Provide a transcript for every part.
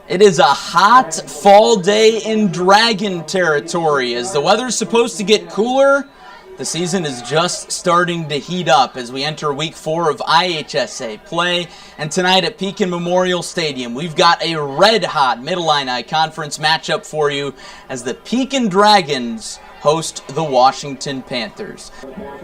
It is a hot fall day in Dragon territory. As the weather's supposed to get cooler, the season is just starting to heat up as we enter week 4 of IHSA play. And tonight at Pekin Memorial Stadium, we've got a red-hot Mid-Illini Conference matchup for you as the Pekin Dragons host the Washington Panthers.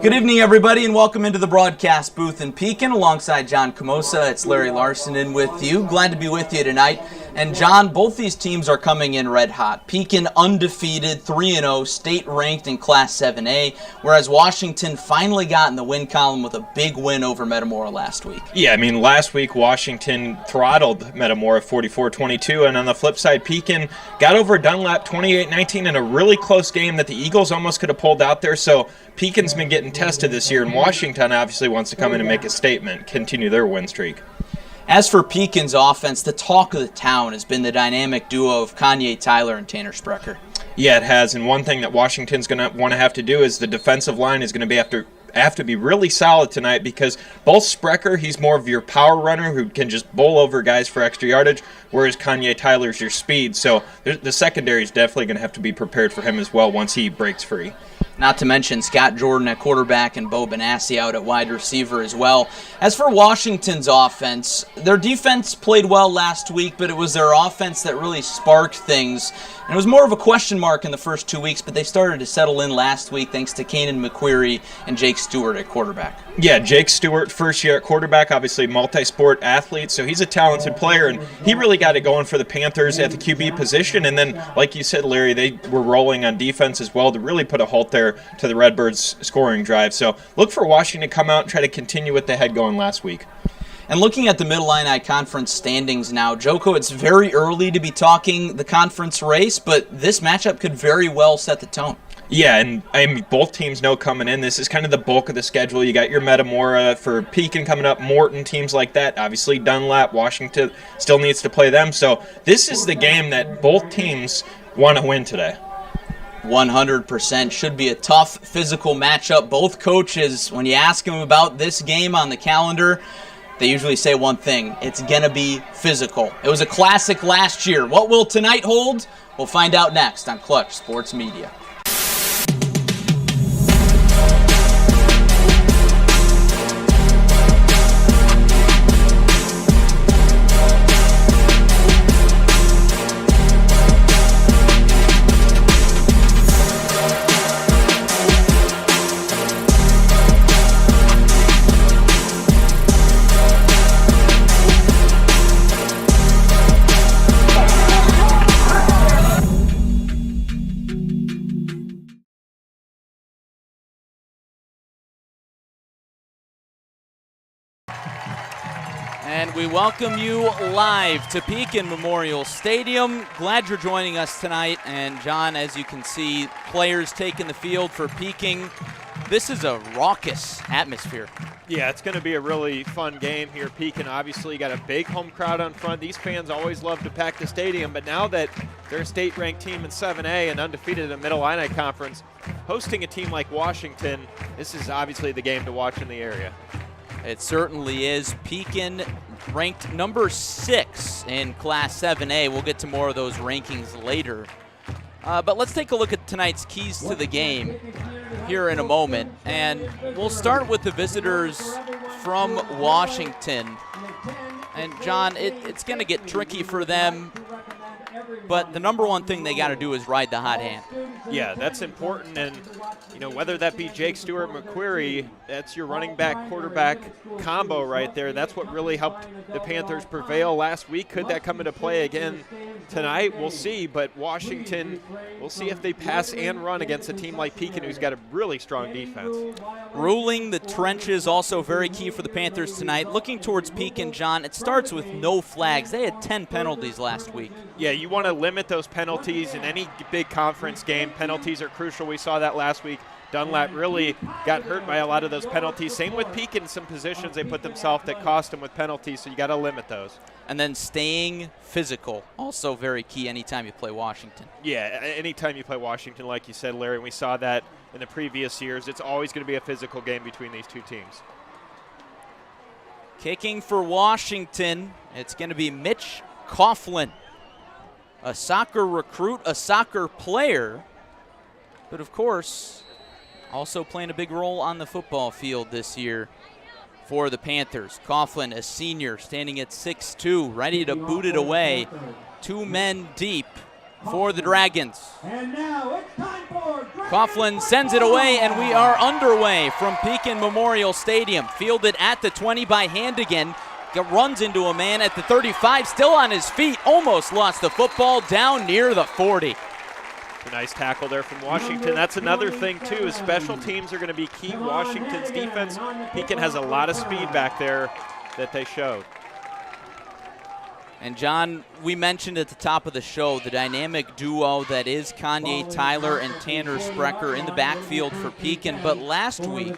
Good evening, everybody, and welcome into the broadcast booth in Pekin. Alongside John Camosa, it's Larry Larson in with you. Glad to be with you tonight. And John, both these teams are coming in red hot. Pekin undefeated, 3-0, state-ranked in Class 7A, whereas Washington finally got in the win column with a big win over Metamora last week. Yeah, I mean, last week Washington throttled Metamora 44-22, and on the flip side, Pekin got over Dunlap 28-19 in a really close game that the Eagles almost could have pulled out there. So Pekin's been getting tested this year, and Washington obviously wants to come in and make a statement, continue their win streak. As for Pekin's offense, the talk of the town has been the dynamic duo of Kanye Tyler and Tanner Sprecher. Yeah, it has, and one thing that Washington's going to want to have to do is the defensive line is going to be have to be really solid tonight, because both Sprecher, he's more of your power runner who can just bowl over guys for extra yardage, whereas Kanye Tyler's your speed. So the secondary is definitely going to have to be prepared for him as well once he breaks free. Not to mention Scott Jordan at quarterback and Bo Benassi out at wide receiver as well. As for Washington's offense, their defense played well last week, but it was their offense that really sparked things. And it was more of a question mark in the first 2 weeks, but they started to settle in last week thanks to Kanan McQuarrie and Jake Stewart at quarterback. Yeah, Jake Stewart, first year at quarterback, obviously multi-sport athlete, so he's a talented player, and he really got it going for the Panthers at the QB position. And then, like you said, Larry, they were rolling on defense as well to really put a halt there to the Redbirds' scoring drive. So look for Washington to come out and try to continue what they had going last week. And looking at the Mid-Illini Conference standings now, Joko, it's very early to be talking the conference race, but this matchup could very well set the tone. Yeah, and I mean, both teams know coming in, this is kind of the bulk of the schedule. You got your Metamora for Pekin coming up, Morton, teams like that. Obviously, Dunlap, Washington still needs to play them. So this is the game that both teams want to win today. 100% should be a tough physical matchup. Both coaches, when you ask them about this game on the calendar, they usually say one thing: it's going to be physical. It was a classic last year. What will tonight hold? We'll find out next on Clutch Sports Media. And we welcome you live to Pekin Memorial Stadium. Glad you're joining us tonight. And John, as you can see, players taking the field for Pekin. This is a raucous atmosphere. Yeah, it's going to be a really fun game here. Pekin obviously got a big home crowd on front. These fans always love to pack the stadium, but now that they're a state-ranked team in 7A and undefeated in the Mid-Illini Conference, hosting a team like Washington, this is obviously the game to watch in the area. It certainly is. Pekin ranked number 6 in Class 7A. We'll get to more of those rankings later. But let's take a look at tonight's keys to the game here in a moment. And we'll start with the visitors from Washington. And John, it's going to get tricky for them. But the number one thing they got to do is ride the hot hand. Yeah, that's important. And, you know, whether that be Jake Stewart, McQuarrie, that's your running back quarterback combo right there. That's what really helped the Panthers prevail last week. Could that come into play again tonight? We'll see. But Washington, we'll see if they pass and run against a team like Pekin, who's got a really strong defense. Ruling the trenches also very key for the Panthers tonight. Looking towards Pekin, John, it starts with no flags. They had 10 penalties last week. Yeah, you want to limit those penalties in any big conference game. Penalties are crucial. We saw that last week. Dunlap really got hurt by a lot of those penalties. Same with Pekin, some positions they put themselves that cost them with penalties, so you got to limit those. And then staying physical, also very key anytime you play Washington. Yeah, anytime you play Washington, like you said, Larry, and we saw that in the previous years, it's always going to be a physical game between these two teams. Kicking for Washington, it's going to be Mitch Coughlin. a soccer recruit, a soccer player, but of course, also playing a big role on the football field this year for the Panthers. Coughlin, a senior, standing at 6'2", ready to boot it away. 2 men deep for the Dragons. Coughlin sends it away, and we are underway from Pekin Memorial Stadium. Fielded at the 20 by Handigan. Runs into a man at the 35, still on his feet. Almost lost the football down near the 40. A nice tackle there from Washington. That's another thing, too, is special teams are going to be key. Washington's defense, Pekin has a lot of speed back there that they showed. And, John, we mentioned at the top of the show the dynamic duo that is Kanye Tyler and Tanner Sprecher in the backfield for Pekin. But last week,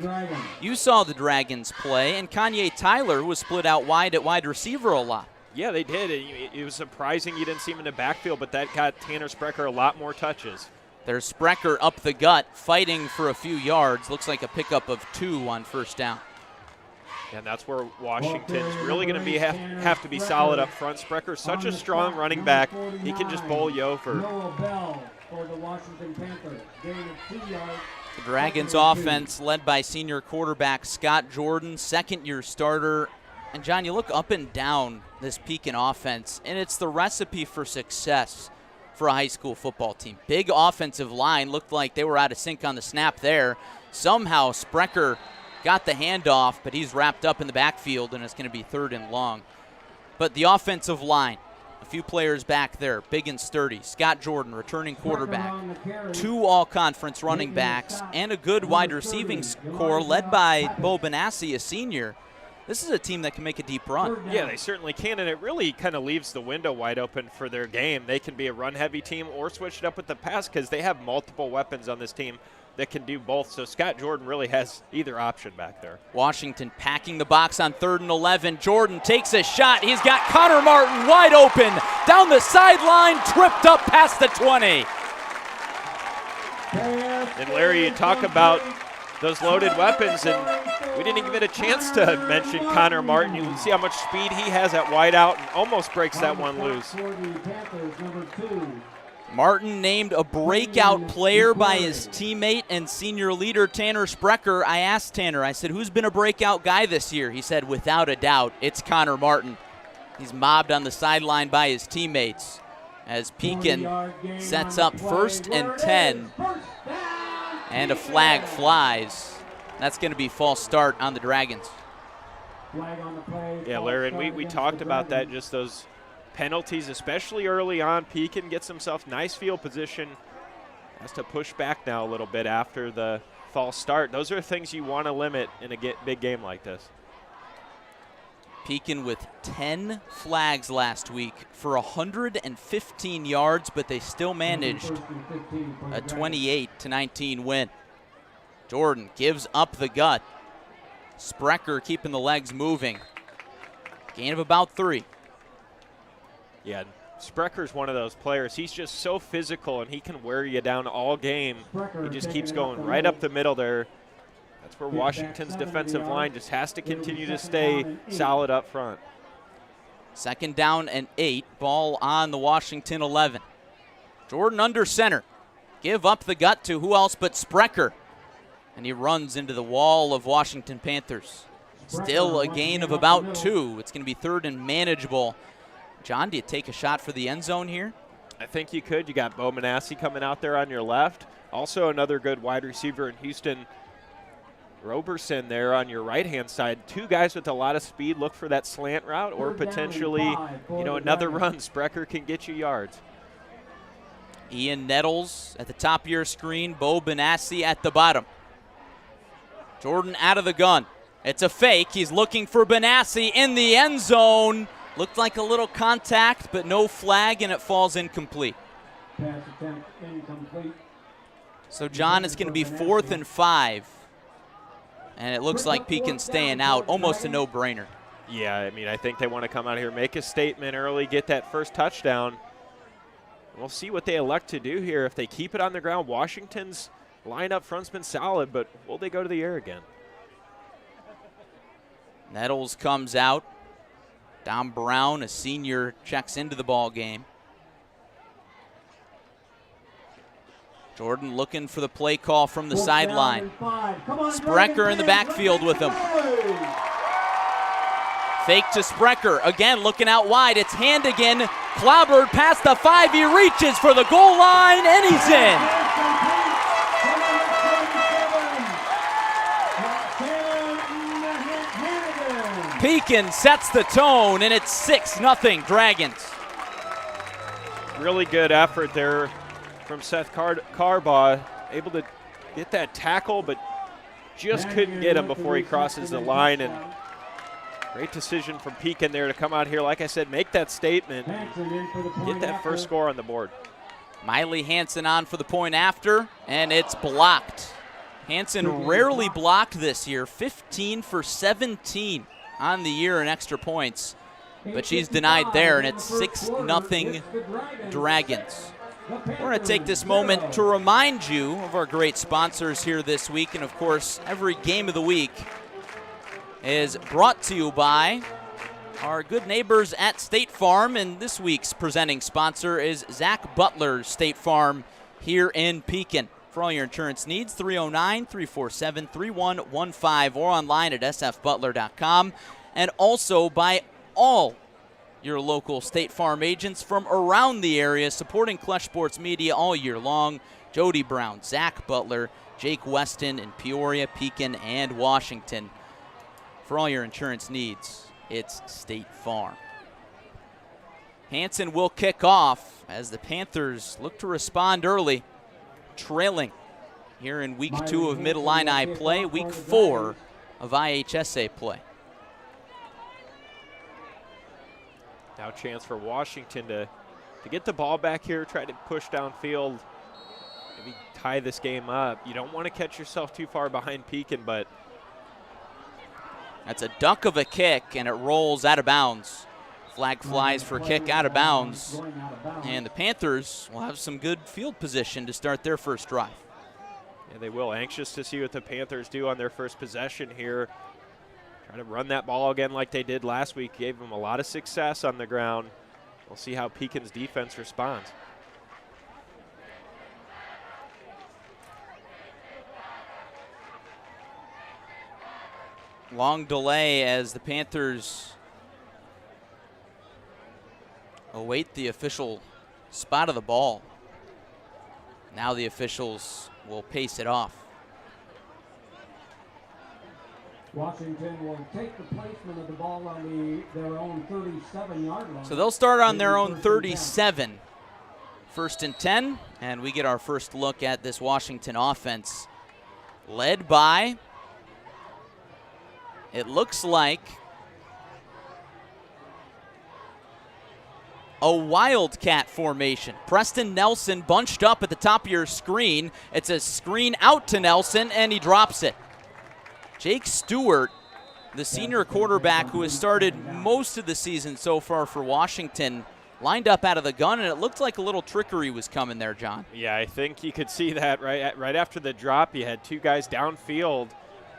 you saw the Dragons play, and Kanye Tyler was split out wide at wide receiver a lot. Yeah, they did. It was surprising you didn't see him in the backfield, but that got Tanner Sprecher a lot more touches. There's Sprecher up the gut, fighting for a few yards. Looks like a pickup of 2 on first down. And that's where Washington's really going to have to be solid up front. Sprecher's such a strong running back. He can just bowl you over. The Dragons offense led by senior quarterback Scott Jordan, second-year starter. And, John, you look up and down this Pekin offense, and it's the recipe for success for a high school football team. Big offensive line, looked like they were out of sync on the snap there. Somehow Sprecher got the handoff, but he's wrapped up in the backfield, and it's going to be 3rd and long. But the offensive line, a few players back there, big and sturdy. Scott Jordan, returning quarterback. 2 all-conference running backs, and a good wide receiving core led by Bo Benassi, a senior. This is a team that can make a deep run. Yeah, they certainly can, and it really kind of leaves the window wide open for their game. They can be a run-heavy team or switch it up with the pass because they have multiple weapons on this team that can do both. So Scott Jordan really has either option back there. Washington packing the box on 3rd and 11. Jordan takes a shot. He's got Connor Martin wide open. Down the sideline, tripped up past the 20. And Larry, you talk about those loaded weapons, and we didn't even get a chance to mention Connor Martin. You see how much speed he has at wide out and almost breaks that one loose. Martin named a breakout player by his teammate and senior leader Tanner Sprecher. I asked Tanner, I said, who's been a breakout guy this year? He said, without a doubt, it's Connor Martin. He's mobbed on the sideline by his teammates as Pekin sets up 1st and 10, and a flag flies. That's going to be false start on the Dragons. Yeah, Larry, and we talked about that, just those penalties, especially early on. Pekin gets himself nice field position, has to push back now a little bit after the false start. Those are things you want to limit in a big game like this. Pekin with 10 flags last week for 115 yards, but they still managed a 28-19 win. Jordan gives up the gut. Sprecher keeping the legs moving. Gain of about 3. Yeah, Sprecher's one of those players. He's just so physical, and he can wear you down all game. He just keeps going right up the middle there. That's where Washington's defensive line just has to continue to stay solid up front. 2nd down and 8. Ball on the Washington 11. Jordan under center. Give up the gut to who else but Sprecher. And he runs into the wall of Washington Panthers. Still a gain of about 2. It's going to be 3rd and manageable. John, do you take a shot for the end zone here? I think you could. You got Bo Benassi coming out there on your left. Also another good wide receiver in Houston, Roberson there on your right-hand side. 2 guys with a lot of speed. Look for that slant route or potentially, another run. Sprecher can get you yards. Ian Nettles at the top of your screen. Bo Benassi at the bottom. Jordan out of the gun. It's a fake. He's looking for Benassi in the end zone. Looked like a little contact, but no flag, and it falls incomplete. Pass attempt incomplete. So, John, it's going to be 4th and 5. And it looks like Pekin's staying out. Almost a no-brainer. Yeah, I mean, I think they want to come out here, make a statement early, get that first touchdown. We'll see what they elect to do here. If they keep it on the ground, Washington's line up front's been solid, but will they go to the air again? Nettles comes out. Dom Brown, a senior, checks into the ball game. Jordan looking for the play call from the sideline. Sprecher in the backfield with him. Fake to Sprecher, again looking out wide. It's Handigan, clobbered past the 5. He reaches for the goal line, and he's in. Pekin sets the tone, and it's 6-0 Dragons. Really good effort there from Seth Carbaugh, able to get that tackle, but just couldn't get him before he crosses the line. And great decision from Pekin there to come out here, like I said, make that statement, and get that first score on the board. Miley Hansen on for the point after, and it's blocked. Hansen rarely blocked this year, 15 for 17 on the year in extra points, but she's denied there, and it's 6-0 Dragons. We're going to take this moment to remind you of our great sponsors here this week, and of course, every game of the week is brought to you by our good neighbors at State Farm, and this week's presenting sponsor is Zach Butler's State Farm here in Pekin. For all your insurance needs, 309-347-3115 or online at sfbutler.com, and also by all your local State Farm agents from around the area supporting Clutch Sports Media all year long. Jody Brown, Zach Butler, Jake Weston in Peoria, Pekin, and Washington. For all your insurance needs, it's State Farm. Hansen will kick off as the Panthers look to respond early, trailing here in week 2 of Mid-Illini play, week 4 of IHSA play. Now a chance for Washington to get the ball back here, try to push downfield, maybe tie this game up. You don't want to catch yourself too far behind Pekin, but that's a duck of a kick, and it rolls out of bounds. Flag flies for kick out of bounds, and the Panthers will have some good field position to start their first drive. Yeah, they will. Anxious to see what the Panthers do on their first possession here. Try to run that ball again like they did last week. Gave them a lot of success on the ground. We'll see how Pekin's defense responds. Long delay as the Panthers await the official spot of the ball. Now the officials will pace it off. Washington will take the placement of the ball on their own 37-yard line. So they'll start on their own 37. 1st and 10, and we get our first look at this Washington offense led by, it looks like, a Wildcat formation. Preston Nelson bunched up at the top of your screen. It's a screen out to Nelson, and he drops it. Jake Stewart, the senior quarterback who has started most of the season so far for Washington, lined up out of the gun, and it looked like a little trickery was coming there, John. Yeah, I think you could see that right after the drop. You had 2 guys downfield,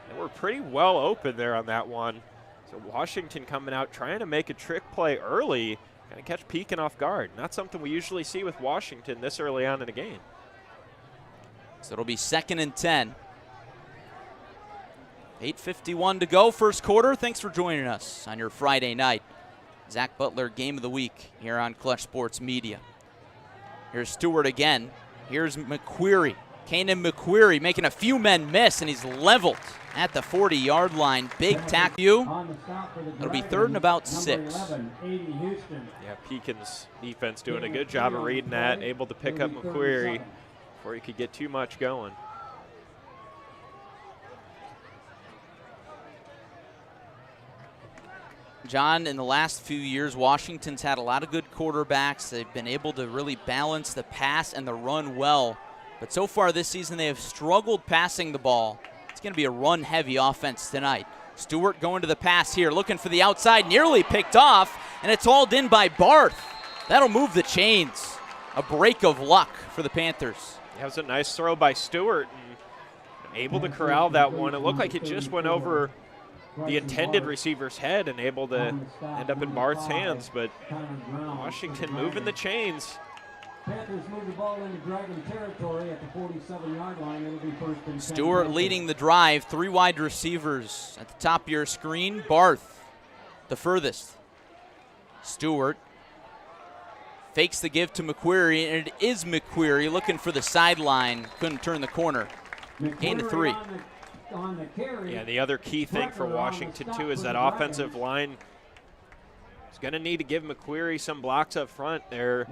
and we're pretty well open there on that one. So Washington coming out trying to make a trick play early, kind of catch Pekin off guard. Not something we usually see with Washington this early on in a game. So it'll be 2nd and 10. 8:51 to go, first quarter. Thanks for joining us on your Friday night. Zach Butler Game of the Week here on Clutch Sports Media. Here's Stewart again. Here's McQuarrie. Kanan McQuarrie making a few men miss, and he's leveled at the 40-yard line. Big tackle. It'll be 3rd and about 6. Yeah, Pekin's defense doing a good job of reading that, able to pick up McQuarrie before he could get too much going. John, in the last few years, Washington's had a lot of good quarterbacks. They've been able to really balance the pass and the run well. But so far this season, they have struggled passing the ball. It's going to be a run-heavy offense tonight. Stewart going to the pass here, looking for the outside, nearly picked off, and it's hauled in by Barth. That'll move the chains. A break of luck for the Panthers. That was a nice throw by Stewart, and able to corral that one. It looked like it just went over the intended receiver's head and able to end up in Barth's hands, but Washington moving the chains. Panthers move the ball into Dragon territory at the 47-yard line. It'll be first and 10. Stewart leading the drive. 3 wide receivers at the top of your screen. Barth, the furthest. Stewart fakes the give to McQuarrie, and it is McQuarrie looking for the sideline. Couldn't turn the corner. Gain of 3. On the carry. Yeah, the other key thing for Washington, too, is that offensive line is going to need to give McQuarrie some blocks up front. They're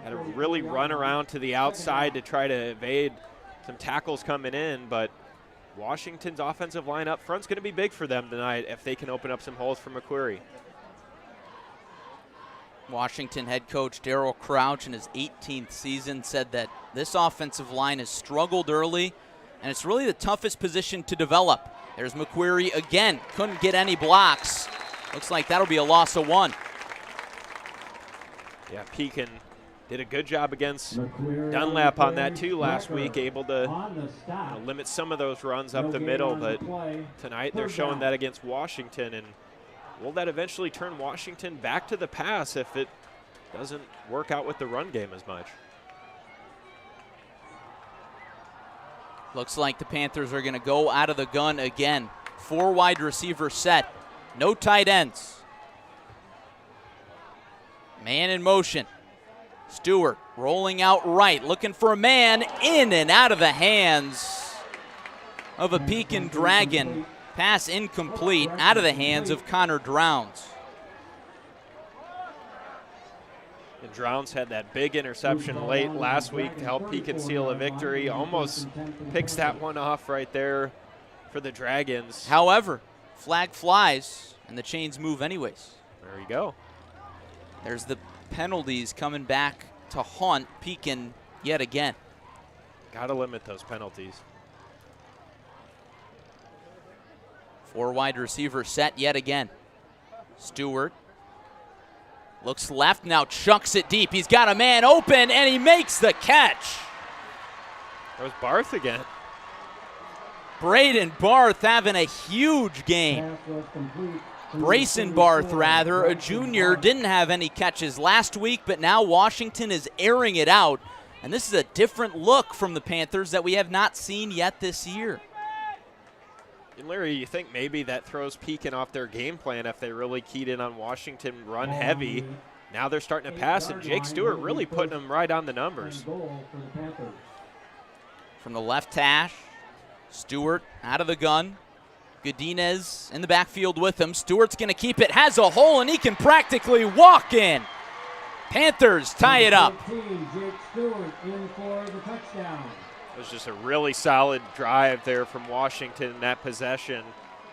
got to really run around to the outside to try to evade some tackles coming in, but Washington's offensive line up front is going to be big for them tonight if they can open up some holes for McQuarrie. Washington head coach Darryl Crouch in his 18th season said that this offensive line has struggled early, and it's really the toughest position to develop. There's McQuarrie again, couldn't get any blocks. Looks like that'll be a loss of 1. Yeah, Pekin did a good job against Dunlap on that too last week, able to limit some of those runs up the middle, but tonight they're showing that against Washington, and will that eventually turn Washington back to the pass if it doesn't work out with the run game as much? Looks like the Panthers are going to go out of the gun again. 4 wide receiver set. No tight ends. Man in motion. Stewart rolling out right, looking for a man, in and out of the hands of a Pekin Dragon. Pass incomplete, out of the hands of Connor Drowns. And Drowns had that big interception late last week to help Pekin seal a victory. Almost picks that one off right there for the Dragons. However, flag flies, and the chains move anyways. There you go. There's the penalties coming back to haunt Pekin yet again. Got to limit those penalties. 4 wide receiver set yet again. Stewart looks left, now chucks it deep. He's got a man open, and he makes the catch. That was Barth again. Braden Barth having a huge game. Brayson Barth, rather, a junior, didn't have any catches last week, but now Washington is airing it out. And this is a different look from the Panthers that we have not seen yet this year. And Larry, you think maybe that throws Pekin off their game plan if they really keyed in on Washington run heavy. Now they're starting to pass, and Jake Stewart really putting them right on the numbers. From the left hash, Stewart out of the gun. Godinez in the backfield with him. Stewart's going to keep it, has a hole, and he can practically walk in. Panthers tie it up. Jake Stewart in for the touchdown. It was just a really solid drive there from Washington in that possession.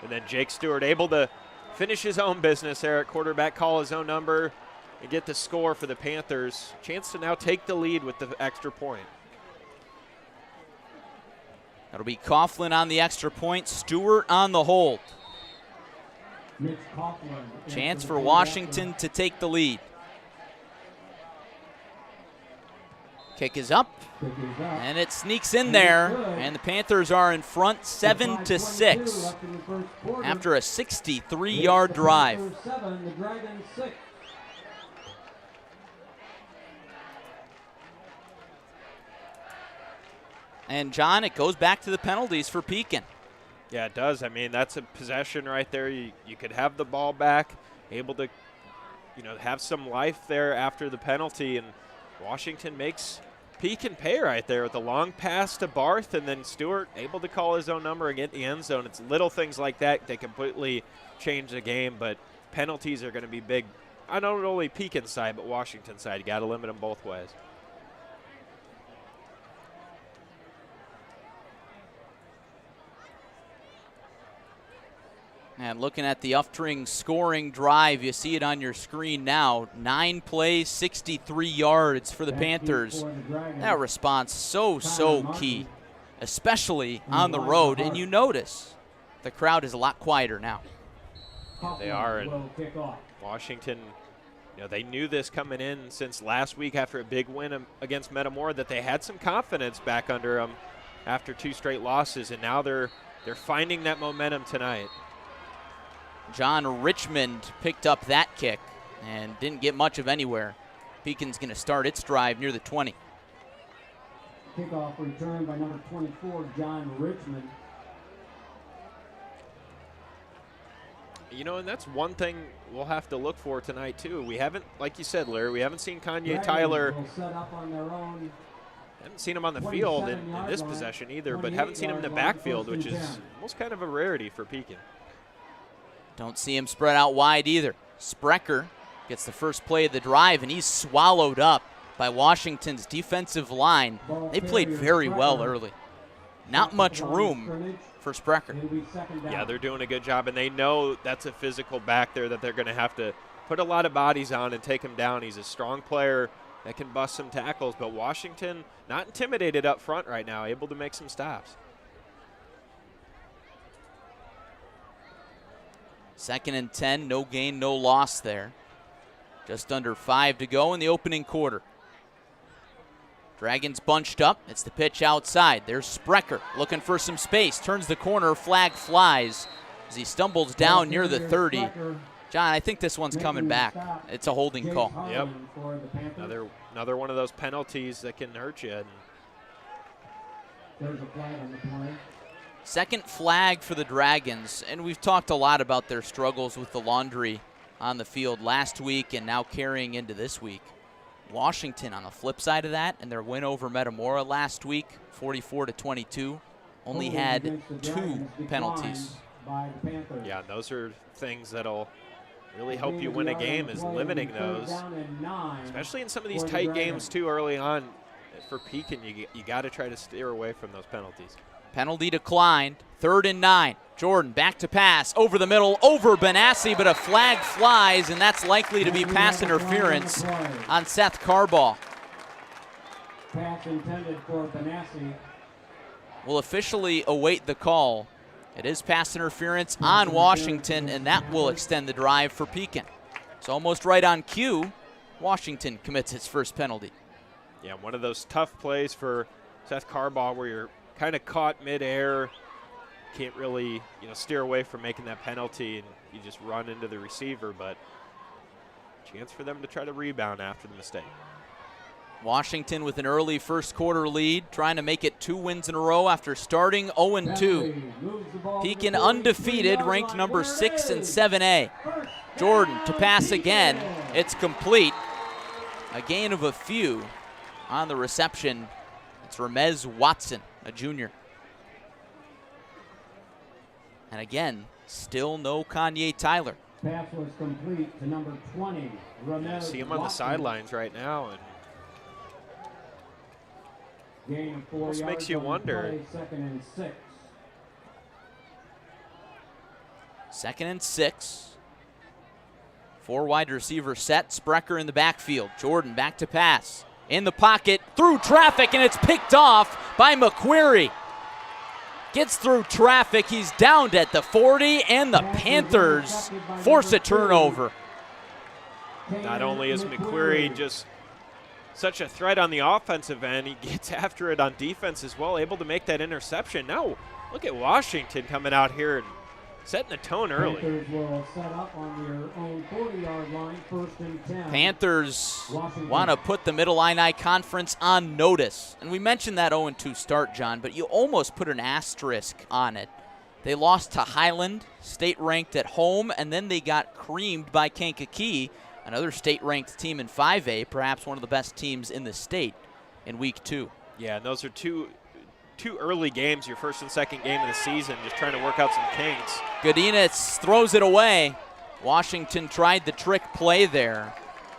And then Jake Stewart able to finish his own business there at quarterback, call his own number, and get the score for the Panthers. Chance to now take the lead with the extra point. That'll be Coughlin on the extra point, Stewart on the hold. Chance for Washington to take the lead. Kick is up, and it sneaks in there, and the Panthers are in front 7-6 after a 63-yard drive. And John, it goes back to the penalties for Pekin. Yeah, it does. I mean, that's a possession right there. You could have the ball back, able to, have some life there after the penalty, and Washington makes Pekin pay right there with a long pass to Barth, and then Stewart able to call his own number and get in the end zone. It's little things like that that completely change the game, but penalties are going to be big on not only Pekin's side, but Washington's side. You got to limit them both ways. And looking at the Uftring scoring drive, you see it on your screen now. 9 plays, 63 yards for the Panthers. That response so key, especially on the road. And you notice the crowd is a lot quieter now. Yeah, they are. And Washington, they knew this coming in since last week after a big win against Metamora, that they had some confidence back under them after 2 straight losses, and now they're finding that momentum tonight. John Richmond picked up that kick and didn't get much of anywhere. Pekin's going to start its drive near the 20. Kickoff return by number 24, John Richmond. You know, and that's one thing we'll have to look for tonight, too. We haven't, like you said, Larry, we haven't seen Kanye Tyler. Will set up on their own. Haven't seen him on the field in this possession either, but haven't seen him in the backfield, which is almost kind of a rarity for Pekin. Don't see him spread out wide either. Sprecher gets the first play of the drive, and he's swallowed up by Washington's defensive line. They played very well early. Not much room for Sprecher. Yeah, they're doing a good job, and they know that's a physical back there that they're going to have to put a lot of bodies on and take him down. He's a strong player that can bust some tackles, but Washington not intimidated up front right now, able to make some stops. 2nd and 10, no gain, no loss there. Just under 5 to go in the opening quarter. Dragons bunched up. It's the pitch outside. There's Sprecher looking for some space. Turns the corner. Flag flies as he stumbles down near the 30. John, I think this one's coming back. It's a holding call. Yep. Another one of those penalties that can hurt you. There's a flag on the play. Second flag for the Dragons, and we've talked a lot about their struggles with the laundry on the field last week and now carrying into this week. Washington on the flip side of that, and their win over Metamora last week, 44-22, only had 2 penalties. Yeah, those are things that'll really help you win a game, is limiting those, especially in some of these tight games too early on. For Pekin, you got to try to steer away from those penalties. Penalty declined. 3rd and 9. Jordan back to pass over the middle, over Benassi, but a flag flies, and that's likely to be pass interference on Seth Carbaugh. Pass intended for Benassi. Will officially await the call. It is pass interference on Washington, and that will extend the drive for Pekin. It's almost right on cue. Washington commits its first penalty. Yeah, one of those tough plays for Seth Carbaugh where you're kind of caught midair, can't really steer away from making that penalty, and you just run into the receiver, but chance for them to try to rebound after the mistake. Washington with an early first quarter lead, trying to make it 2 wins in a row after starting 0-2. Pekin undefeated, ranked number 6 in 7A. Jordan to pass again. It's complete. A gain of a few on the reception. It's Ramez Watson, a junior. And again, still no Kanye Tyler. Pass was complete to number 20, Ramez See him on the sidelines right now, and gain of 4 almost yards makes you on the wonder. play, 2nd and 6. 2nd and 6. 4 wide receiver set. Sprecher in the backfield. Jordan back to pass. In the pocket, through traffic, and it's picked off by McQuarrie. Gets through traffic. He's downed at the 40, and the Panthers force a turnover. Not only is McQuarrie just such a threat on the offensive end, he gets after it on defense as well, able to make that interception. Now, look at Washington coming out here and setting the tone early. Panthers will set up on their own 40-yard line, 1st and 10. Panthers want to put the Middle-Illini Conference on notice. And we mentioned that 0-2 start, John, but you almost put an asterisk on it. They lost to Highland, state-ranked at home, and then they got creamed by Kankakee, another state-ranked team in 5A, perhaps one of the best teams in the state, in week 2. Yeah, and those are two early games, your first and second game of the season, just trying to work out some kinks. Godinez throws it away. Washington tried the trick play there.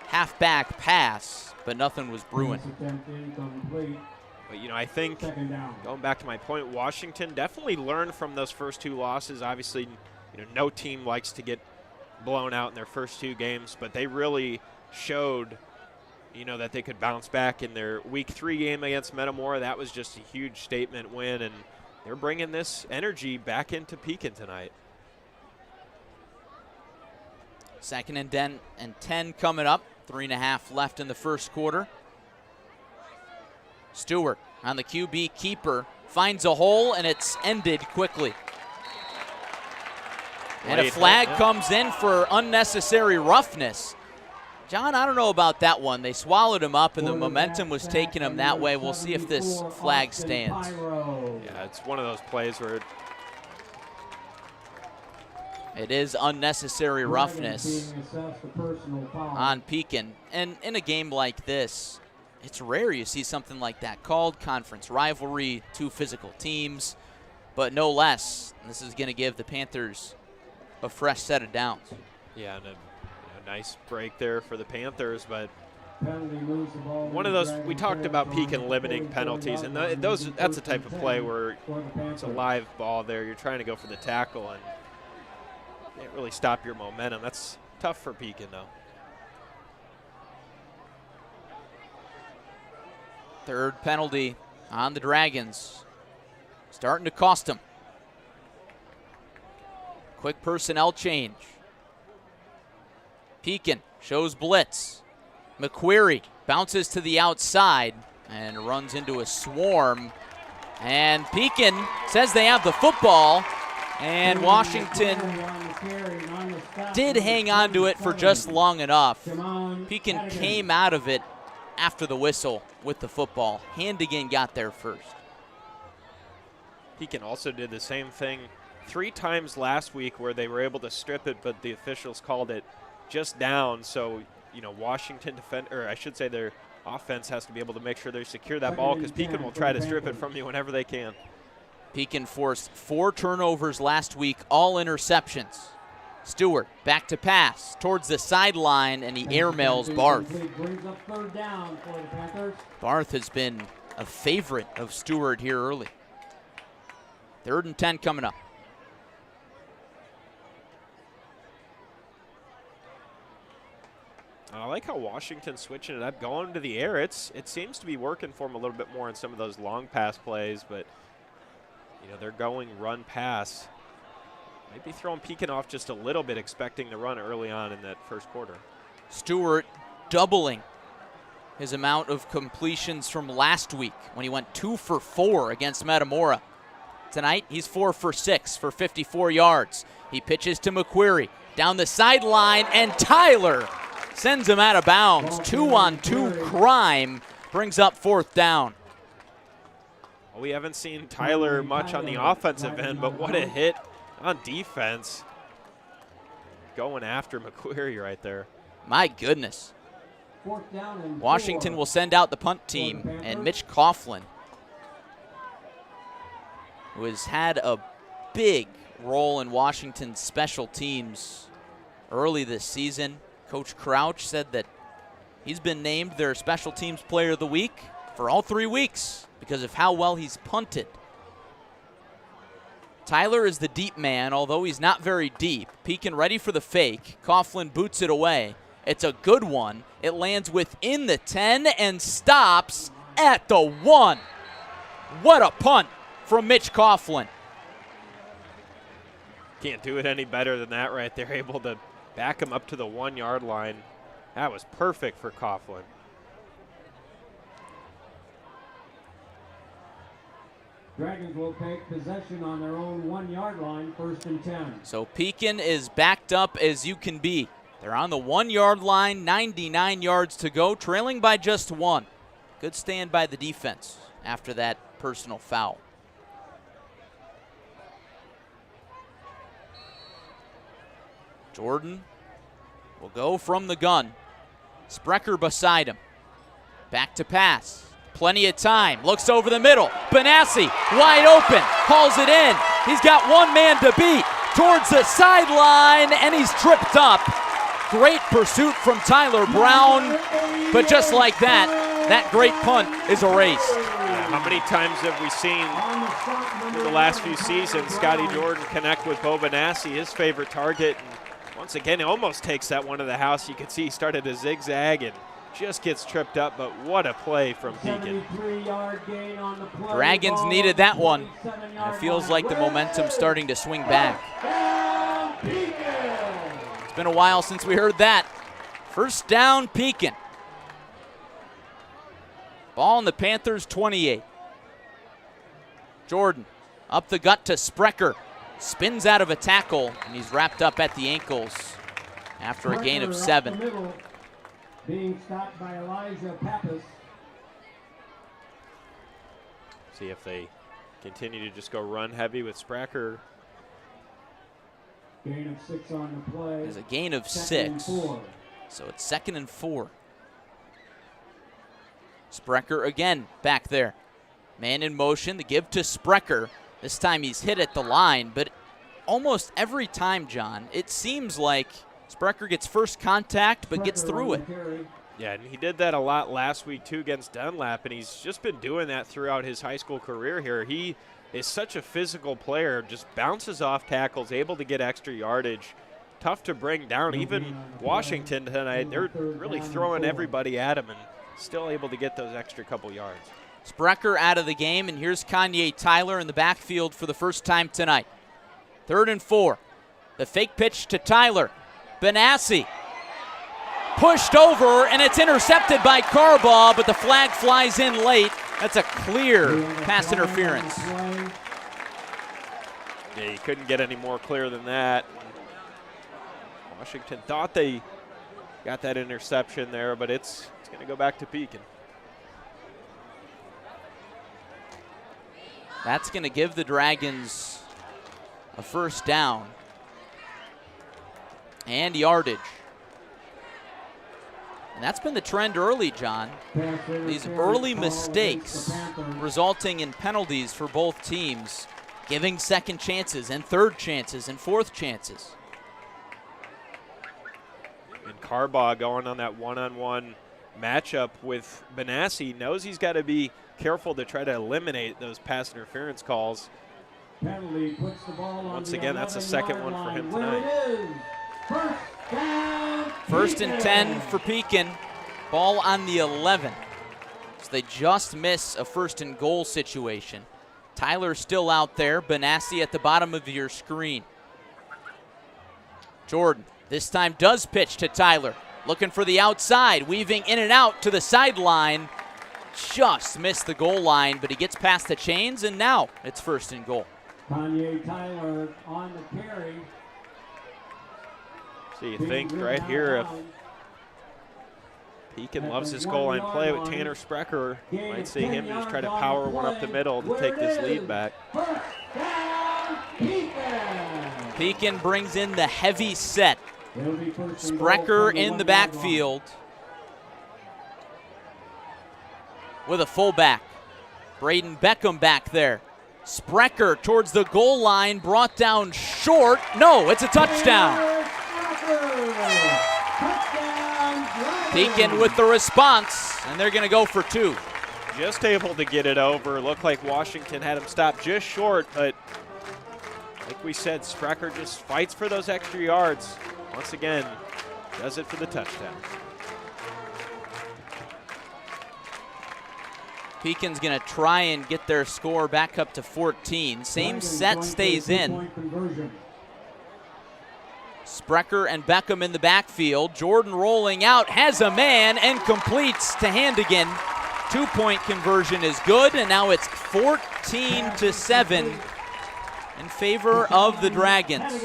Halfback pass, but nothing was brewing. But, I think, going back to my point, Washington definitely learned from those first 2 losses. Obviously, no team likes to get blown out in their first 2 games, but they really showed that they could bounce back in their week 3 game against Metamora. That was just a huge statement win, and they're bringing this energy back into Pekin tonight. 2nd and 10 coming up. 3.5 left in the first quarter. Stewart on the QB keeper finds a hole, and it's ended quickly. And a flag comes in for unnecessary roughness. John, I don't know about that one. They swallowed him up, and the momentum was taking him that way. We'll see if this flag stands. Yeah, it's one of those plays where it is unnecessary roughness on Pekin. And in a game like this, it's rare you see something like that called. Conference rivalry, two physical teams, but no less. This is going to give the Panthers a fresh set of downs. Yeah, and a nice break there for the Panthers, but one of those, we talked about Pekin limiting penalties, and that's the type of play where it's a live ball there. You're trying to go for the tackle, and can't really stop your momentum. That's tough for Pekin, though. Third penalty on the Dragons. Starting to cost them. Quick personnel change. Pekin shows blitz. McQuarrie bounces to the outside and runs into a swarm. And Pekin says they have the football. And Washington did hang on to it for just long enough. Pekin came out of it after the whistle with the football. Handigan got there first. Pekin also did the same thing 3 times last week where they were able to strip it, but the officials called it just down. So, Washington their offense has to be able to make sure they secure that ball, because Pekin will try to strip it from you whenever they can. Pekin forced 4 turnovers last week, all interceptions. Stewart back to pass towards the sideline, and he airmails Barth. Barth has been a favorite of Stewart here early. 3rd and 10 coming up. I like how Washington's switching it up, going to the air. It seems to be working for them a little bit more in some of those long pass plays, but they're going run pass. Maybe throwing Pekin off just a little bit, expecting the run early on in that first quarter. Stewart doubling his amount of completions from last week when he went 2 for 4 against Metamora. Tonight, he's 4 for 6 for 54 yards. He pitches to McQuarrie down the sideline, and Tyler sends him out of bounds. 2-on-2 crime brings up 4th down. Well, we haven't seen Tyler much on the offensive end, but what a hit on defense. Going after McQuarrie right there. My goodness. Washington will send out the punt team, and Mitch Coughlin, who has had a big role in Washington's special teams early this season. Coach Crouch said that he's been named their special teams player of the week for all 3 weeks because of how well he's punted. Tyler is the deep man, although he's not very deep. Pekin ready for the fake. Coughlin boots it away. It's a good one. It lands within the 10 and stops at the 1. What a punt from Mitch Coughlin. Can't do it any better than that right there. Able to back him up to the 1-yard line. That was perfect for Coughlin. Dragons will take possession on their own 1-yard line, 1st and 10. So Pekin is backed up as you can be. They're on the 1-yard line, 99 yards to go, trailing by just 1. Good stand by the defense after that personal foul. Jordan will go from the gun. Sprecher beside him. Back to pass. Plenty of time. Looks over the middle. Benassi wide open. Hauls it in. He's got one man to beat. Towards the sideline, and he's tripped up. Great pursuit from Tyler Brown. But just like that, that great punt is erased. How many times have we seen in the last few seasons Scotty Jordan connect with Bo Benassi, his favorite target? And once again, he almost takes that one to the house. You can see he started to zigzag and just gets tripped up, but what a play from Pekin. Dragons needed that one. And it feels like the momentum's starting to swing back. It's been a while since we heard that. 1st down, Pekin. Ball in the Panthers' 28. Jordan up the gut to Sprecher. Spins out of a tackle, and he's wrapped up at the ankles after a gain of 7. being stopped by Elijah Pappas. See if they continue to just go run heavy with Spracker. Gain of 6 on the play. There's a gain of Second and 6. 4. So it's 2nd and 4. Sprecher again back there. Man in motion, the give to Sprecher. This time he's hit at the line, but almost every time, John, it seems like Sprecher gets first contact but gets through it. Yeah, and he did that a lot last week, too, against Dunlap, and he's just been doing that throughout his high school career here. He is such a physical player, just bounces off tackles, able to get extra yardage. Tough to bring down. Even Washington tonight, they're really throwing everybody at him and still able to get those extra couple yards. Sprecher out of the game, and here's Kanye Tyler in the backfield for the first time tonight. 3rd and 4. The fake pitch to Tyler. Benassi pushed over, and it's intercepted by Carbaugh, but the flag flies in late. That's a clear pass interference. Yeah, you couldn't get any more clear than that. Washington thought they got that interception there, but it's going to go back to Pekin. That's going to give the Dragons a first down and yardage. And that's been the trend early, John. These early mistakes resulting in penalties for both teams, giving second chances and third chances and fourth chances. And Carbaugh going on that one-on-one matchup with Benassi knows he's got to be careful to try to eliminate those pass interference calls. Once again, that's the second one for him tonight. First and 10 for Pekin. Ball on the 11. So they just miss a 1st and goal situation. Tyler still out there. Benassi at the bottom of your screen. Jordan this time does pitch to Tyler. Looking for the outside, weaving in and out to the sideline. Just missed the goal line, but he gets past the chains, and now it's 1st and goal. Kanye Tyler on the carry. So you think right here, if Pekin loves his goal line play with Tanner Sprecher, you might see him just try to power one up the middle to take this lead back. Pekin brings in the heavy set. Sprecher in the backfield with a fullback. Braden Beckham back there. Sprecher towards the goal line, brought down short. No, it's a touchdown. Pekin with the response, and they're going to go for 2. Just able to get it over. Looked like Washington had him stopped just short, but like we said, Sprecher just fights for those extra yards. Once again, does it for the touchdown. Pekin's going to try and get their score back up to 14. Same set stays in. Sprecher and Beckham in the backfield. Jordan rolling out, has a man, and completes to Handigan. 2-point conversion is good, and now it's 14-7 in favor of the Dragons.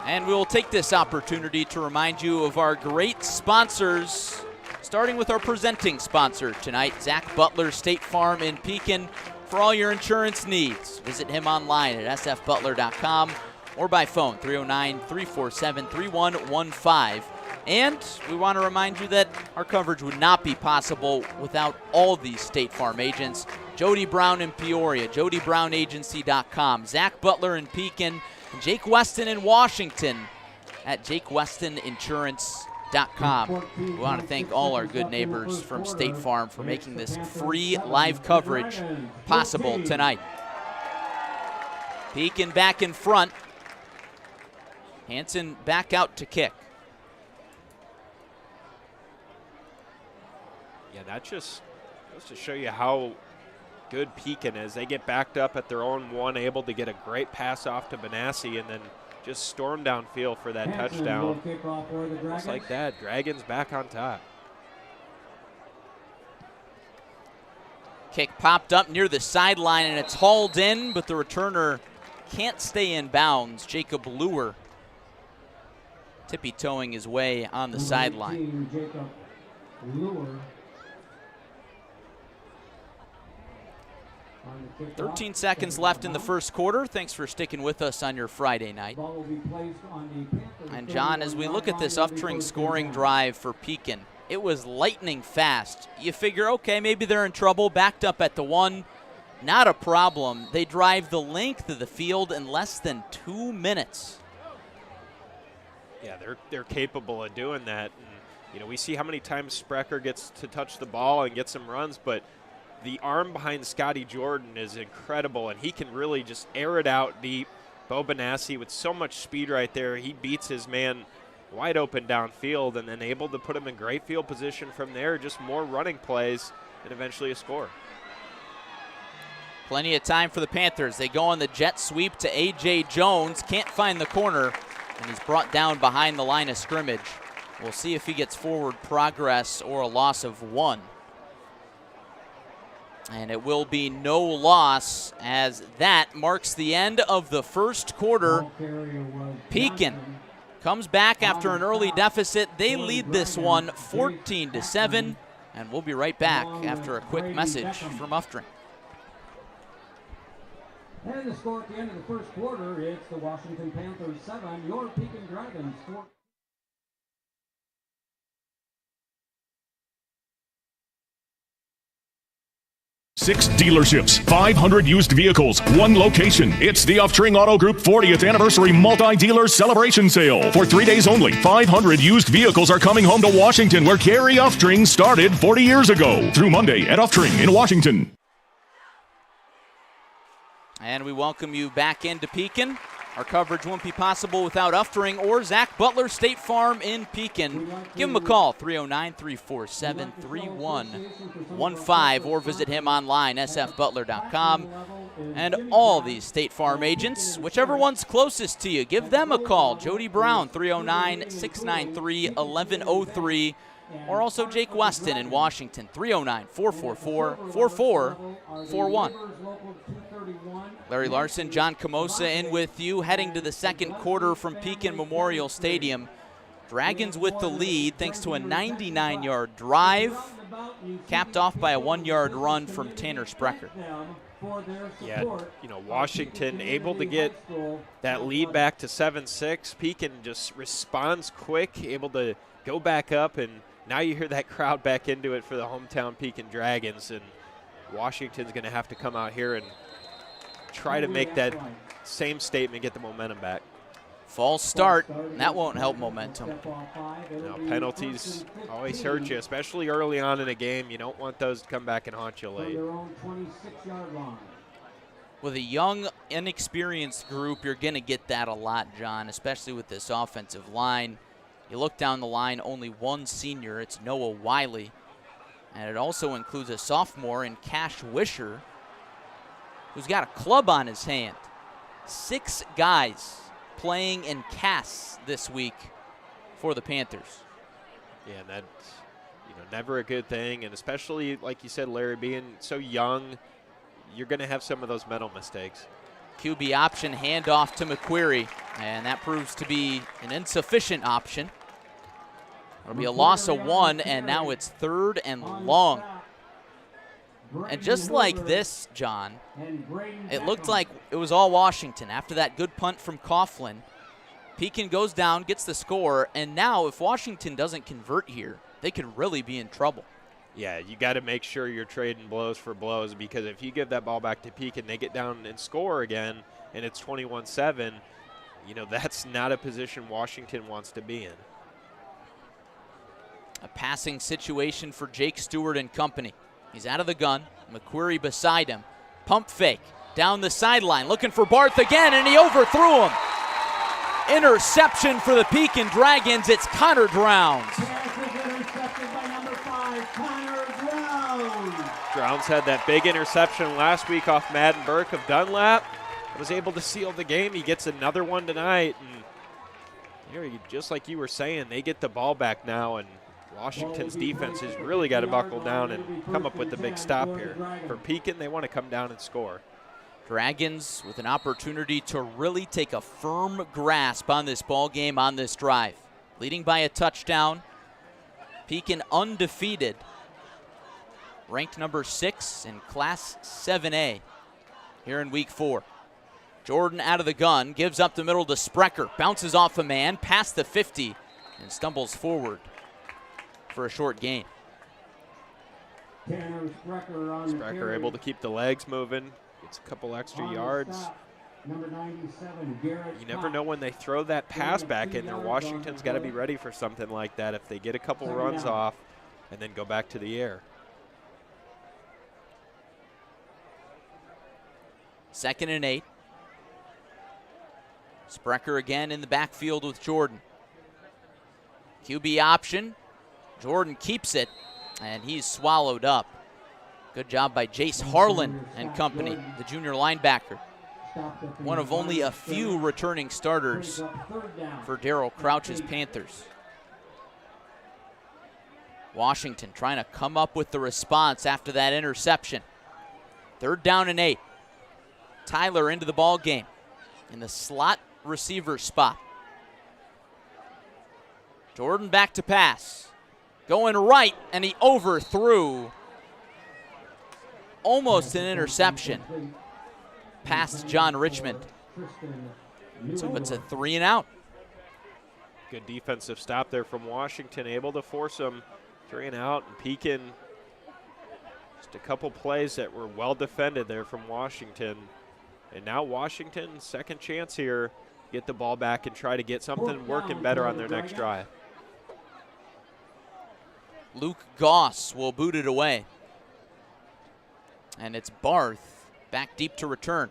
And we'll take this opportunity to remind you of our great sponsors, starting with our presenting sponsor tonight, Zach Butler, State Farm in Pekin. For all your insurance needs, visit him online at sfbutler.com or by phone, 309-347-3115. And we want to remind you that our coverage would not be possible without all these State Farm agents. Jody Brown in Peoria, jodybrown.agency.com, Zach Butler in Pekin, and Jake Weston in Washington at jakewestoninsurance.com. We want to thank all our good neighbors from State Farm for making this free live coverage possible tonight. Pekin back in front. Hansen back out to kick. Yeah, that just goes to show you how good Pekin is. They get backed up at their own 1, able to get a great pass off to Benassi, and then just storm downfield for that touchdown. Just like that, Dragons back on top. Kick popped up near the sideline, and it's hauled in, but the returner can't stay in bounds. Jacob Luer tippy-toeing his way on the sideline. 13 seconds left in the first quarter. Thanks for sticking with us on your Friday night. And John, as we look at this Uftring scoring drive for Pekin, it was lightning fast. You figure, okay, maybe they're in trouble, backed up at the 1. Not a problem. They drive the length of the field in less than 2 minutes. Yeah, they're capable of doing that. And, we see how many times Sprecher gets to touch the ball and get some runs, but the arm behind Scotty Jordan is incredible, and he can really just air it out deep. Bo Benassi with so much speed right there, he beats his man wide open downfield and then able to put him in great field position from there, just more running plays and eventually a score. Plenty of time for the Panthers. They go on the jet sweep to A.J. Jones. Can't find the corner, and he's brought down behind the line of scrimmage. We'll see if he gets forward progress or a loss of 1. And it will be no loss, as that marks the end of the first quarter. Pekin comes back after an early deficit. They lead this one 14-7, and we'll be right back after a quick message from Uftring. And the score at the end of the first quarter, it's the Washington Panthers 7, your Pekin Dragons 4. 6 dealerships, 500 used vehicles, 1 location. It's the Uftring Auto Group 40th Anniversary Multi-Dealer Celebration Sale. For 3 days only, 500 used vehicles are coming home to Washington, where Kerry Uftring started 40 years ago. Through Monday at Uftring in Washington. And we welcome you back into Pekin. Our coverage wouldn't be possible without Uftring or Zach Butler State Farm in Pekin. Give him a call, 309-347-3115, or visit him online, sfbutler.com. And all these State Farm agents, whichever one's closest to you, give them a call. Jody Brown, 309-693-1103. Or also Jake Weston in Washington, 309-444-4441. Larry Larson, John Camosa in with you, heading to the second quarter from Pekin Memorial Stadium. Dragons with the lead thanks to a 99-yard drive, capped off by a 1-yard run from Tanner Sprecher. Yeah, Washington able to get that lead back to 7-6. Pekin just responds quick, able to go back up, and now you hear that crowd back into it for the hometown Pekin Dragons, and Washington's going to have to come out here and try to make that same statement, get the momentum back. False start, that won't help momentum. Penalties always hurt you, especially early on in a game. You don't want those to come back and haunt you late. With a young, inexperienced group, you're going to get that a lot, John, especially with this offensive line. You look down the line, only 1 senior. It's Noah Wiley. And it also includes a sophomore in Cash Wisher, who's got a club on his hand. 6 guys playing in casts this week for the Panthers. Yeah, and that's never a good thing. And especially, like you said, Larry, being so young, you're going to have some of those mental mistakes. QB option handoff to McQuarrie, and that proves to be an insufficient option. It'll be a loss of 1, and now it's 3rd and long. And just like this, John, it looked like it was all Washington. After that good punt from Coughlin, Pekin goes down, gets the score, and now if Washington doesn't convert here, they could really be in trouble. Yeah, you got to make sure you're trading blows for blows, because if you give that ball back to Pekin, they get down and score again, and it's 21-7, that's not a position Washington wants to be in. A passing situation for Jake Stewart and company. He's out of the gun. McQuarrie beside him. Pump fake. Down the sideline. Looking for Barth again, and he overthrew him. Interception for the Pekin Dragons. It's Connor Drowns. Drowns had that big interception last week off Madden Burke of Dunlap. Was able to seal the game. He gets another one tonight. And just like you were saying, they get the ball back now, and Washington's defense has really got to buckle down and come up with the big stop here. For Pekin, they want to come down and score. Dragons with an opportunity to really take a firm grasp on this ball game on this drive. leading by a touchdown. Pekin undefeated, ranked number 6 in Class 7A here in week 4. Jordan out of the gun, gives up the middle to Sprecher, bounces off a man, past the 50, and stumbles forward for a short gain. Sprecher able to keep the legs moving, gets a couple extra yards. You never know when they throw that pass back in there. Washington's got to be ready for something like that if they get a couple runs off and then go back to the air. 2nd and 8. Sprecher again in the backfield with Jordan. QB option. Jordan keeps it, and he's swallowed up. Good job by Jace Harlan and company, the junior linebacker. One of only a few returning starters for Darryl Crouch's Panthers. Washington trying to come up with the response after that interception. 3rd down and 8. Tyler into the ball game in the slot receiver spot. Jordan back to pass. Going right, and he overthrew. Almost an interception past John Richmond. So it's a 3 and out. Good defensive stop there from Washington, able to force them 3 and out. And Pekin, just a couple plays that were well defended there from Washington. And now Washington, second chance here, get the ball back and try to get something working better on their next drive. Luke Goss will boot it away. And it's Barth back deep to return.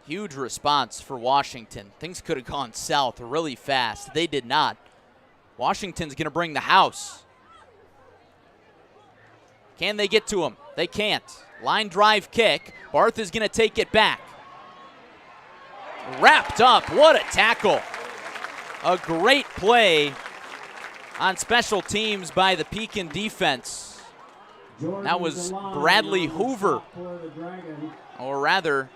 Huge response for Washington. Things could have gone south really fast. They did not. Washington's going to bring the house. Can they get to him? They can't. Line drive kick. Barth is going to take it back. Wrapped up. What a tackle. A great play on special teams by the Pekin defense. That was Bradley Hoover, or rather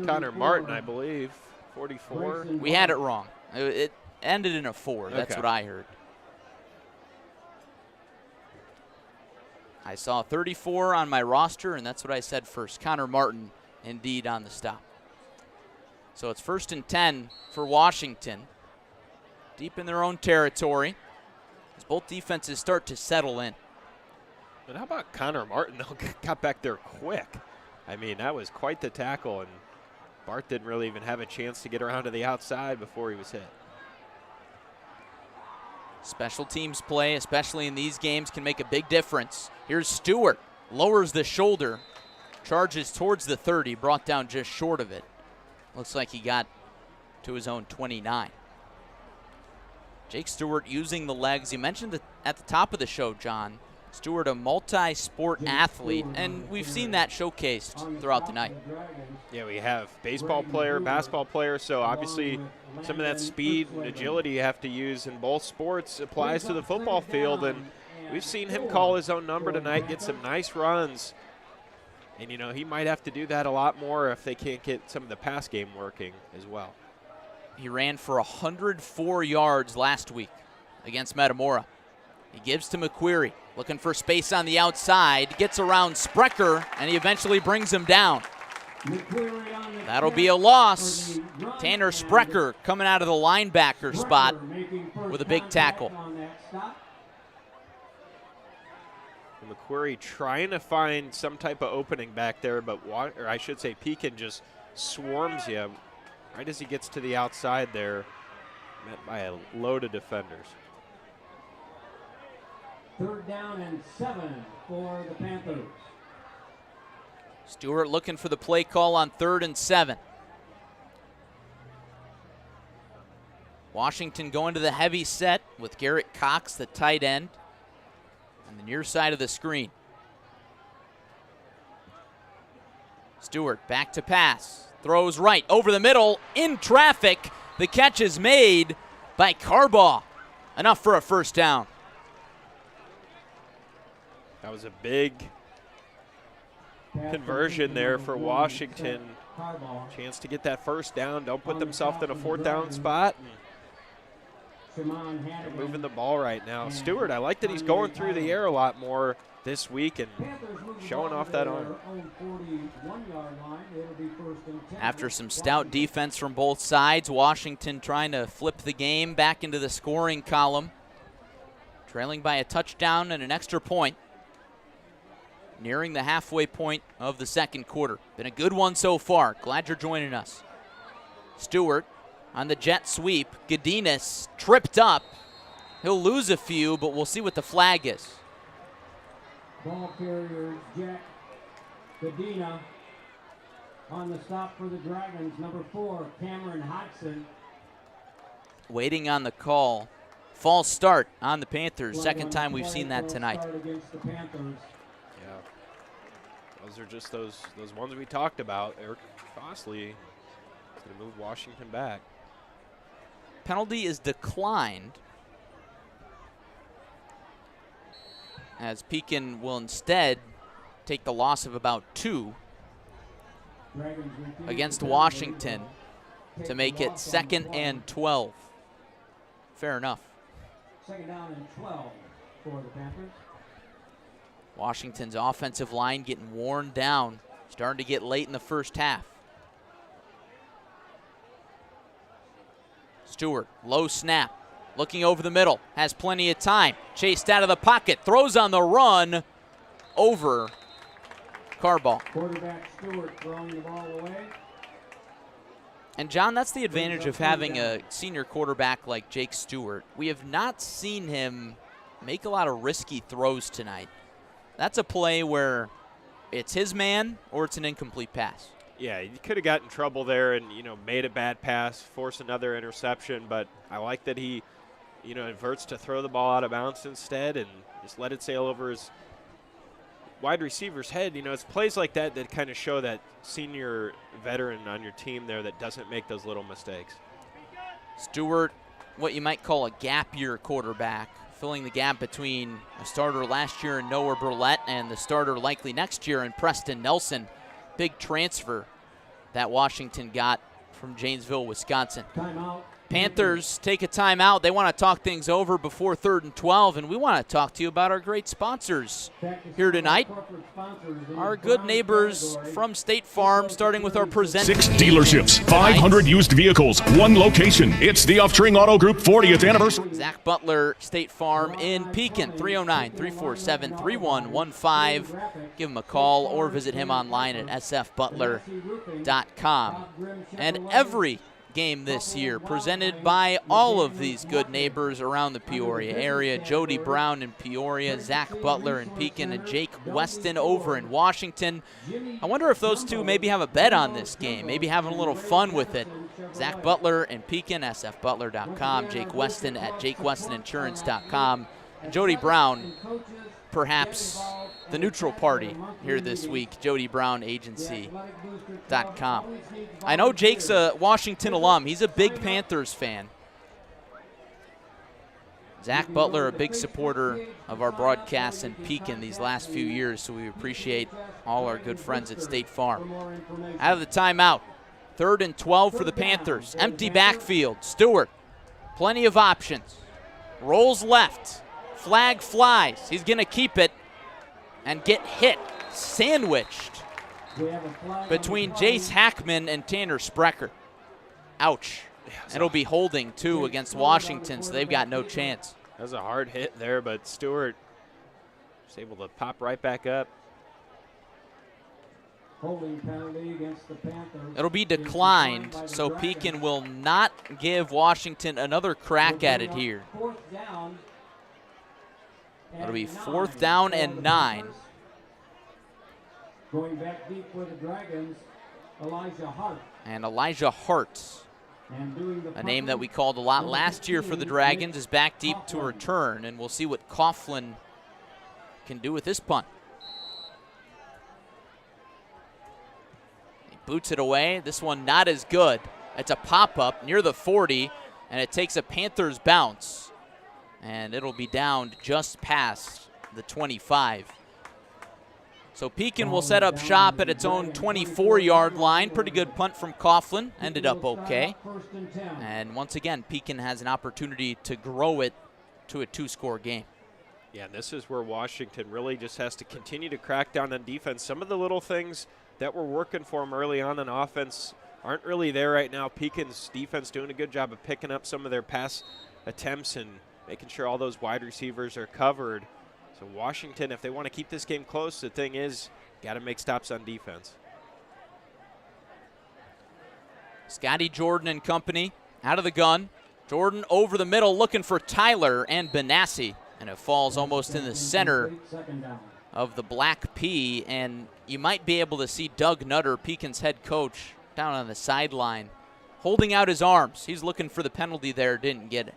Connor Martin, I believe, 44. We had it wrong. It ended in a 4. That's what I heard. I saw 34 on my roster, and that's what I said first. Connor Martin, indeed, on the stop. So it's 1st and 10 for Washington, deep in their own territory, as both defenses start to settle in. But how about Connor Martin, though? Got back there quick. I mean, that was quite the tackle, and Barth didn't really even have a chance to get around to the outside before he was hit. Special teams play, especially in these games, can make a big difference. Here's Stewart, lowers the shoulder, charges towards the 30, brought down just short of it. Looks like he got to his own 29. Jake Stewart using the legs. You mentioned that at the top of the show, John. Stewart, a multi-sport athlete, and we've seen that showcased throughout the night. Yeah, we have baseball player, basketball player, so obviously some of that speed and agility you have to use in both sports applies to the football field, and we've seen him call his own number tonight, get some nice runs, and, you know, he might have to do that a lot more if they can't get some of the pass game working as well. He ran for 104 yards last week against Metamora. He gives to McQuarrie, looking for space on the outside, gets around Sprecher, and he eventually brings him down. That'll be a loss. Tanner Sprecher coming out of the linebacker spot with a big tackle. McQuarrie trying to find some type of opening back there, but Pekin just swarms you right as he gets to the outside there, met by a load of defenders. 3rd down and 7 for the Panthers. Stewart looking for the play call on 3rd and 7. Washington going to the heavy set with Garrett Cox, the tight end, on the near side of the screen. Stewart back to pass, throws right over the middle, in traffic. The catch is made by Carbaugh. Enough for a 1st down. That was a big conversion there for Washington. Chance to get that first down. Don't put themselves in a 4th down spot. They're moving the ball right now. Stewart, I like that he's going through the air a lot more this week and showing off that arm. After some stout defense from both sides, Washington trying to flip the game back into the scoring column. Trailing by a touchdown and an extra point. Nearing the halfway point of the second quarter. Been a good one so far. Glad you're joining us. Stewart on the jet sweep. Godinez tripped up. He'll lose a few, but we'll see what the flag is. Ball carrier Jack Godinez on the stop for the Dragons. Number 4, Cameron Hodgson. Waiting on the call. False start on the Panthers. Second time we've seen that tonight. Those are just those ones we talked about. Eric Crossley is going to move Washington back. Penalty is declined, as Pekin will instead take the loss of about 2 against Washington to make it 2nd and 12. Fair enough. 2nd down and 12 for the Panthers. Washington's offensive line getting worn down, starting to get late in the first half. Stewart, low snap, looking over the middle, has plenty of time. Chased out of the pocket, throws on the run over Carball. Quarterback Stewart throwing the ball away. And John, that's the advantage of having a senior quarterback like Jake Stewart. We have not seen him make a lot of risky throws tonight. That's a play where it's his man or it's an incomplete pass. Yeah, he could have got in trouble there and, made a bad pass, forced another interception, but I like that he, adverts to throw the ball out of bounds instead and just let it sail over his wide receiver's head. It's plays like that that kind of show that senior veteran on your team there that doesn't make those little mistakes. Stewart, what you might call a gap year quarterback, filling the gap between a starter last year in Noah Burlett and the starter likely next year in Preston Nelson. Big transfer that Washington got from Janesville, Wisconsin. Timeout. Panthers take a timeout. They want to talk things over before 3rd and 12, and we want to talk to you about our great sponsors here tonight. Our good neighbors from State Farm, starting with our presenter. 6 dealerships, 500 used vehicles, 1 location. It's the Off-Tring Auto Group 40th anniversary. Zach Butler, State Farm in Pekin, 309-347-3115. Give him a call or visit him online at sfbutler.com. And every game this year presented by all of these good neighbors around the Peoria area. Jody Brown in Peoria, Zach Butler in Pekin, and Jake Weston over in Washington. I wonder if those two maybe have a bet on this game, maybe having a little fun with it. Zach Butler in Pekin, sfbutler.com, Jake Weston at jakewestoninsurance.com, and Jody Brown, perhaps the neutral party here this week, jodybrown.agency.com. I know Jake's a Washington alum. He's a big Panthers fan. Zach Butler, a big supporter of our broadcasts in Pekin these last few years, so we appreciate all our good friends at State Farm. Out of the timeout, 3rd and 12 for the Panthers. Empty backfield. Stewart, plenty of options. Rolls left. Flag flies. He's going to keep it and get hit, sandwiched between Jace Hackman and Tanner Sprecher. Ouch. It'll be holding, too, against Washington, so they've got no chance. That was a hard hit there, but Stewart was able to pop right back up. Holding penalty against the Panthers. It'll be declined, so Pekin will not give Washington another crack at it here. It'll be 4th down and 9. Going back deep for the Dragons, Elijah Hart. And Elijah Hart, a name that we called a lot last year for the Dragons, is back deep to return, and we'll see what Coughlin can do with this punt. He boots it away. This one not as good. It's a pop-up near the 40, and it takes a Panthers bounce. And it'll be down just past the 25. So Pekin will set up shop at its own 24-yard line. Pretty good punt from Coughlin. Ended up okay. And once again, Pekin has an opportunity to grow it to a 2-score game. Yeah, and this is where Washington really just has to continue to crack down on defense. Some of the little things that were working for them early on offense aren't really there right now. Pekin's defense doing a good job of picking up some of their pass attempts and making sure all those wide receivers are covered. So Washington, if they want to keep this game close, the thing is, got to make stops on defense. Scotty Jordan and company out of the gun. Jordan over the middle looking for Tyler and Benassi. And it falls almost in the center of the Black P. And you might be able to see Doug Nutter, Pekin's head coach, down on the sideline, holding out his arms. He's looking for the penalty there, didn't get it.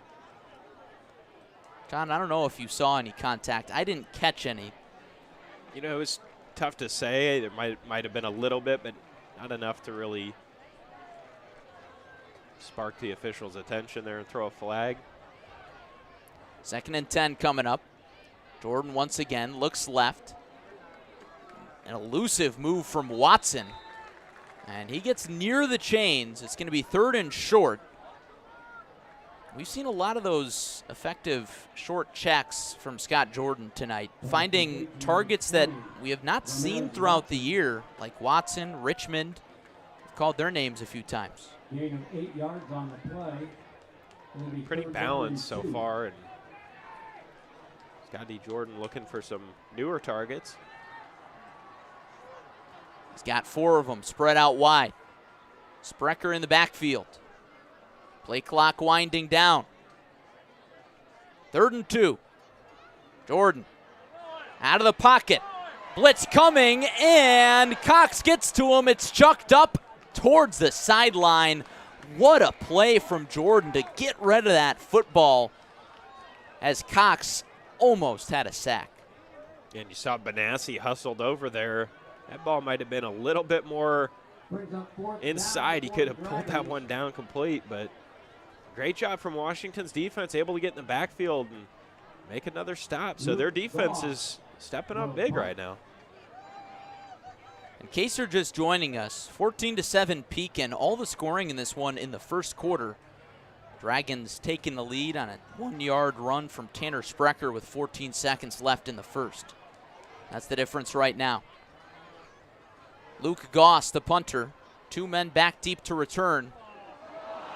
John, I don't know if you saw any contact. I didn't catch any. You know, it was tough to say. There might have been a little bit, but not enough to really spark the official's attention there and throw a flag. 2nd and 10 coming up. Jordan once again looks left. An elusive move from Watson. And he gets near the chains. It's going to be 3rd and short. We've seen a lot of those effective short checks from Scott Jordan tonight, finding targets that we have not seen throughout the year, like Watson, Richmond. We've called their names a few times. Gain of 8 yards on the play. It'll be Pretty 3rd balanced so down and 2. far. And Scotty Jordan looking for some newer targets. He's got 4 of them spread out wide. Sprecher in the backfield. Play clock winding down. 3rd and 2. Jordan out of the pocket. Blitz coming, and Cox gets to him. It's chucked up towards the sideline. What a play from Jordan to get rid of that football as Cox almost had a sack. And you saw Benassi hustled over there. That ball might have been a little bit more inside. He could have pulled that one down complete, but great job from Washington's defense, able to get in the backfield and make another stop. So their defense is stepping up big right now. In case you're just joining us, 14-7 Pekin. All the scoring in this one in the first quarter. Dragons taking the lead on a 1-yard run from Tanner Sprecher with 14 seconds left in the first. That's the difference right now. Luke Goss, the punter. 2 men back deep to return.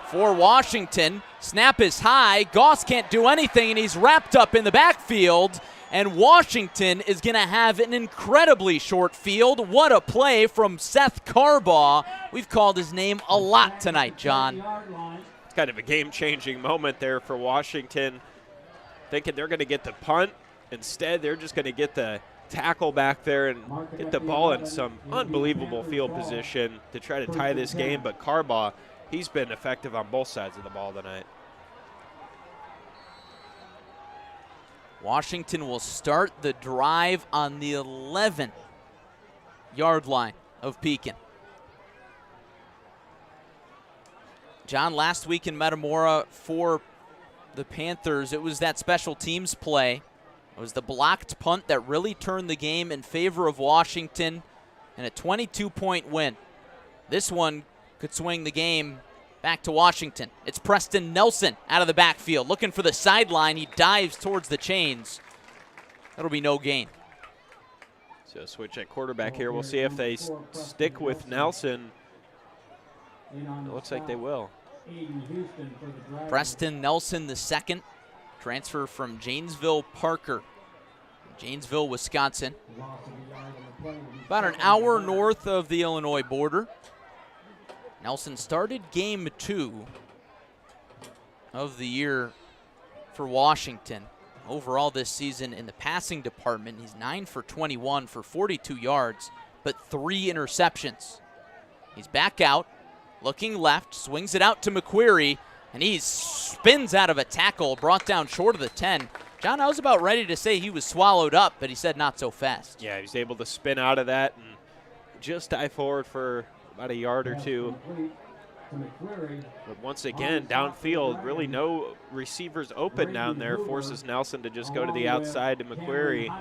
For Washington, snap is high. Goss can't do anything, and he's wrapped up in the backfield. And Washington is going to have an incredibly short field. What a play from Seth Carbaugh. We've called his name a lot tonight, John. It's kind of a game-changing moment there for Washington, thinking they're going to get the punt. Instead, they're just going to get the tackle back there and get the ball in some unbelievable field position to try to tie this game. But Carbaugh, he's been effective on both sides of the ball tonight. Washington will start the drive on the 11-yard line of Pekin. John, last week in Metamora for the Panthers, it was that special teams play. It was the blocked punt that really turned the game in favor of Washington and a 22-point win. This one could swing the game back to Washington. It's Preston Nelson out of the backfield, looking for the sideline. He dives towards the chains. That'll be no gain. So switch at quarterback here. We'll see if they stick with Nelson. It looks like they will. Preston Nelson the second, transfer from Janesville Parker, Janesville, Wisconsin. About an hour north of the Illinois border. Nelson started game 2 of the year for Washington. Overall this season in the passing department, he's 9 for 21 for 42 yards, but 3 interceptions. He's back out, looking left, swings it out to McQuarrie, and he spins out of a tackle, brought down short of the 10. John, I was about ready to say he was swallowed up, but he said not so fast. Yeah, he's able to spin out of that and just dive forward for about a yard or 2. But once again, downfield, really no receivers open down there. Forces Nelson to just go to the outside to McQuarrie.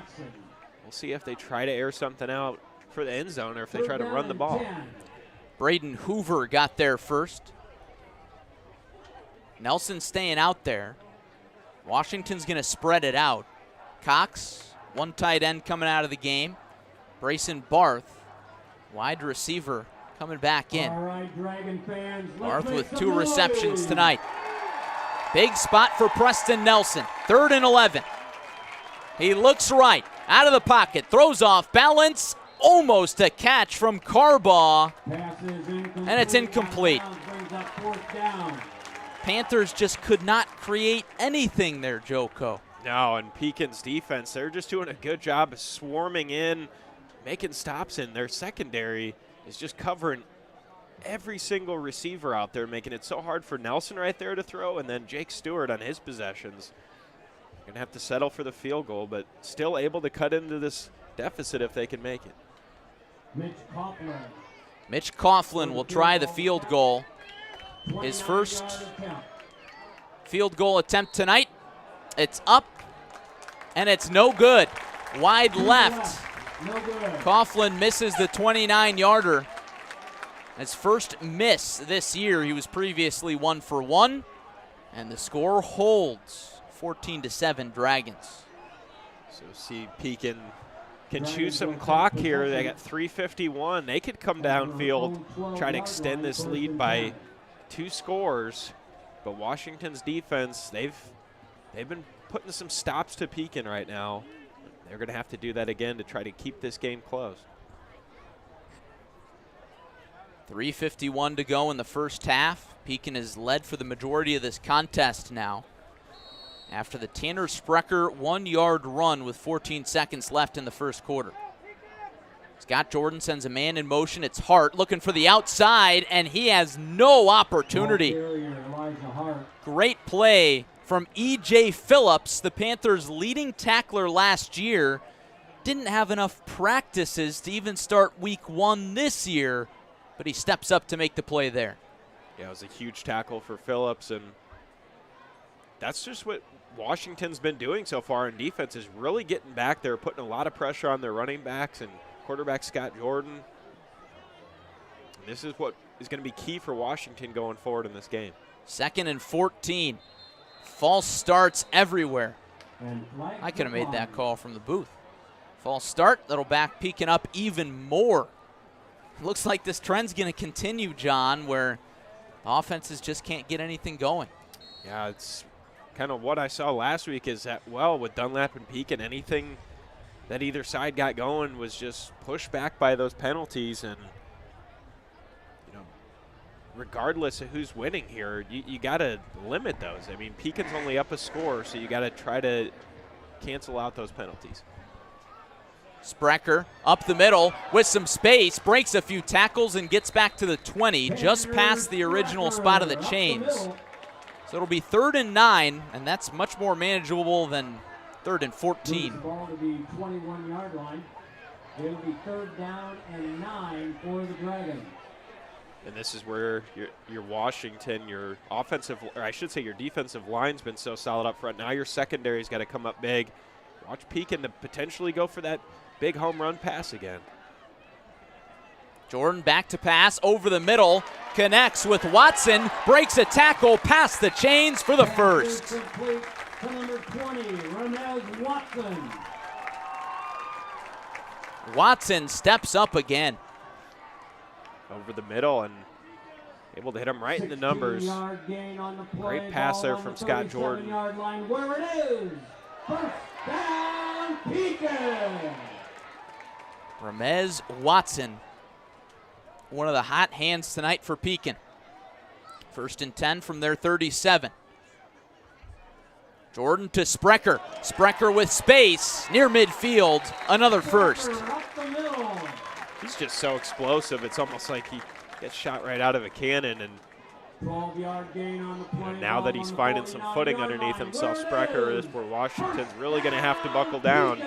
we'll see if they try to air something out for the end zone or if they try to run the ball. Braden Hoover got there first. Nelson staying out there. Washington's going to spread it out. Cox, one tight end coming out of the game. Brayson Barth, wide receiver, coming back in. All right, Dragon fans, Barth with 2 receptions tonight. Big spot for Preston Nelson. 3rd and 11. He looks right, out of the pocket, throws off balance, almost a catch from Carbaugh, and it's incomplete. Panthers just could not create anything there, Joko. No, and Pekin's defense, they're just doing a good job of swarming in, making stops in. Their secondary is just covering every single receiver out there, making it so hard for Nelson right there to throw, and then Jake Stewart on his possessions. Going to have to settle for the field goal, but still able to cut into this deficit if they can make it. Mitch Coughlin will try the field goal. His first field goal attempt tonight. It's up, and it's no good. Wide left. Coughlin misses the 29-yarder. His first miss this year. He was previously 1 for 1, and the score holds 14-7 Dragons. So see Pekin can chew some clock here. They got 3:51. They could come downfield, try to extend this lead by 2 scores, but Washington's defense, they've been putting some stops to Pekin right now. They're going to have to do that again to try to keep this game close. 3:51 to go in the first half. Pekin is led for the majority of this contest now, after the Tanner Sprecher 1-yard run with 14 seconds left in the first quarter. Scott Jordan sends a man in motion. It's Hart looking for the outside, and he has no opportunity. Great play from E.J. Phillips, the Panthers' leading tackler last year. Didn't have enough practices to even start week 1 this year, but he steps up to make the play there. Yeah, it was a huge tackle for Phillips, and that's just what Washington's been doing so far in defense, is really getting back there, putting a lot of pressure on their running backs and quarterback Scott Jordan. And this is what is going to be key for Washington going forward in this game. 2nd and 14. False starts everywhere. I could have made that call from the booth. False start, that'll back Pekin up even more. Looks like this trend's going to continue, John, where offenses just can't get anything going. Yeah, it's kind of what I saw last week, is that, well, with Dunlap and Pekin, anything that either side got going was just pushed back by those penalties. And, you know, regardless of who's winning here, you got to limit those. I mean, Pekin's only up a score, so you got to try to cancel out those penalties. Sprecher up the middle with some space, breaks a few tackles and gets back to the 20, just past the original spot of the chains. So it'll be 3rd and 9, and that's much more manageable than 3rd and 14. Ball to the 21-yard line. It'll be 3rd down and 9 for the Dragons. And this is where your Washington, your offensive, or I should say your defensive line's been so solid up front. Now your secondary's got to come up big. Watch Pekin to potentially go for that big home run pass again. Jordan back to pass over the middle, connects with Watson, breaks a tackle past the chains for the first. Complete to number 20, Ramez Watson. Watson steps up again. Over the middle and able to hit him right in the numbers. Gain on the play. Great pass there from Scott Jordan. Line, where it is. First down, Pekin. Ramez Watson, one of the hot hands tonight for Pekin. 1st and 10 from their 37. Jordan to Sprecher. Sprecher with space near midfield. Another first. He's just so explosive. It's almost like he gets shot right out of a cannon. And 12-yard gain on the play. Now that he's finding some footing underneath himself, Sprecher is where Washington's really going to have to buckle down.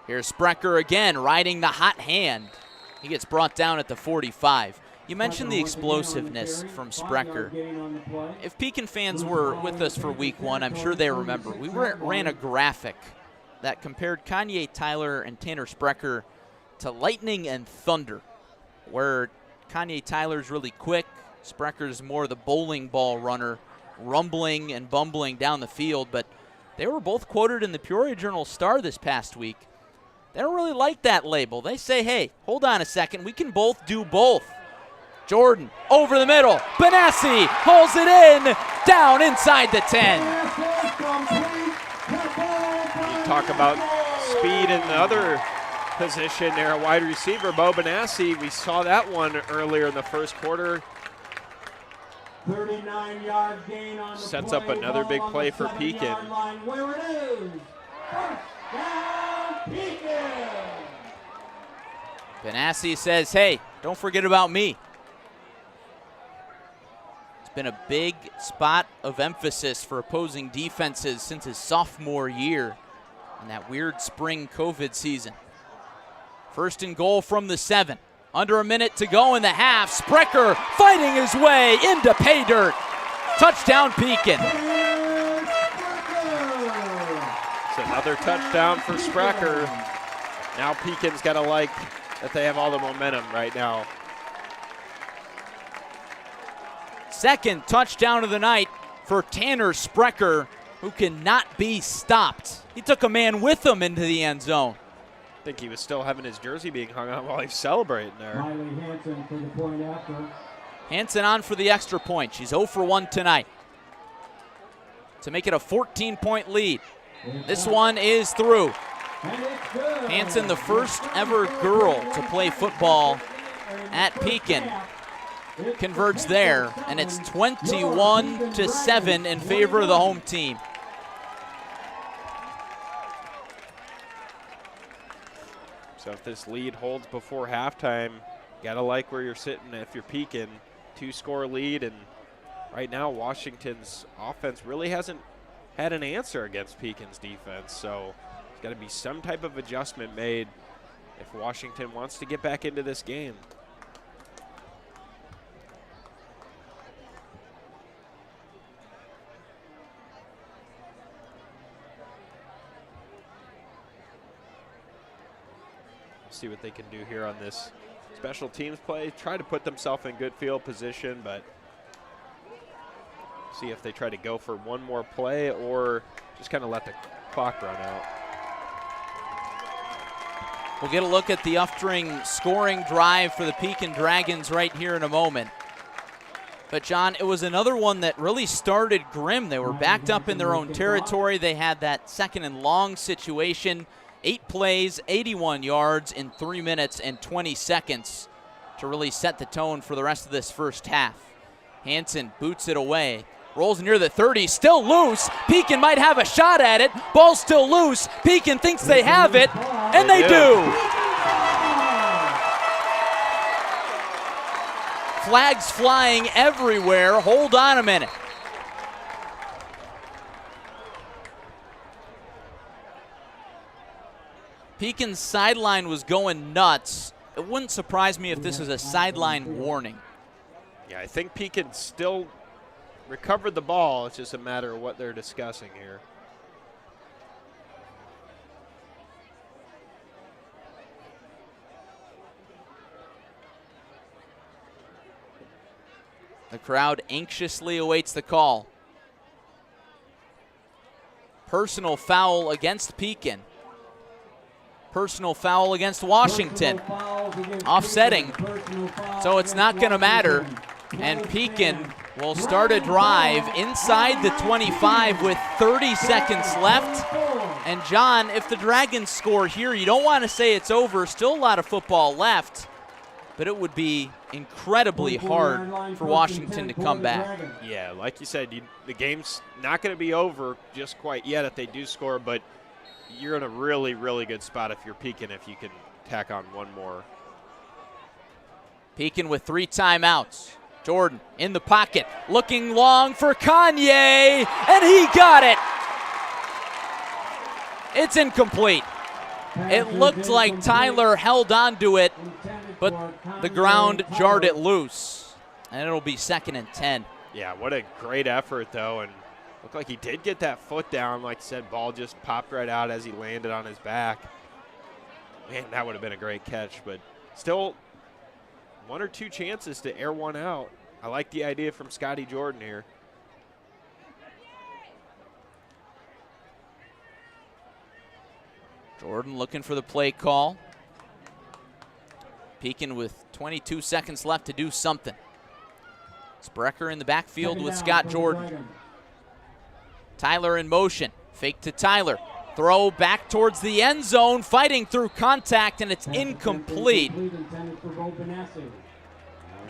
Here's Sprecher again, riding the hot hand. He gets brought down at the 45. You mentioned the explosiveness from Sprecher. If Pekin fans were with us for week 1, I'm sure they remember. We ran a graphic that compared Kanye Tyler and Tanner Sprecher to lightning and thunder, where Kanye Tyler's really quick, Sprecher's more the bowling ball runner, rumbling and bumbling down the field. But they were both quoted in the Peoria Journal-Star this past week. They don't really like that label. They say, hey, hold on a second, we can both do both. Jordan over the middle. Benassi pulls it in, down inside the 10. You talk about speed in the other position there, a wide receiver, Bo Benassi. We saw that one earlier in the first quarter. 39-yard gain on the Sets play. up another big Ball on play the for 70-yard Pekin. line, where it is. First down, Pekin. Benassi says, hey, don't forget about me. It's been a big spot of emphasis for opposing defenses since his sophomore year and that weird spring COVID season. First and goal from the 7. Under a minute to go in the half. Sprecher fighting his way into pay dirt. Touchdown, Pekin. It's another touchdown for Sprecher. Now Pekin's got to like that they have all the momentum right now. Second touchdown of the night for Tanner Sprecher, who cannot be stopped. He took a man with him into the end zone. I think he was still having his jersey being hung on while he was celebrating there. Riley Hansen for the point after. Hansen on for the extra point. She's 0 for 1 tonight to make it a 14-point lead. This one is through. Hansen, the first ever girl to play football at Pekin, converts there, and it's 21-7 in favor of the home team. So if this lead holds before halftime, gotta like where you're sitting if you're Pekin. 2-score lead, and right now Washington's offense really hasn't had an answer against Pekin's defense. So there's got to be some type of adjustment made if Washington wants to get back into this game. See what they can do here on this special teams play. Try to put themselves in good field position, but see if they try to go for one more play or just kind of let the clock run out. We'll get a look at the Uftring scoring drive for the Pekin Dragons right here in a moment. But, John, it was another one that really started grim. They were backed up in their own territory. They had that second and long situation. 8 plays, 81 yards in 3 minutes and 20 seconds to really set the tone for the rest of this first half. Hansen boots it away, rolls near the 30, still loose. Pekin might have a shot at it. Ball's still loose. Pekin thinks they have it, and they do. Flags flying everywhere. Hold on a minute. Pekin's sideline was going nuts. It wouldn't surprise me if this was a sideline warning. Yeah, I think Pekin still recovered the ball. It's just a matter of what they're discussing here. The crowd anxiously awaits the call. Personal foul against Pekin. Personal foul against Washington. Offsetting. So it's not going to matter. And Pekin will start a drive inside the 25 with 30 seconds left. And John, if the Dragons score here, you don't want to say it's over. Still a lot of football left. But it would be incredibly hard for Washington to come back. Yeah, like you said, the game's not going to be over just quite yet if they do score, but you're in a really, really good spot if you're Pekin if you can tack on one more. Pekin with 3 timeouts. Jordan in the pocket, looking long for Kanye, and he got it. It's incomplete. It looked like Tyler held on to it, but the ground jarred it loose, and it'll be 2nd and 10. Yeah, what a great effort, though, and Looked like he did get that foot down. Like I said, ball just popped right out as he landed on his back. Man, that would have been a great catch, but still 1 or 2 chances to air one out. I like the idea from Scotty Jordan here. Jordan looking for the play call. Pekin with 22 seconds left to do something. Sprecher in the backfield with Scott Jordan. Tyler in motion. Fake to Tyler. Throw back towards the end zone, fighting through contact, and it's incomplete.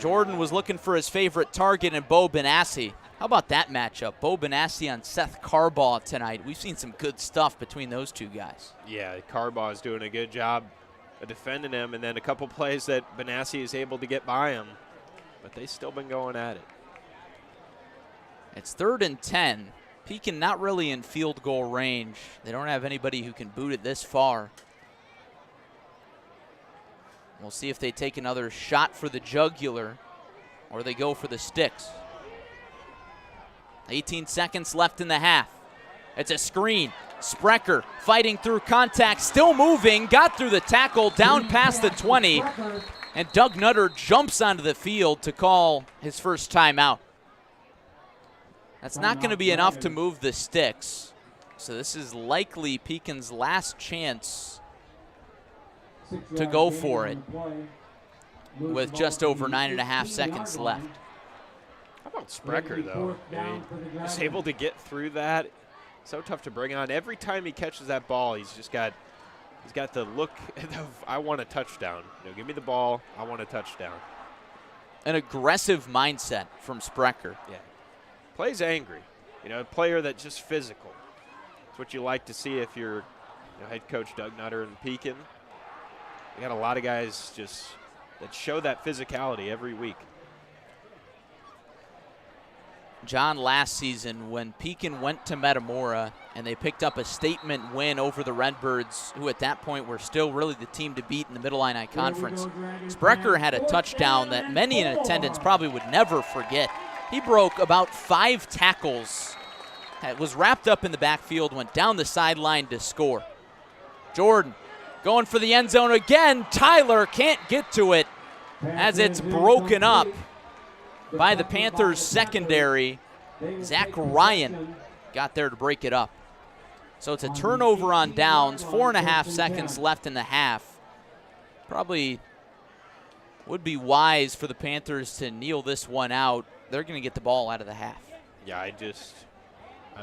Jordan was looking for his favorite target in Bo Benassi. How about that matchup? Bo Benassi on Seth Carbaugh tonight. We've seen some good stuff between those two guys. Yeah, Carbaugh is doing a good job of defending him, and then a couple plays that Benassi is able to get by him, but they've still been going at it. It's 3rd and 10. Pekin not really in field goal range. They don't have anybody who can boot it this far. We'll see if they take another shot for the jugular or they go for the sticks. 18 seconds left in the half. It's a screen. Sprecher fighting through contact, still moving, got through the tackle, down past the 20, and Doug Nutter jumps onto the field to call his first timeout. That's not going to be enough to move the sticks, so this is likely Pekin's last chance to go for it with just over 9.5 seconds left. How about Sprecher, though? I mean, he's able to get through that. So tough to bring on. Every time he catches that ball, he's got the look of, I want a touchdown. You know, give me the ball, I want a touchdown. An aggressive mindset from Sprecher. Yeah. Plays angry. You know, a player that's just physical. It's what you like to see if you're head coach Doug Nutter in Pekin. We got a lot of guys just that show that physicality every week. John, last season when Pekin went to Metamora and they picked up a statement win over the Redbirds, who at that point were still really the team to beat in the Middle-Illini Conference, Sprecher had a touchdown that many in attendance probably would never forget. He broke about 5 tackles, was wrapped up in the backfield, went down the sideline to score. Jordan going for the end zone again. Tyler can't get to it as it's broken up by the Panthers secondary. Zach Ryan got there to break it up. So it's a turnover on downs, 4.5 seconds left in the half. Probably would be wise for the Panthers to kneel this one out. They're going to get the ball out of the half. Yeah, I'd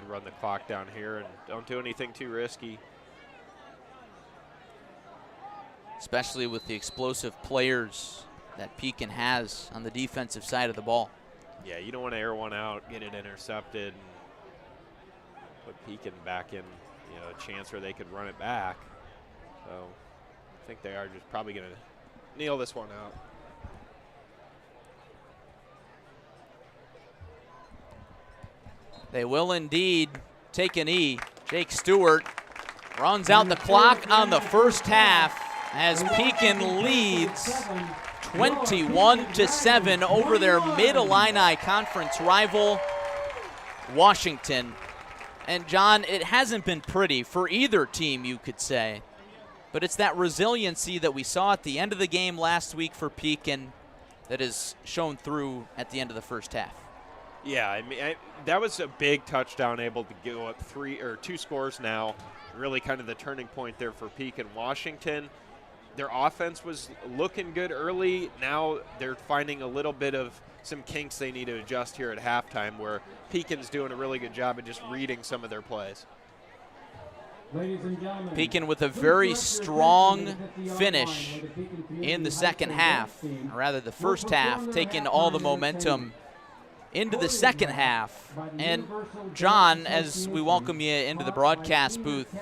run the clock down here and don't do anything too risky. Especially with the explosive players that Pekin has on the defensive side of the ball. Yeah, you don't want to air one out, get it intercepted, and put Pekin back in, a chance where they could run it back. So I think they are just probably going to kneel this one out. They will indeed take an E. Jake Stewart runs out the clock on the first half as Pekin leads 21-7 over their Mid-Illini Conference rival, Washington. And John, it hasn't been pretty for either team, you could say. But it's that resiliency that we saw at the end of the game last week for Pekin that has shown through at the end of the first half. Yeah, I mean, that was a big touchdown, able to go up 2 scores now. Really kind of the turning point there for Pekin. Washington, their offense was looking good early. Now they're finding a little bit of some kinks they need to adjust here at halftime, where Pekin's doing a really good job of just reading some of their plays. Pekin with a very strong finish in the second half, or rather the first half, taking all the momentum into the second half. And John, as we welcome you into the broadcast booth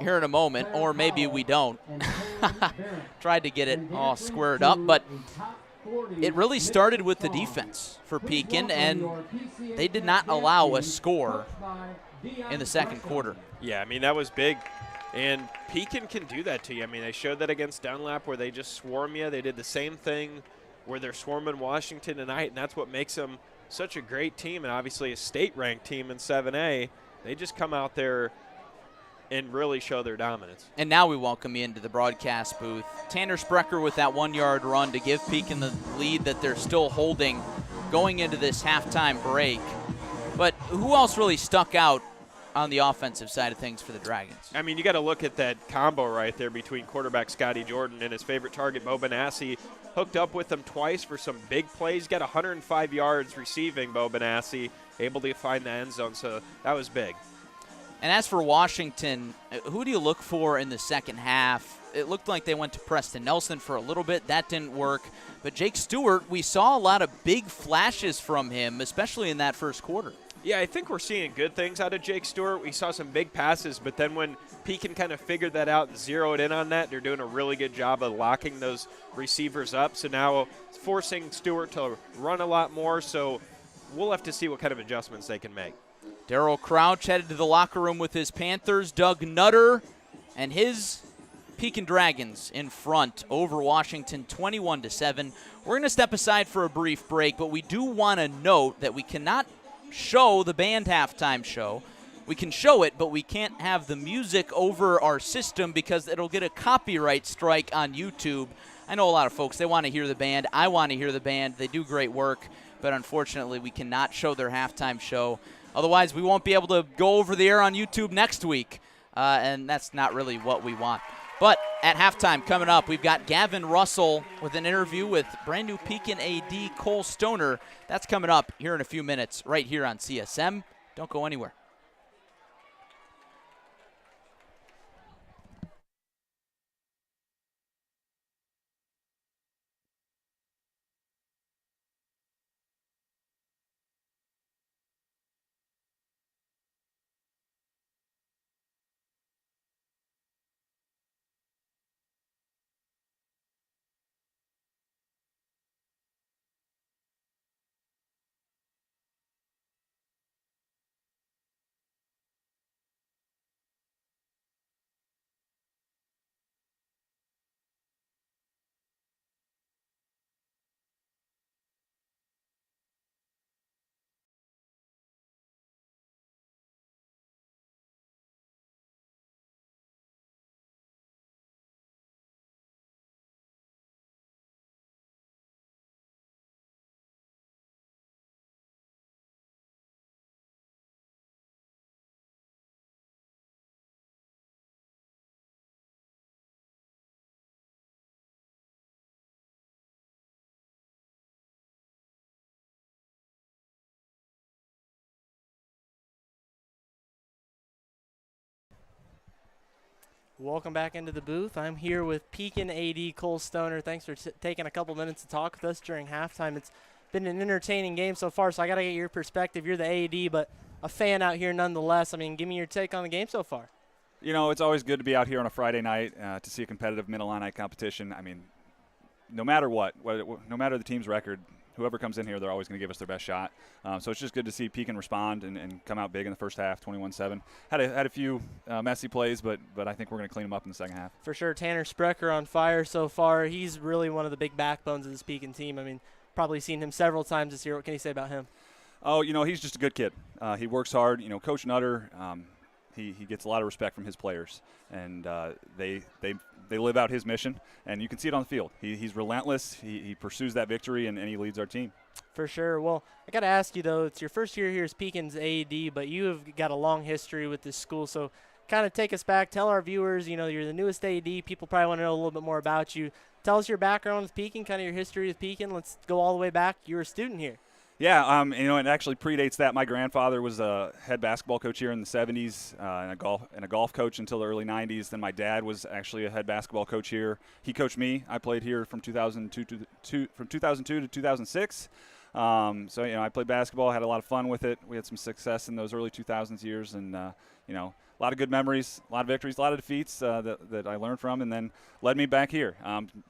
here in a moment, or maybe we don't. Tried to get it all squared up, but it really started with the defense for Pekin, and they did not allow a score in the second quarter. Yeah, I mean, that was big. And Pekin can do that to you. I mean, they showed that against Dunlap where they just swarm you. They did the same thing where they're swarming Washington tonight, and that's what makes them such a great team and obviously a state-ranked team in 7A. They just come out there and really show their dominance. And now we welcome you into the broadcast booth. Tanner Sprecher with that 1-yard run to give Pekin the lead that they're still holding going into this halftime break. But who else really stuck out on the offensive side of things for the Dragons? I mean, you got to look at that combo right there between quarterback Scotty Jordan and his favorite target, Bo Benassi. Hooked up with him twice for some big plays. Got 105 yards receiving, Bo Benassi, able to find the end zone, so that was big. And as for Washington, who do you look for in the second half? It looked like they went to Preston Nelson for a little bit. That didn't work. But Jake Stewart, we saw a lot of big flashes from him, especially in that first quarter. Yeah, I think we're seeing good things out of Jake Stewart. We saw some big passes, but then when Pekin kind of figured that out and zeroed in on that, they're doing a really good job of locking those receivers up. So now it's forcing Stewart to run a lot more, so we'll have to see what kind of adjustments they can make. Darryl Crouch headed to the locker room with his Panthers. Doug Nutter and his Pekin Dragons in front over Washington 21-7. We're going to step aside for a brief break, but we do want to note that we cannot show the band halftime show. We can show it, but we can't have the music over our system because it'll get a copyright strike on YouTube. I know a lot of folks, they want to hear the band. I want to hear the band. They do great work, but unfortunately we cannot show their halftime show. Otherwise, we won't be able to go over the air on YouTube next week, and that's not really what we want. But at halftime coming up, we've got Gavin Russell with an interview with brand new Pekin AD Cole Stoner. That's coming up here in a few minutes right here on CSM. Don't go anywhere. Welcome back into the booth. I'm here with Pekin AD Cole Stoner. Thanks for taking a couple minutes to talk with us during halftime. It's been an entertaining game so far, so I got to get your perspective. You're the AD, but a fan out here nonetheless. I mean, give me your take on the game so far. You know, it's always good to be out here on a Friday night to see a competitive Mid-Illini competition. I mean, no matter what, no matter the team's record, whoever comes in here, they're always going to give us their best shot. So it's just good to see Pekin respond and come out big in the first half, 21-7. Had a few messy plays, but I think we're going to clean them up in the second half. For sure. Tanner Sprecher on fire so far. He's really one of the big backbones of this Pekin team. I mean, probably seen him several times this year. What can you say about him? Oh, you know, he's just a good kid. He works hard. You know, Coach Nutter, he gets a lot of respect from his players, and they live out his mission, and you can see it on the field. He's relentless. He pursues that victory, and he leads our team. For sure. Well, I got to ask you, though, it's your first year here as Pekin's AD, but you have got a long history with this school, so kind of take us back. Tell our viewers, you know, you're the newest AD. People probably want to know a little bit more about you. Tell us your background with Pekin, kind of your history with Pekin. Let's go all the way back. You were a student here. Yeah, you know, it actually predates that. My grandfather was a head basketball coach here in the 70s and a golf coach until the early 90s. Then my dad was actually a head basketball coach here. He coached me. I played here from 2002 to 2006. So, you know, I played basketball, had a lot of fun with it. We had some success in those early 2000s years, and, you know, a lot of good memories, a lot of victories, a lot of defeats that I learned from, and then led me back here.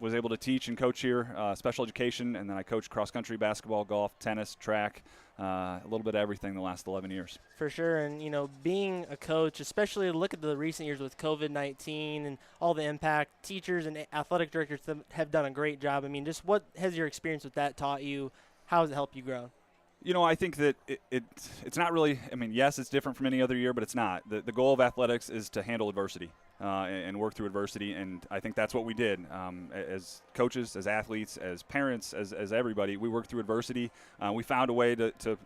Was able to teach and coach here, special education, and then I coached cross-country, basketball, golf, tennis, track, a little bit of everything the last 11 years. For sure, and, you know, being a coach, especially look at the recent years with COVID-19 and all the impact, teachers and athletic directors have done a great job. I mean, just what has your experience with that taught you? How has it helped you grow? I think that it's not really – I mean, yes, it's different from any other year, but it's not. The goal of athletics is to handle adversity and work through adversity, and I think that's what we did. As coaches, as athletes, as parents, as everybody, we worked through adversity. We found a way to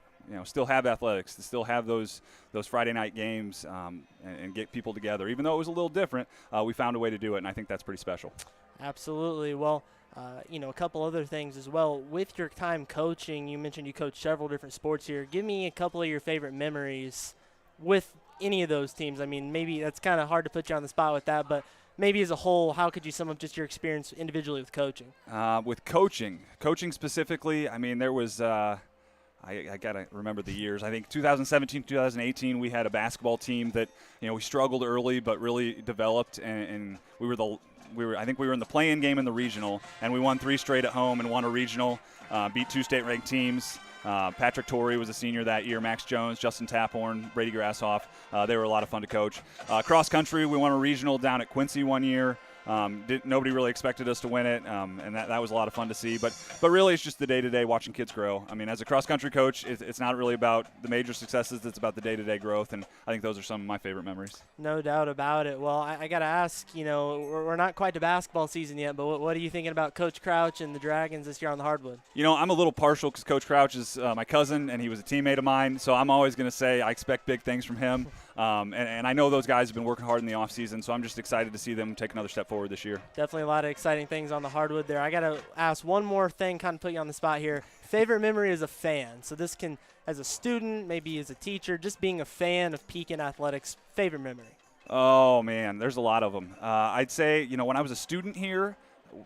still have athletics, to still have those Friday night games and get people together. Even though it was a little different, we found a way to do it, and I think that's pretty special. Absolutely. Well, a couple other things as well. With your time coaching, you mentioned you coached several different sports here. Give me a couple of your favorite memories with any of those teams. I mean, maybe that's kind of hard to put you on the spot with that, but maybe as a whole, how could you sum up just your experience individually with coaching? With coaching specifically, I mean, there was I got to remember the years. I think 2017, 2018, we had a basketball team that, we struggled early but really developed, and I think we were in the play-in game in the regional, and we won 3 straight at home and won a regional, beat 2 state-ranked teams. Patrick Torrey was a senior that year, Max Jones, Justin Taphorn, Brady Grasshoff. They were a lot of fun to coach. Cross country, we won a regional down at Quincy one year. Nobody really expected us to win it, and that was a lot of fun to see. But really, it's just the day-to-day watching kids grow. I mean, as a cross-country coach, it's not really about the major successes. It's about the day-to-day growth, and I think those are some of my favorite memories. No doubt about it. Well, I got to ask, we're not quite to basketball season yet, but what are you thinking about Coach Crouch and the Dragons this year on the hardwood? I'm a little partial because Coach Crouch is my cousin, and he was a teammate of mine, so I'm always going to say I expect big things from him. And I know those guys have been working hard in the offseason, so I'm just excited to see them take another step forward this year. Definitely a lot of exciting things on the hardwood there. I got to ask one more thing, kind of put you on the spot here. Favorite memory as a fan. So this can, as a student, maybe as a teacher, just being a fan of Pekin athletics, favorite memory. Oh, man, there's a lot of them. I'd say, when I was a student here,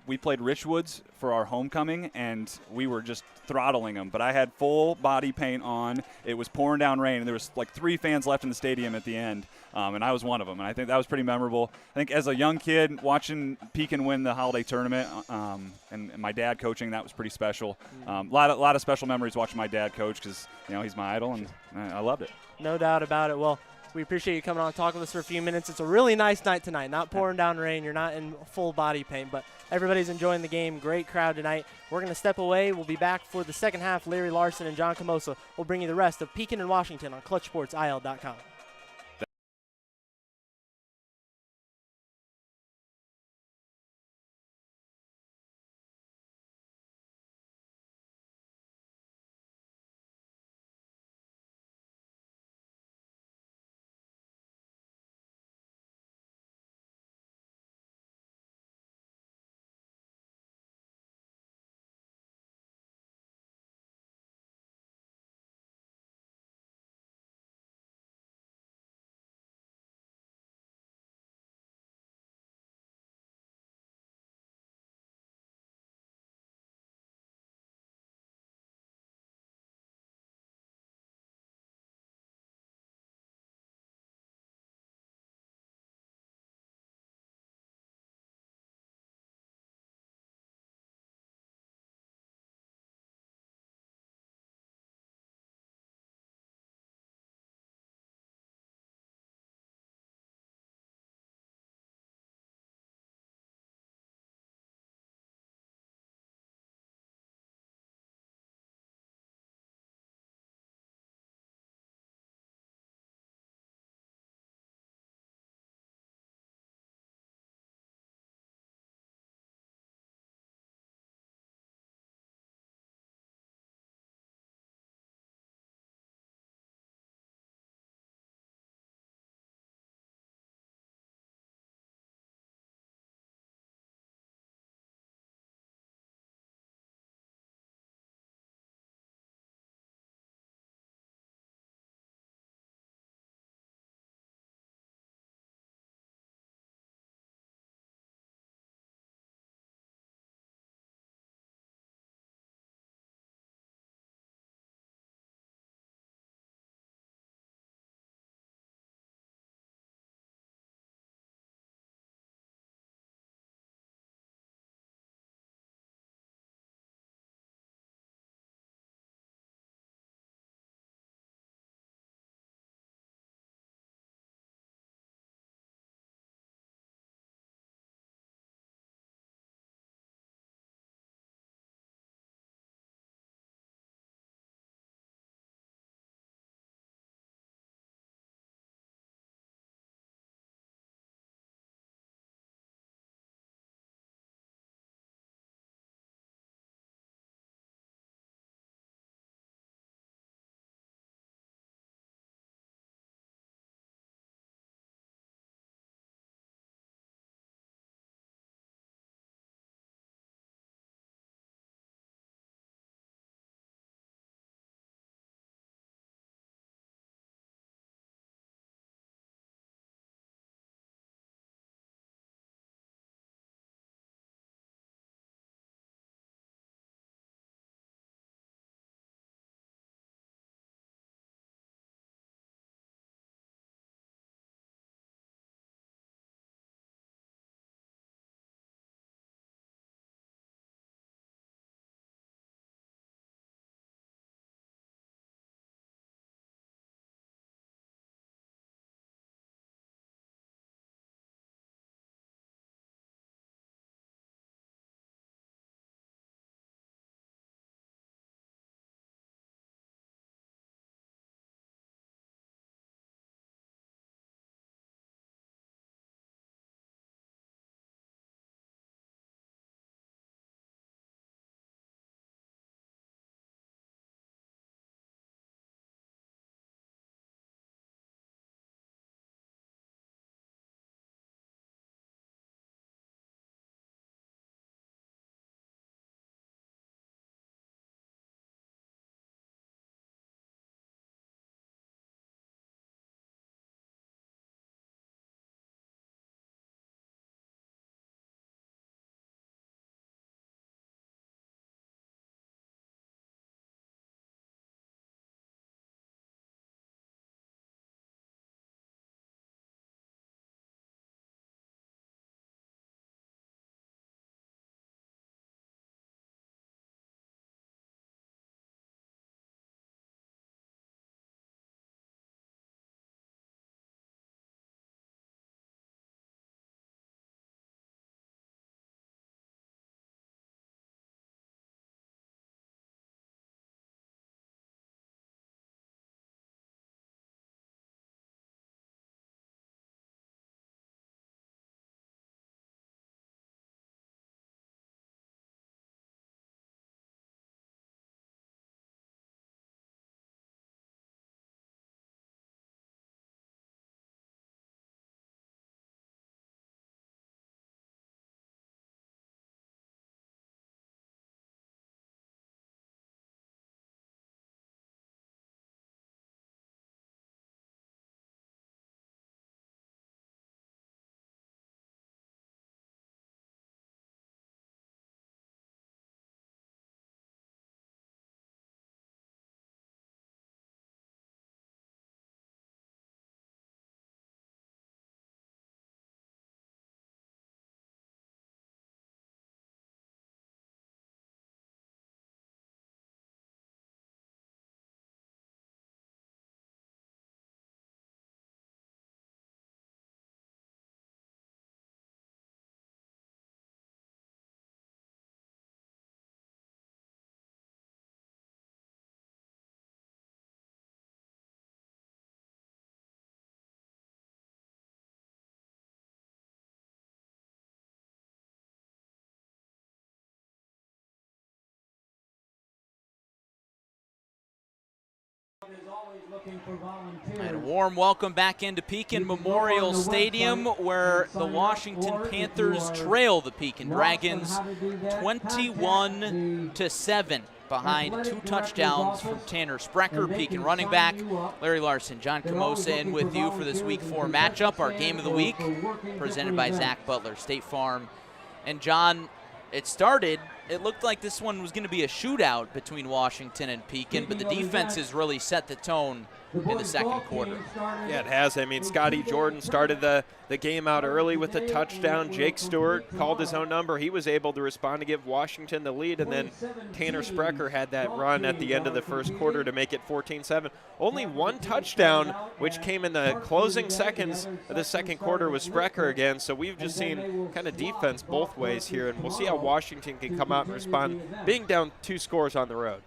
we played Richwoods for our homecoming, and we were just throttling them. But I had full body paint on. It was pouring down rain, and there was like 3 fans left in the stadium at the end, and I was one of them. And I think that was pretty memorable. I think as a young kid, watching Pekin win the holiday tournament and my dad coaching, that was pretty special. A lot of special memories watching my dad coach because, he's my idol, and I loved it. No doubt about it. Well, we appreciate you coming on and talking with us for a few minutes. It's a really nice night tonight. Not pouring down rain. You're not in full body paint, but everybody's enjoying the game. Great crowd tonight. We're going to step away. We'll be back for the second half. Larry Larson and John Camosa will bring you the rest of Pekin and Washington on ClutchSportsIL.com. And a warm welcome back into Pekin Memorial Stadium, where the Washington Panthers trail the Pekin Dragons 21-7 behind 2 touchdowns from Tanner Sprecher, Pekin running back. Larry Larson, John Camosa in with you for this Week 4 matchup, our game of the week, presented by Zach Butler, State Farm. And John, it looked like this one was going to be a shootout between Washington and Pekin, but the defense has really set the tone in the second quarter. Yeah, it has. I mean, Scotty Jordan started the game out early with a touchdown. Jake Stewart called his own number. He was able to respond to give Washington the lead, and then Tanner Sprecher had that run at the end of the first quarter to make it 14-7. Only 1 touchdown, which came in the closing seconds of the second quarter, was Sprecher again. So we've just seen kind of defense both ways here, and we'll see how Washington can come out and respond, being down 2 scores on the road.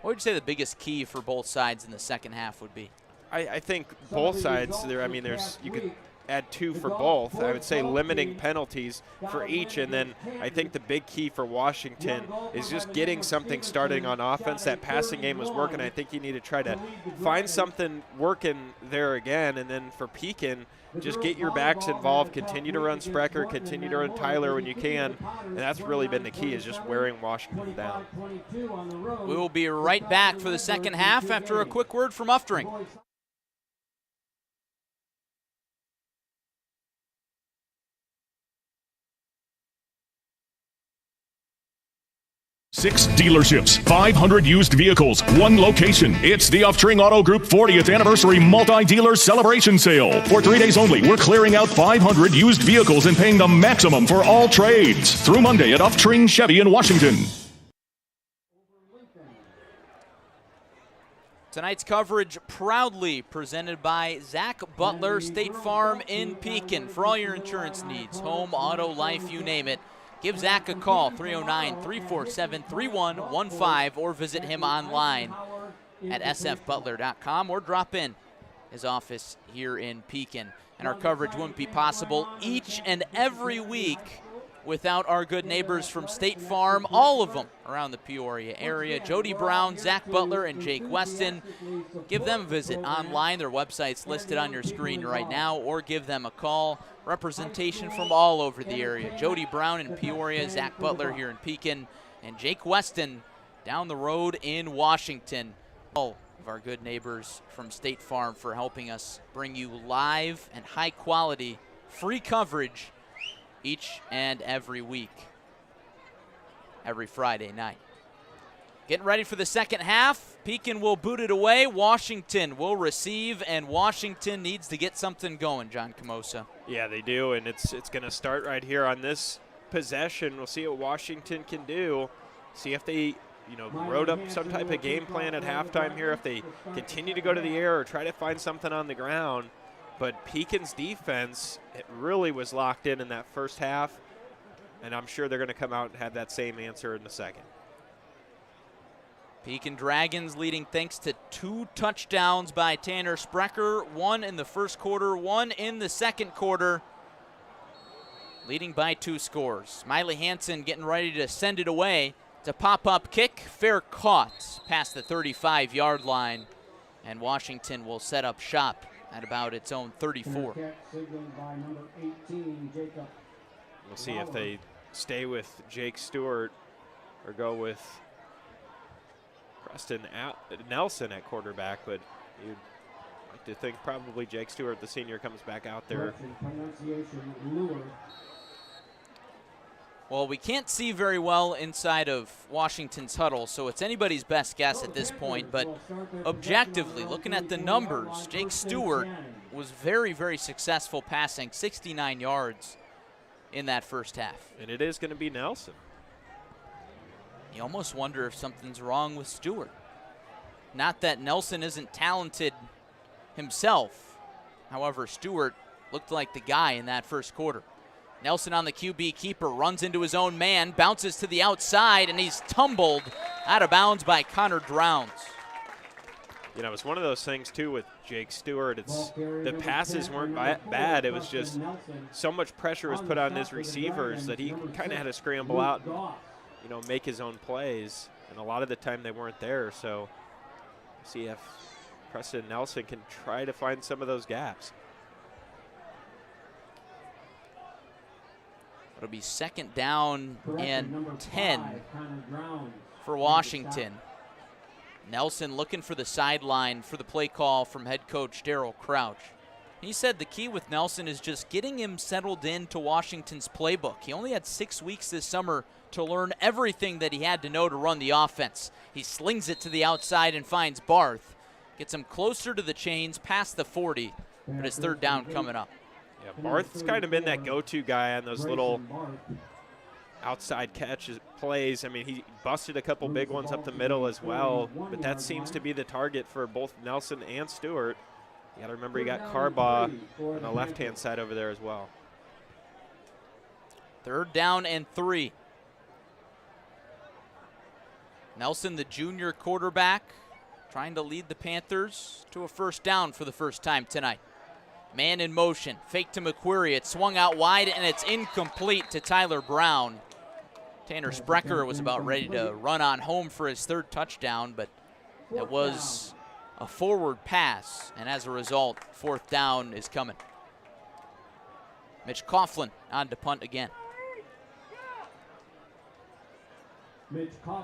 What would you say the biggest key for both sides in the second half would be? I think both sides there. I mean, you could add 2 for both. I would say limiting penalties for each, and then I think the big key for Washington is just getting something starting on offense. That passing game was working. I think you need to try to find something working there again, and then for Pekin, just get your backs involved, continue to run Sprecher, continue to run Tyler when you can, and that's really been the key, is just wearing Washington down. We will be right back for the second half after a quick word from Uftring. 6 dealerships, 500 used vehicles, 1 location. It's the Uftring Auto Group 40th Anniversary Multi-Dealer Celebration Sale. For 3 days only, we're clearing out 500 used vehicles and paying the maximum for all trades. Through Monday at Uftring Chevy in Washington. Tonight's coverage proudly presented by Zach Butler, State Farm in Pekin. For all your insurance needs, home, auto, life, you name it. Give Zach a call, 309-347-3115, or visit him online at sfbutler.com, or drop in his office here in Pekin. And our coverage wouldn't be possible each and every week without our good neighbors from State Farm, all of them around the Peoria area. Jody Brown, Zach Butler, and Jake Weston. Give them a visit online. Their website's listed on your screen right now, or give them a call. Representation from all over the area. Jody Brown in Peoria, Zach Butler here in Pekin, and Jake Weston down the road in Washington. All of our good neighbors from State Farm for helping us bring you live and high quality free coverage each and every week, every Friday night. Getting ready for the second half. Pekin will boot it away. Washington will receive, and Washington needs to get something going, John Camosa. Yeah, they do, and it's going to start right here on this possession. We'll see what Washington can do. See if they, wrote up some type of game plan at halftime here, if they continue to go to the air or try to find something on the ground. But Pekin's defense, it really was locked in that first half, and I'm sure they're going to come out and have that same answer in the second. Pekin Dragons leading thanks to 2 touchdowns by Tanner Sprecher, 1 in the first quarter, 1 in the second quarter, leading by 2 scores. Smiley Hansen getting ready to send it away. It's a pop-up kick, fair caught past the 35-yard line, and Washington will set up shop at about its own 34. We'll see if they stay with Jake Stewart or go with Preston Nelson at quarterback, but you'd like to think probably Jake Stewart, the senior, comes back out there. Well, we can't see very well inside of Washington's huddle, so it's anybody's best guess at this point. But objectively, looking at the numbers, Jake Stewart was very, very successful passing, 69 yards in that first half. And it is going to be Nelson. You almost wonder if something's wrong with Stewart. Not that Nelson isn't talented himself. However, Stewart looked like the guy in that first quarter. Nelson on the QB keeper, runs into his own man, bounces to the outside, and he's tumbled out of bounds by Connor Drowns. It's one of those things, too, with Jake Stewart. The passes weren't bad. It was just so much pressure was put on his receivers that he kind of had to scramble out and, make his own plays. And a lot of the time they weren't there. So see if Preston Nelson can try to find some of those gaps. It'll be second down and 10 for Washington. Nelson looking for the sideline for the play call from head coach Darryl Crouch. He said the key with Nelson is just getting him settled into Washington's playbook. He only had 6 weeks this summer to learn everything that he had to know to run the offense. He slings it to the outside and finds Barth. Gets him closer to the chains, past the 40, but it's third down coming up. Yeah, Barth's kind of been that go-to guy on those little outside catches plays. I mean, he busted a couple big ones up the middle as well, but that seems to be the target for both Nelson and Stewart. You got to remember you got Carbaugh on the left-hand side over there as well. Third down and 3. Nelson, the junior quarterback, trying to lead the Panthers to a first down for the first time tonight. Man in motion, fake to McQuarrie. It swung out wide, and it's incomplete to Tyler Brown. Tanner Sprecher was about ready to run on home for his third touchdown, but it was a forward pass, and as a result, fourth down is coming. Mitch Coughlin on to punt again.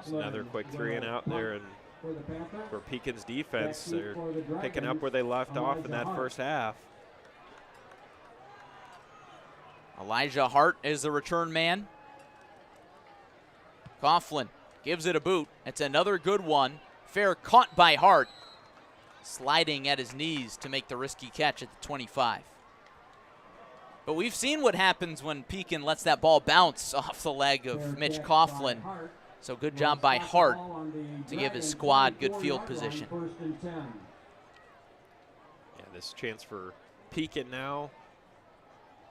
Another quick 3 and out there, and for Pekin's defense, they're picking up where they left off in that first half. Elijah Hart is the return man. Coughlin gives it a boot. It's another good one. Fair caught by Hart. Sliding at his knees to make the risky catch at the 25. But we've seen what happens when Pekin lets that ball bounce off the leg of Mitch Coughlin. So good job by Hart to give his squad good field position. Yeah, this chance for Pekin now.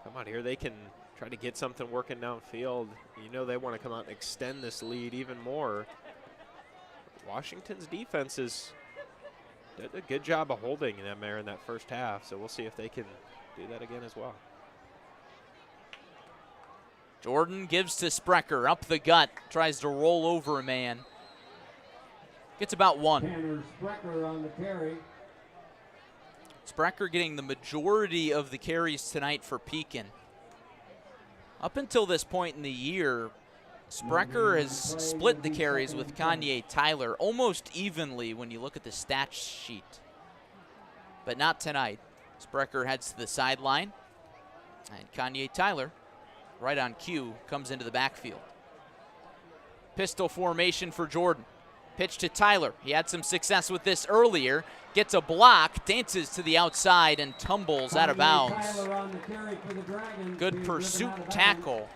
Come on here, they can try to get something working downfield. You know they want to come out and extend this lead even more. Washington's defense did a good job of holding them there in that first half, so we'll see if they can do that again as well. Jordan gives to Sprecher, up the gut, tries to roll over a man. Gets about 1. Tanner Sprecher on the carry. Sprecher getting the majority of the carries tonight for Pekin. Up until this point in the year, Sprecher has split the carries with Kanye Tyler almost evenly when you look at the stats sheet. But not tonight. Sprecher heads to the sideline, and Kanye Tyler, right on cue, comes into the backfield. Pistol formation for Jordan. Pitch to Tyler. He had some success with this earlier. Gets a block, dances to the outside, and tumbles out of bounds. Good pursuit tackle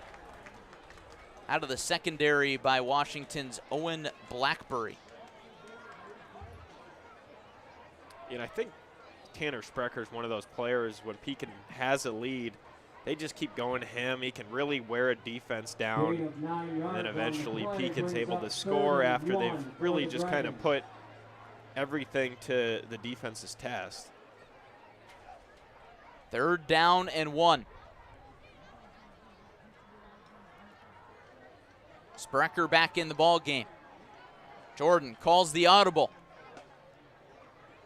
out of the secondary by Washington's Owen Blackberry. And I think Tanner Sprecher is one of those players when Pekin has a lead, they just keep going to him. He can really wear a defense down. And then eventually Pekin's able to score after they've really just kind of put everything to the defense's test. Third down and 1. Sprecher back in the ball game. Jordan calls the audible.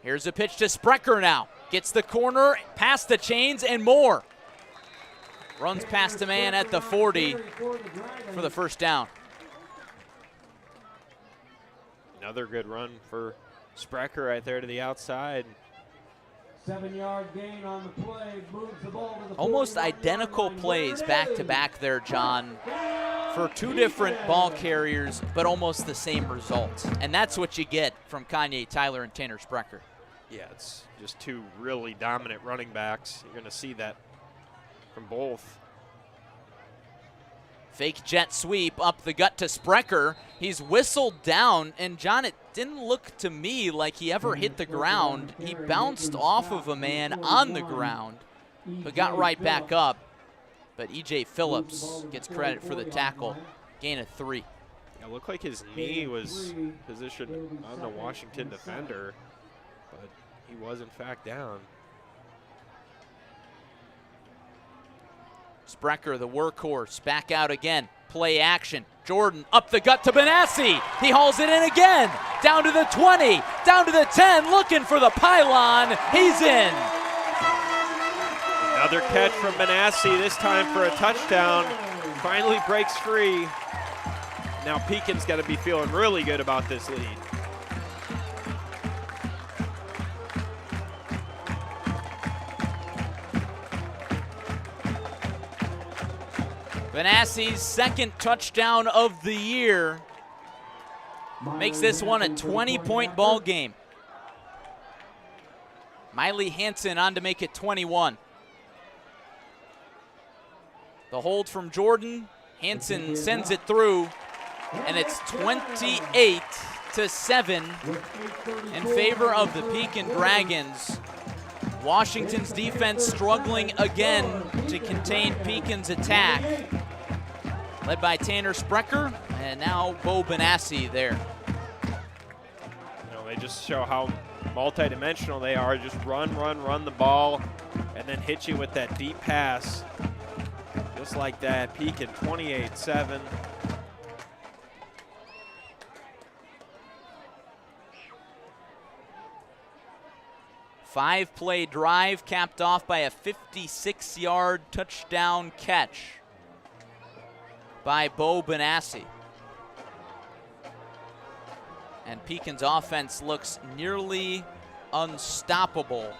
Here's a pitch to Sprecher now. Gets the corner, past the chains, and more. Runs past a man at the 40 for the first down. Another good run for Sprecher right there to the outside. 7-yard gain on the play, moves the ball to the almost identical plays back to back there, John, for two different ball carriers, but almost the same results. And that's what you get from Kanye Tyler and Tanner Sprecher. Yeah, it's just two really dominant running backs. You're going to see that from both. Fake jet sweep up the gut to Sprecher. He's whistled down, and John, it didn't look to me like he ever hit the ground. He bounced off of a man on the ground, but got right back up. But E.J. Phillips gets credit for the tackle. Gain of 3. It looked like his knee was positioned on the Washington defender, but he was in fact down. Sprecher, the workhorse, back out again. Play action. Jordan up the gut to Benassi. He hauls it in again. down to the 20, down to the 10, looking for the pylon. He's in. Another catch from Benassi, this time for a touchdown. Finally breaks free. Now Pekin's got to be feeling really good about this lead. Benassi's second touchdown of the year makes this one a 20-point ball game. Miley Hansen on to make it 21. The hold from Jordan. Hansen sends it through, and it's 28-7 in favor of the Pekin Dragons. Washington's defense struggling again to contain Pekin's attack. Led by Tanner Sprecher, and now Bo Benassi there. They just show how multidimensional they are. Just run the ball, and then hit you with that deep pass. Just like that, Pekin 28-7. Five-play drive capped off by a 56-yard touchdown catch by Bo Benassi. And Pekin's offense looks nearly unstoppable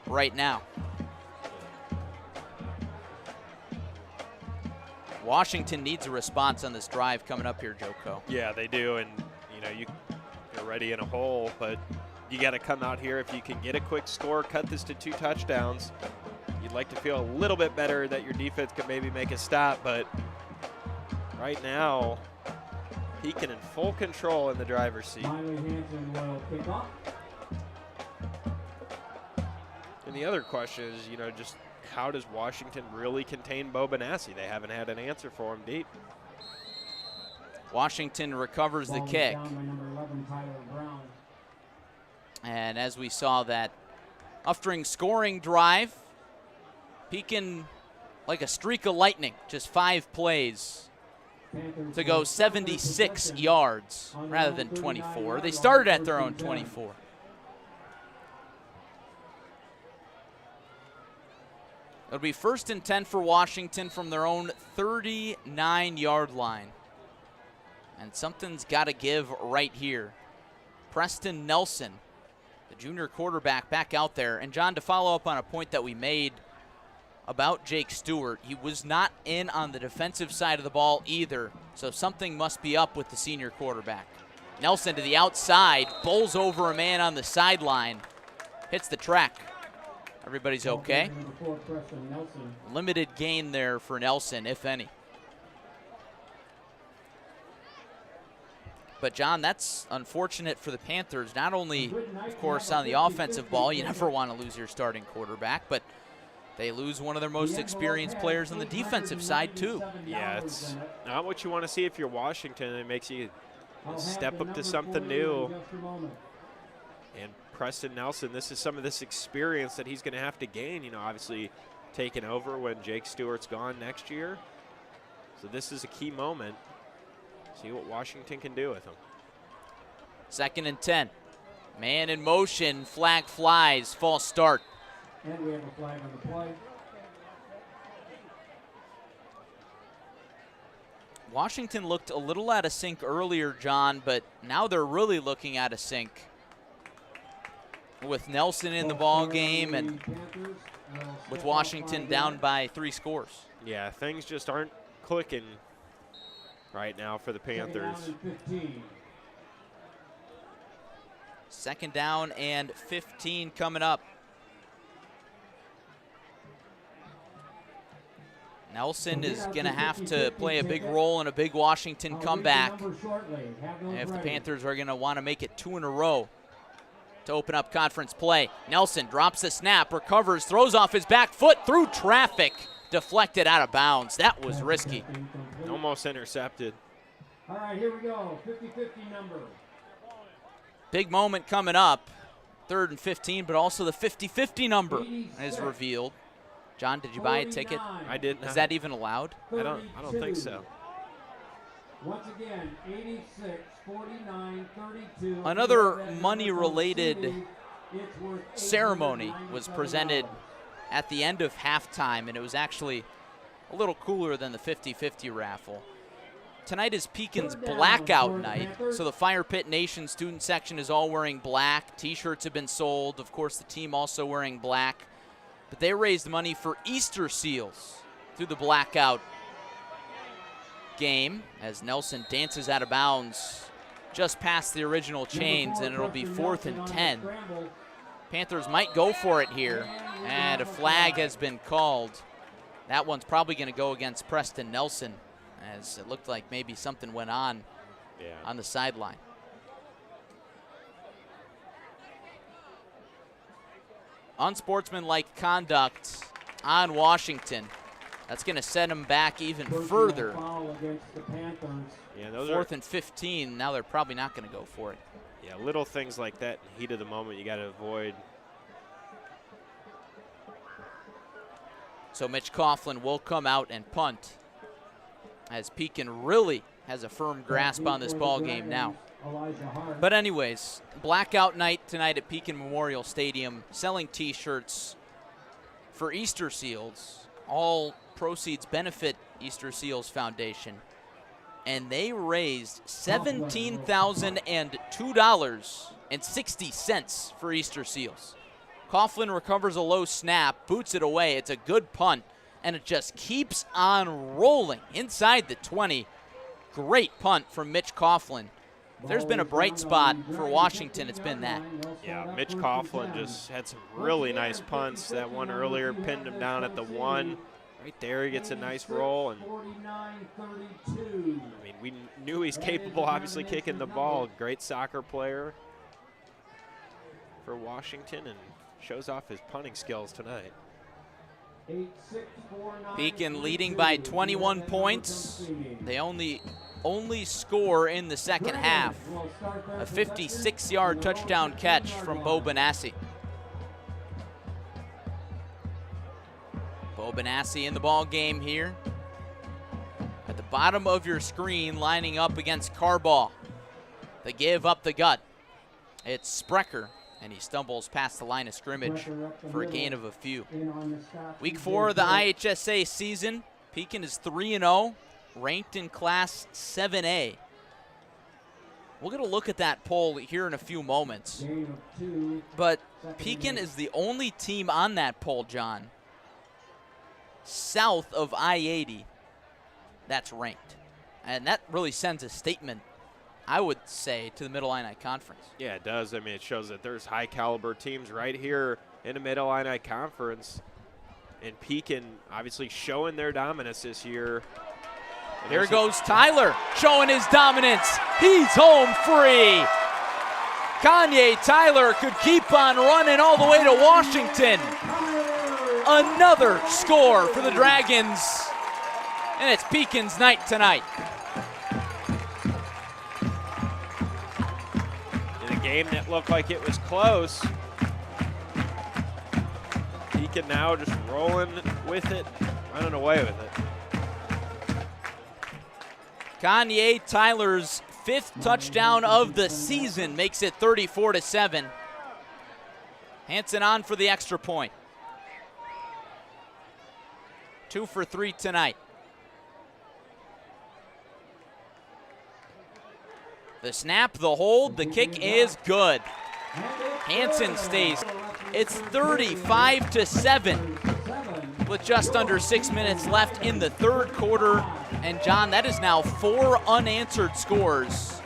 right now. Washington needs a response on this drive coming up here, Joko. Yeah, they do, and you're already in a hole, but you got to come out here. If you can get a quick score, cut this to 2 touchdowns. You'd like to feel a little bit better that your defense could maybe make a stop, but right now, Pekin in full control in the driver's seat. And the other question is, just how does Washington really contain Bo Benassi? They haven't had an answer for him deep. Washington recovers the kick. And as we saw that Uftring scoring drive, Pekin like a streak of lightning, just 5 plays to go 76 yards rather than 24. They started at their own 24. It'll be 1st and 10 for Washington from their own 39-yard line. And something's got to give right here. Preston Nelson, the junior quarterback, back out there. And John, to follow up on a point that we made about Jake Stewart, he was not in on the defensive side of the ball either, so something must be up with the senior quarterback. Nelson to the outside, bowls over a man on the sideline, hits the track. Everybody's okay. Limited gain there for Nelson, if any. But, John, that's unfortunate for the Panthers. Not only, of course, on the offensive ball, you never want to lose your starting quarterback, but they lose one of their most experienced players on the defensive side, too. Yeah, it's not what you want to see if you're Washington. It makes you step up to something new. And Preston Nelson, this is some of this experience that he's going to have to gain, obviously taking over when Jake Stewart's gone next year. So this is a key moment. See what Washington can do with him. 2nd and 10. Man in motion, flag flies, false start. And we have a flag on the play. Washington looked a little out of sync earlier, John, but now they're really looking out of sync with Nelson in the ball game and with Washington down by 3 scores. Yeah, things just aren't clicking right now for the Panthers. 2nd down and 15 coming up. Nelson is going to have to play a big role in a big Washington comeback if the Panthers are going to want to make it 2 in a row to open up conference play. Nelson drops the snap, recovers, throws off his back foot through traffic, deflected out of bounds. That was risky. Almost intercepted. All right, here we go. 50-50 number. Big moment coming up. 3rd and 15, but also the 50-50 number is revealed. John, did you buy a ticket? I did not. Is that even allowed? I don't think so. Once again, 86, 49, 32. Another money-related ceremony was presented at the end of halftime, and it was actually a little cooler than the 50-50 raffle. Tonight is Pekin's blackout night, so the Fire Pit Nation student section is all wearing black. T-shirts have been sold. Of course, the team also wearing black. But they raised money for Easter seals through the blackout game as Nelson dances out of bounds just past the original chains, and it'll be 4th and 10. Panthers might go for it here, and a flag has been called. That one's probably going to go against Preston Nelson, as it looked like maybe something went on on the sideline. Unsportsmanlike conduct on Washington. That's going to set them back even further. Yeah, those 4th and 15. Now they're probably not going to go for it. Yeah, little things like that, heat of the moment, you got to avoid. So Mitch Coughlin will come out and punt, as Pekin really has a firm grasp on this ball game now. But anyways, blackout night tonight at Pekin Memorial Stadium, selling T-shirts for Easter Seals. All proceeds benefit Easter Seals Foundation, and they raised $17,002.60 for Easter Seals. Coughlin recovers a low snap, boots it away. It's a good punt, and it just keeps on rolling inside the 20. Great punt from Mitch Coughlin. If there's been a bright spot for Washington, it's been that. Yeah, Mitch Coughlin just had some really nice punts. That one earlier pinned him down at the 1. Right there, he gets a nice roll. And I mean, we knew he's capable, obviously, kicking the ball. Great soccer player for Washington, and shows off his punting skills tonight. Pekin leading by 21 points. They only score in the second half. A 56-yard touchdown catch from Bo Benassi. Bo Benassi in the ball game here. At the bottom of your screen, lining up against Carbaugh. They give up the gut. It's Sprecher, and he stumbles past the line of scrimmage for a gain of a few. Week 4 of the IHSA season. Pekin is 3-0, ranked in Class 7A. We're going to look at that poll here in a few moments. But Pekin is the only team on that poll, John, south of I-80 that's ranked. And that really sends a statement, I would say, to the Mid-Illini Conference. Yeah, it does. I mean, it shows that there's high-caliber teams right here in the Mid-Illini Conference. And Pekin obviously showing their dominance this year. And here goes Tyler showing his dominance. He's home free. Kanye Tyler could keep on running all the way to Washington. Another score for the Dragons. And it's Pekin's night tonight. In a game that looked like it was close, Pekin now just rolling with it, running away with it. Kanye Tyler's 5th touchdown of the season makes it 34-7. Hanson on for the extra point. 2 for 3 tonight. The snap, the hold, the kick is good. Hanson stays. It's 35-7 with just under 6 minutes left in the third quarter. And John, that is now 4 unanswered scores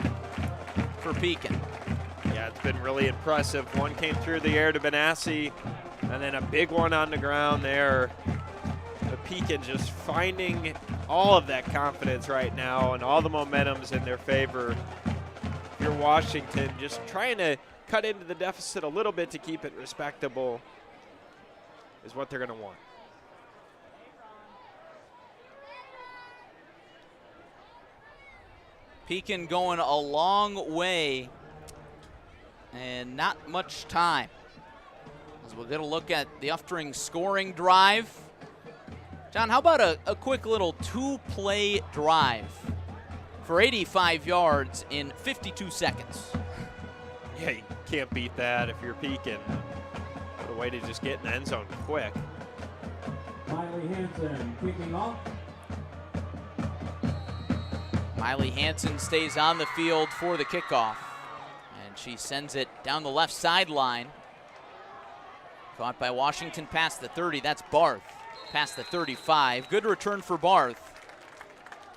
for Pekin. Yeah, it's been really impressive. One came through the air to Benassi, and then a big one on the ground there. But Pekin just finding all of that confidence right now, and all the momentum's in their favor. You're Washington just trying to cut into the deficit a little bit to keep it respectable is what they're going to want. Pekin going a long way and not much time. As we're going to look at the Uftring scoring drive. John, how about a quick little 2-play drive for 85 yards in 52 seconds. Yeah, you can't beat that if you're Pekin. What a way to just get in the end zone quick. Miley Hansen kicking off. Miley Hansen stays on the field for the kickoff. And she sends it down the left sideline. Caught by Washington past the 30. That's Barth past the 35. Good return for Barth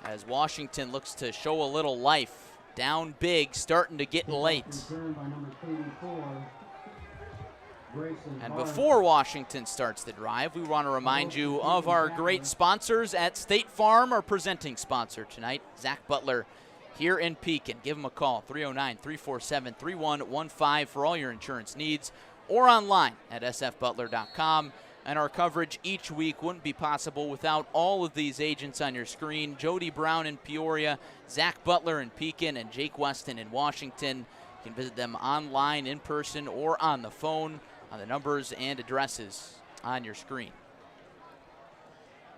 as Washington looks to show a little life. Down big, starting to get late. And before Washington starts the drive, we want to remind you of our great sponsors at State Farm, our presenting sponsor tonight, Zach Butler here in Pekin. Give them a call, 309-347-3115 for all your insurance needs, or online at sfbutler.com. And our coverage each week wouldn't be possible without all of these agents on your screen. Jody Brown in Peoria, Zach Butler in Pekin, and Jake Weston in Washington. You can visit them online, in person, or on the phone on the numbers and addresses on your screen.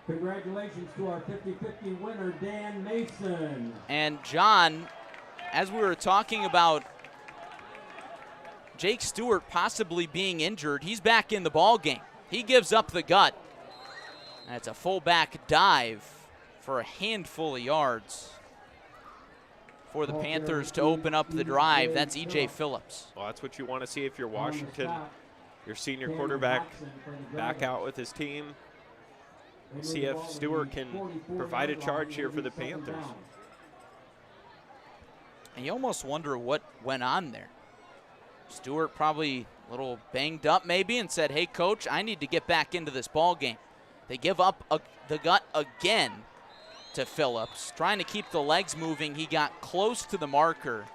Congratulations to our 50-50 winner, Dan Mason. And John, as we were talking about Jake Stewart possibly being injured, he's back in the ball game. He gives up the gut. And it's a fullback dive for a handful of yards for the Panthers to open up the drive. That's E.J. Phillips. Well, that's what you want to see if you're Washington. Your senior quarterback back out with his team. We'll see if Stewart can provide a charge here for the Panthers. And you almost wonder what went on there. Stewart probably a little banged up maybe and said, hey, coach, I need to get back into this ball game. They give up the gut again to Phillips, trying to keep the legs moving. He got close to the marker.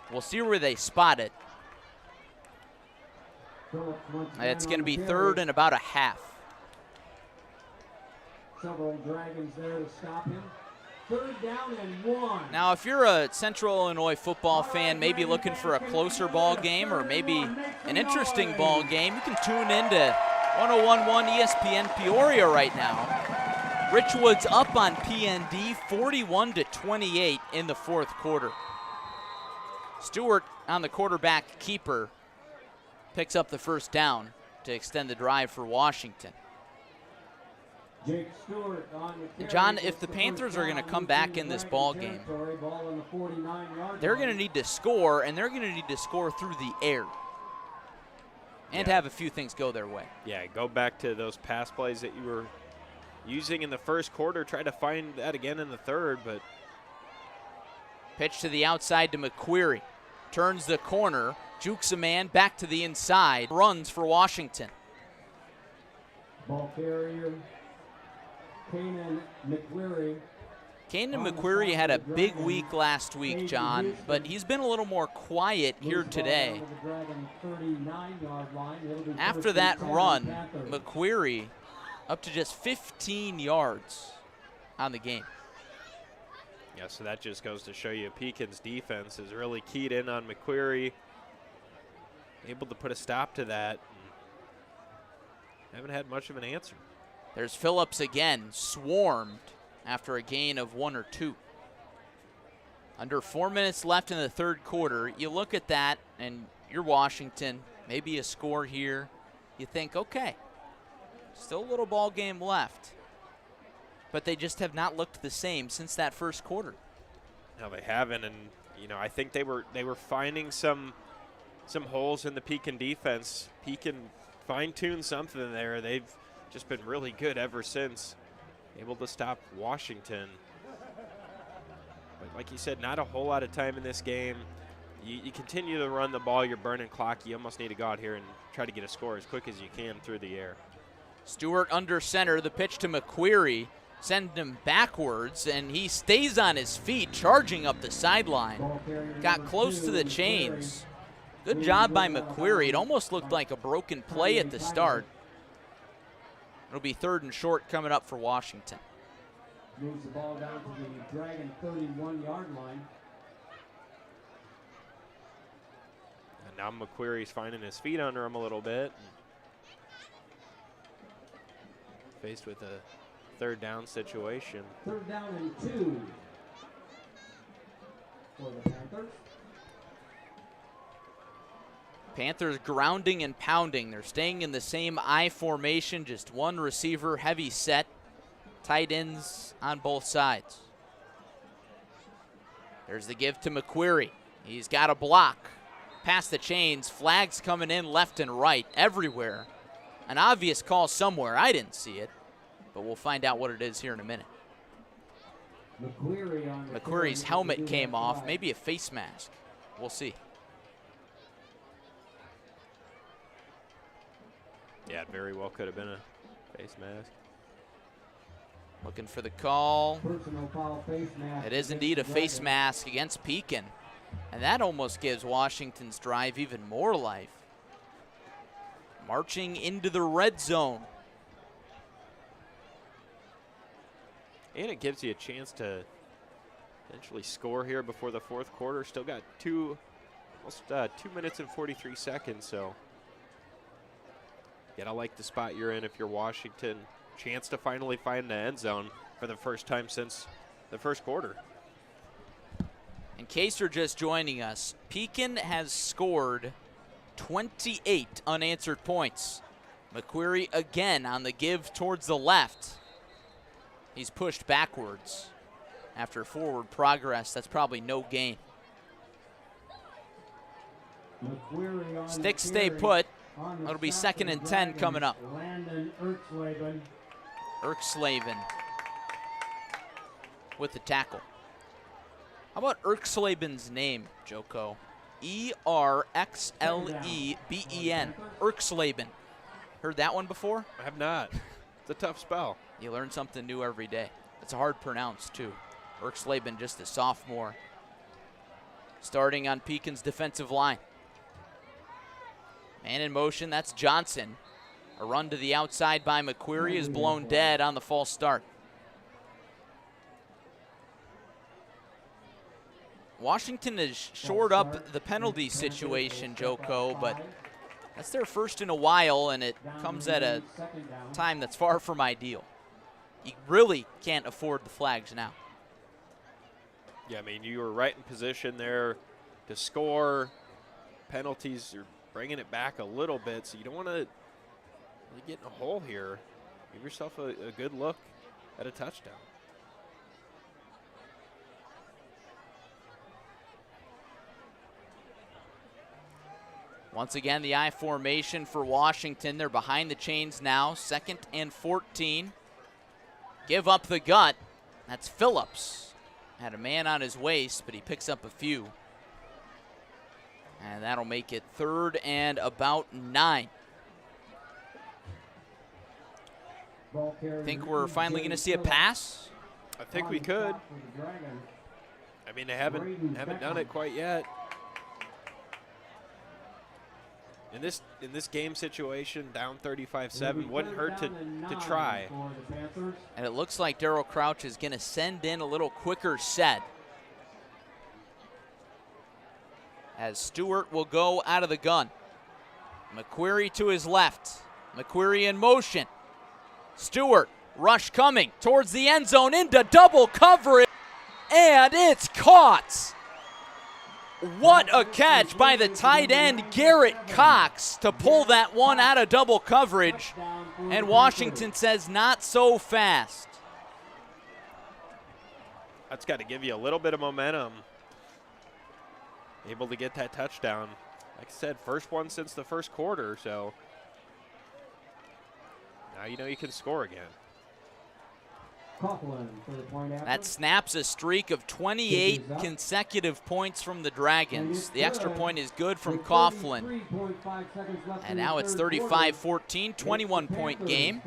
We'll see where they spot it. It's going to be third and about a half. Several Dragons there to stop him. Third down and 1. Now, if you're a Central Illinois football fan, maybe looking for a closer ball game or maybe an interesting ball game, you can tune into 101.1 ESPN Peoria right now. Richwood's up on PND 41-28 in the fourth quarter. Stewart on the quarterback keeper picks up the first down to extend the drive for Washington. Jake Stewart on the And John, if the Panthers are going to come back in this ball game, they're going to need to score, and they're going to need to score through the air and have a few things go their way. Yeah, go back to those pass plays that you were using in the first quarter. Try to find that again in the third, but pitch to the outside to McQuarrie. Turns the corner, jukes a man back to the inside, runs for Washington. Ball carrier, Kanan McQuarrie. Kanan McQuarrie had a big week last week, John, but he's been a little more quiet here today. After that run, McQuarrie up to just 15 yards on the game. yeah, so that just goes to show you Pekin's defense is really keyed in on McQuarrie. Able to put a stop to that. Haven't had much of an answer. There's Phillips again, swarmed after a gain of 1 or 2. Under 4 minutes left in the third quarter. You look at that, and you're Washington, maybe a score here. You think, okay, still a little ball game left. But they just have not looked the same since that first quarter. No, they haven't, and you know I think they were finding some holes in the Pekin defense. Pekin fine-tuned something there. They've just been really good ever since. Able to stop Washington. But like you said, not a whole lot of time in this game. You continue to run the ball, you're burning clock. You almost need to go out here and try to get a score as quick as you can through the air. Stewart under center, the pitch to McQuarrie. Send him backwards, and he stays on his feet, charging up the sideline. Got close to the chains. Good job by McQuarrie. It almost looked like a broken play at the start. It'll be third and short coming up for Washington. Moves the ball down to the Dragon 31-yard line. And now McQuarrie's finding his feet under him a little bit. Faced with a third down situation. Third down and 2. for the Panthers. Panthers grounding and pounding. They're staying in the same I formation, just one receiver, heavy set, tight ends on both sides. There's the give to McQuarrie. He's got a block. Past the chains, flags coming in left and right, everywhere. An obvious call somewhere. I didn't see it, but we'll find out what it is here in a minute. McQuarrie's helmet came off, maybe a face mask. We'll see. Yeah, it very well could have been a face mask. Looking for the call. Personal foul, face mask. It is indeed a face mask against Pekin. And that almost gives Washington's drive even more life. Marching into the red zone. And it gives you a chance to potentially score here before the fourth quarter. Still got almost 2 minutes and 43 seconds, so gotta like the spot you're in if you're Washington. Chance to finally find the end zone for the first time since the first quarter. In case you're just joining us, Pekin has scored 28 unanswered points. McQuarrie again on the give towards the left. He's pushed backwards. After forward progress, that's probably no gain. Sticks stay put. It'll be 2nd and 10 coming up. Erkslaven with the tackle. How about Erkslaben's name, Joko? E-R-X-L-E-B-E-N. Erkslaben. Heard that one before? I have not. It's a tough spell. You learn something new every day. It's hard pronounced, too. Erkslaben, just a sophomore. Starting on Pekin's defensive line. Man in motion, that's Johnson. A run to the outside by McQuarrie is blown dead on the false start. Washington has shored up the penalty situation, Joko, but that's their first in a while, and it comes at a time that's far from ideal. You really can't afford the flags now. Yeah, I mean, you were right in position there to score. Penalties are bringing it back a little bit, so you don't want to really get in a hole here. Give yourself a good look at a touchdown. Once again, the I formation for Washington. They're behind the chains now, 2nd and 14. Give up the gut. That's Phillips. Had a man on his waist, but he picks up a few. And that'll make it 3rd and about 9. Think we're finally going to see a pass? I think we could. I mean, they haven't done it quite yet. In this game situation, down 35-7, wouldn't hurt to try. And it looks like Darryl Crouch is going to send in a little quicker set. As Stewart will go out of the gun. McQuarrie to his left. McQuarrie in motion. Stewart, rush coming towards the end zone into double coverage. And it's caught. What a catch by the tight end, Garrett Cox, to pull that one out of double coverage. And Washington says not so fast. That's got to give you a little bit of momentum. Able to get that touchdown. Like I said, first one since the first quarter, so now you know you can score again. That snaps a streak of 28 consecutive points from the Dragons. The extra point is good from Coughlin. And now it's 35-14, 21-point game.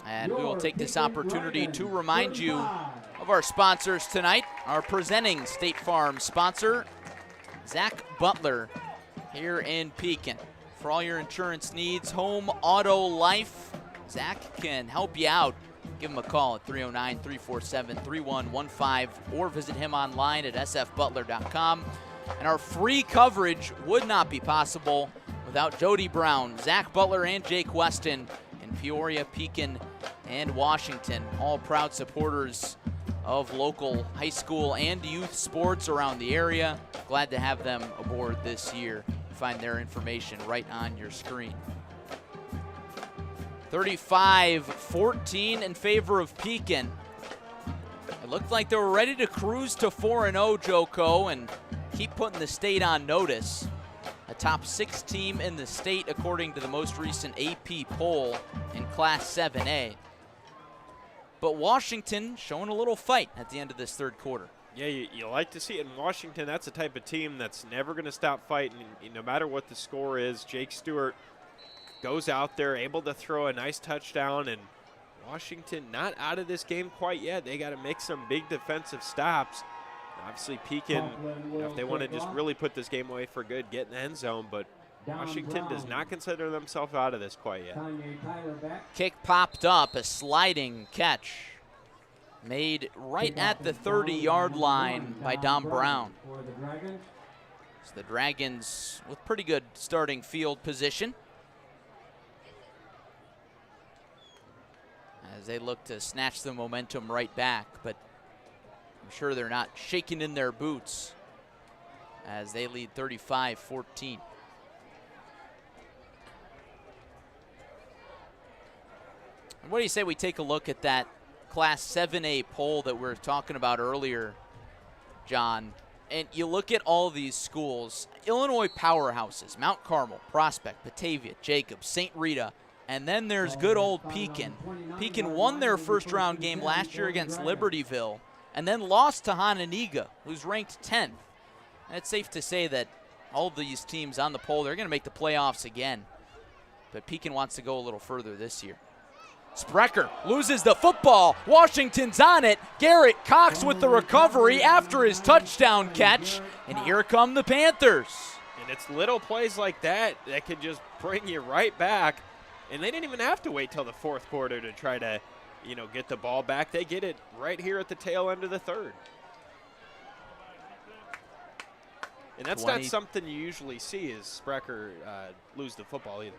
And we will take this opportunity to remind you of our sponsors tonight. Our presenting State Farm sponsor, Zach Butler, here in Pekin. For all your insurance needs, home, auto, life, Zach can help you out. Give him a call at 309-347-3115 or visit him online at sfbutler.com. And our free coverage would not be possible without Jody Brown, Zach Butler, and Jake Weston in Peoria, Pekin, and Washington. All proud supporters of local high school and youth sports around the area. Glad to have them aboard this year. Find their information right on your screen. 35-14 in favor of Pekin. It looked like they were ready to cruise to 4-0, Joko, and keep putting the state on notice. A top 6 team in the state according to the most recent AP poll in Class 7A. But Washington showing a little fight at the end of this third quarter. Yeah, you like to see it in Washington. That's the type of team that's never going to stop fighting. No matter what the score is, Jake Stewart goes out there, able to throw a nice touchdown, and Washington not out of this game quite yet. They got to make some big defensive stops. Obviously, Pekin, if they want to just really put this game away for good, get in the end zone, but Washington does not consider themselves out of this quite yet. Kick popped up, a sliding catch made right at the 30-yard line by Dom Brown. So the Dragons with pretty good starting field position as they look to snatch the momentum right back, but I'm sure they're not shaking in their boots as they lead 35-14. What do you say we take a look at that Class 7A poll that we were talking about earlier, John? And you look at all these schools, Illinois powerhouses, Mount Carmel, Prospect, Batavia, Jacobs, St. Rita, and then there's good old Pekin. Pekin won their first-round game last year against Libertyville and then lost to Hononegah, who's ranked 10th. And it's safe to say that all of these teams on the poll, they're going to make the playoffs again. But Pekin wants to go a little further this year. Sprecher loses the football. Washington's on it. Garrett Cox with the recovery after his touchdown catch. And here come the Panthers. And it's little plays like that that can just bring you right back. And they didn't even have to wait till the fourth quarter to try to, get the ball back. They get it right here at the tail end of the third. And that's not something you usually see is Sprecher lose the football either.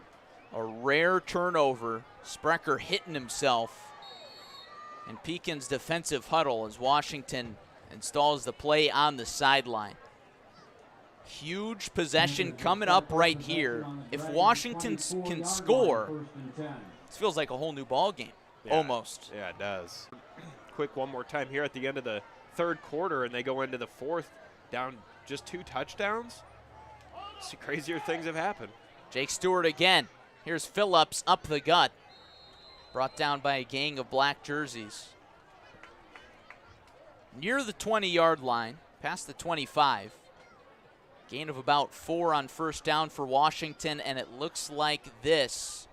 A rare turnover. Sprecher hitting himself. And Pekin's defensive huddle as Washington installs the play on the sideline. Huge possession coming up right here. If Washington can score, this feels like a whole new ball game, almost. Yeah, it does. Quick one more time here at the end of the third quarter, and they go into the fourth down just 2 touchdowns. See, crazier things have happened. Jake Stewart again. Here's Phillips up the gut. Brought down by a gang of black jerseys. Near the 20-yard line, past the 25. Gain of about 4 on first down for Washington, and it looks like this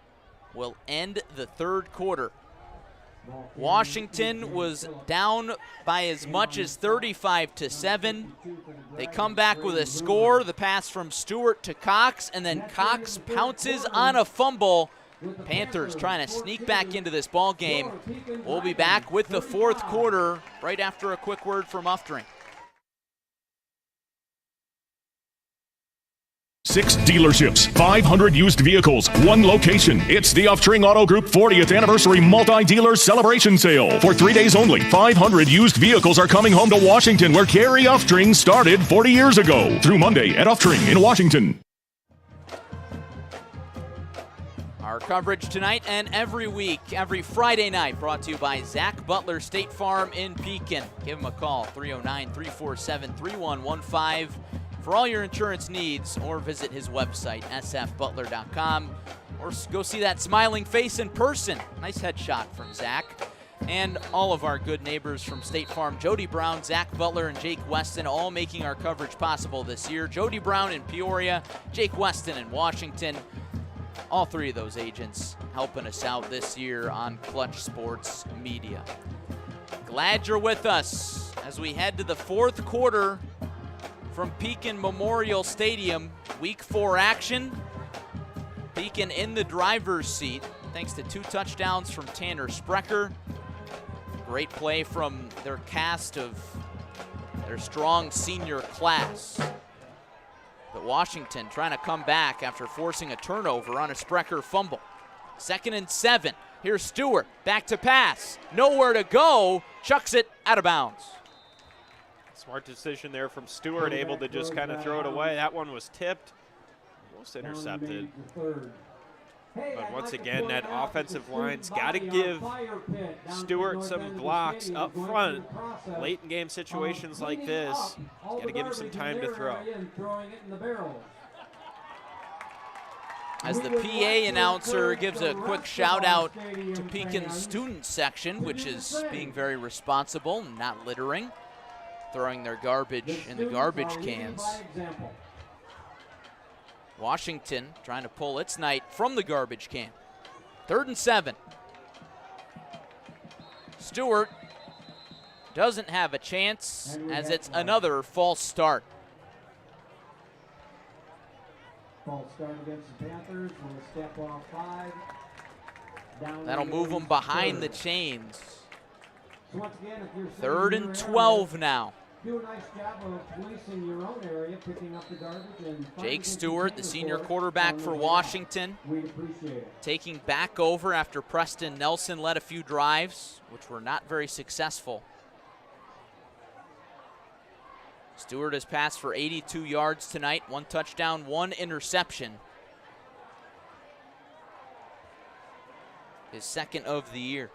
will end the third quarter. Washington was down by as much as 35-7. They come back with a score, the pass from Stewart to Cox, and then Cox pounces on a fumble. Panthers trying to sneak back into this ball game. We'll be back with the fourth quarter right after a quick word from Uftring. 6 dealerships, 500 used vehicles, 1 location. It's the Uftring Auto Group 40th Anniversary Multi-Dealer Celebration Sale. For 3 days only, 500 used vehicles are coming home to Washington, where Gary Uftring started 40 years ago. Through Monday at Uftring in Washington. Our coverage tonight and every week, every Friday night, brought to you by Zach Butler State Farm in Pekin. Give him a call, 309-347-3115. For all your insurance needs, or visit his website, sfbutler.com, or go see that smiling face in person. Nice headshot from Zach. And all of our good neighbors from State Farm, Jody Brown, Zach Butler, and Jake Weston, all making our coverage possible this year. Jody Brown in Peoria, Jake Weston in Washington. All 3 of those agents helping us out this year on Clutch Sports Media. Glad you're with us as we head to the fourth quarter from Pekin Memorial Stadium. Week 4 action. Pekin in the driver's seat thanks to 2 touchdowns from Tanner Sprecher. Great play from their cast of their strong senior class. But Washington trying to come back after forcing a turnover on a Sprecher fumble. 2nd and 7. Here's Stewart, back to pass. Nowhere to go, chucks it out of bounds. Smart decision there from Stewart, able to just kind of throw it away. That one was tipped, almost intercepted. But once again, that offensive line's got to give Stewart some blocks up front. Late in game situations like this, got to give him some time to throw. As the PA announcer gives a quick shout out to Pekin's student section, which is being very responsible and not littering, throwing their garbage in the garbage cans. Washington trying to pull its night from the garbage can. 3rd and 7. Stewart doesn't have a chance as it's another false start. False start against the Panthers. Will step off 5. That'll move them behind the chains. So once again, if you're 3rd and 12 now. do a nice job of policing your own area, picking up the garbage. And Jake Stewart, the senior quarterback for Washington, we'd appreciate it. taking back over after Preston Nelson led a few drives, which were not very successful. Stewart has passed for 82 yards tonight, 1 touchdown, 1 interception. His 2nd of the year.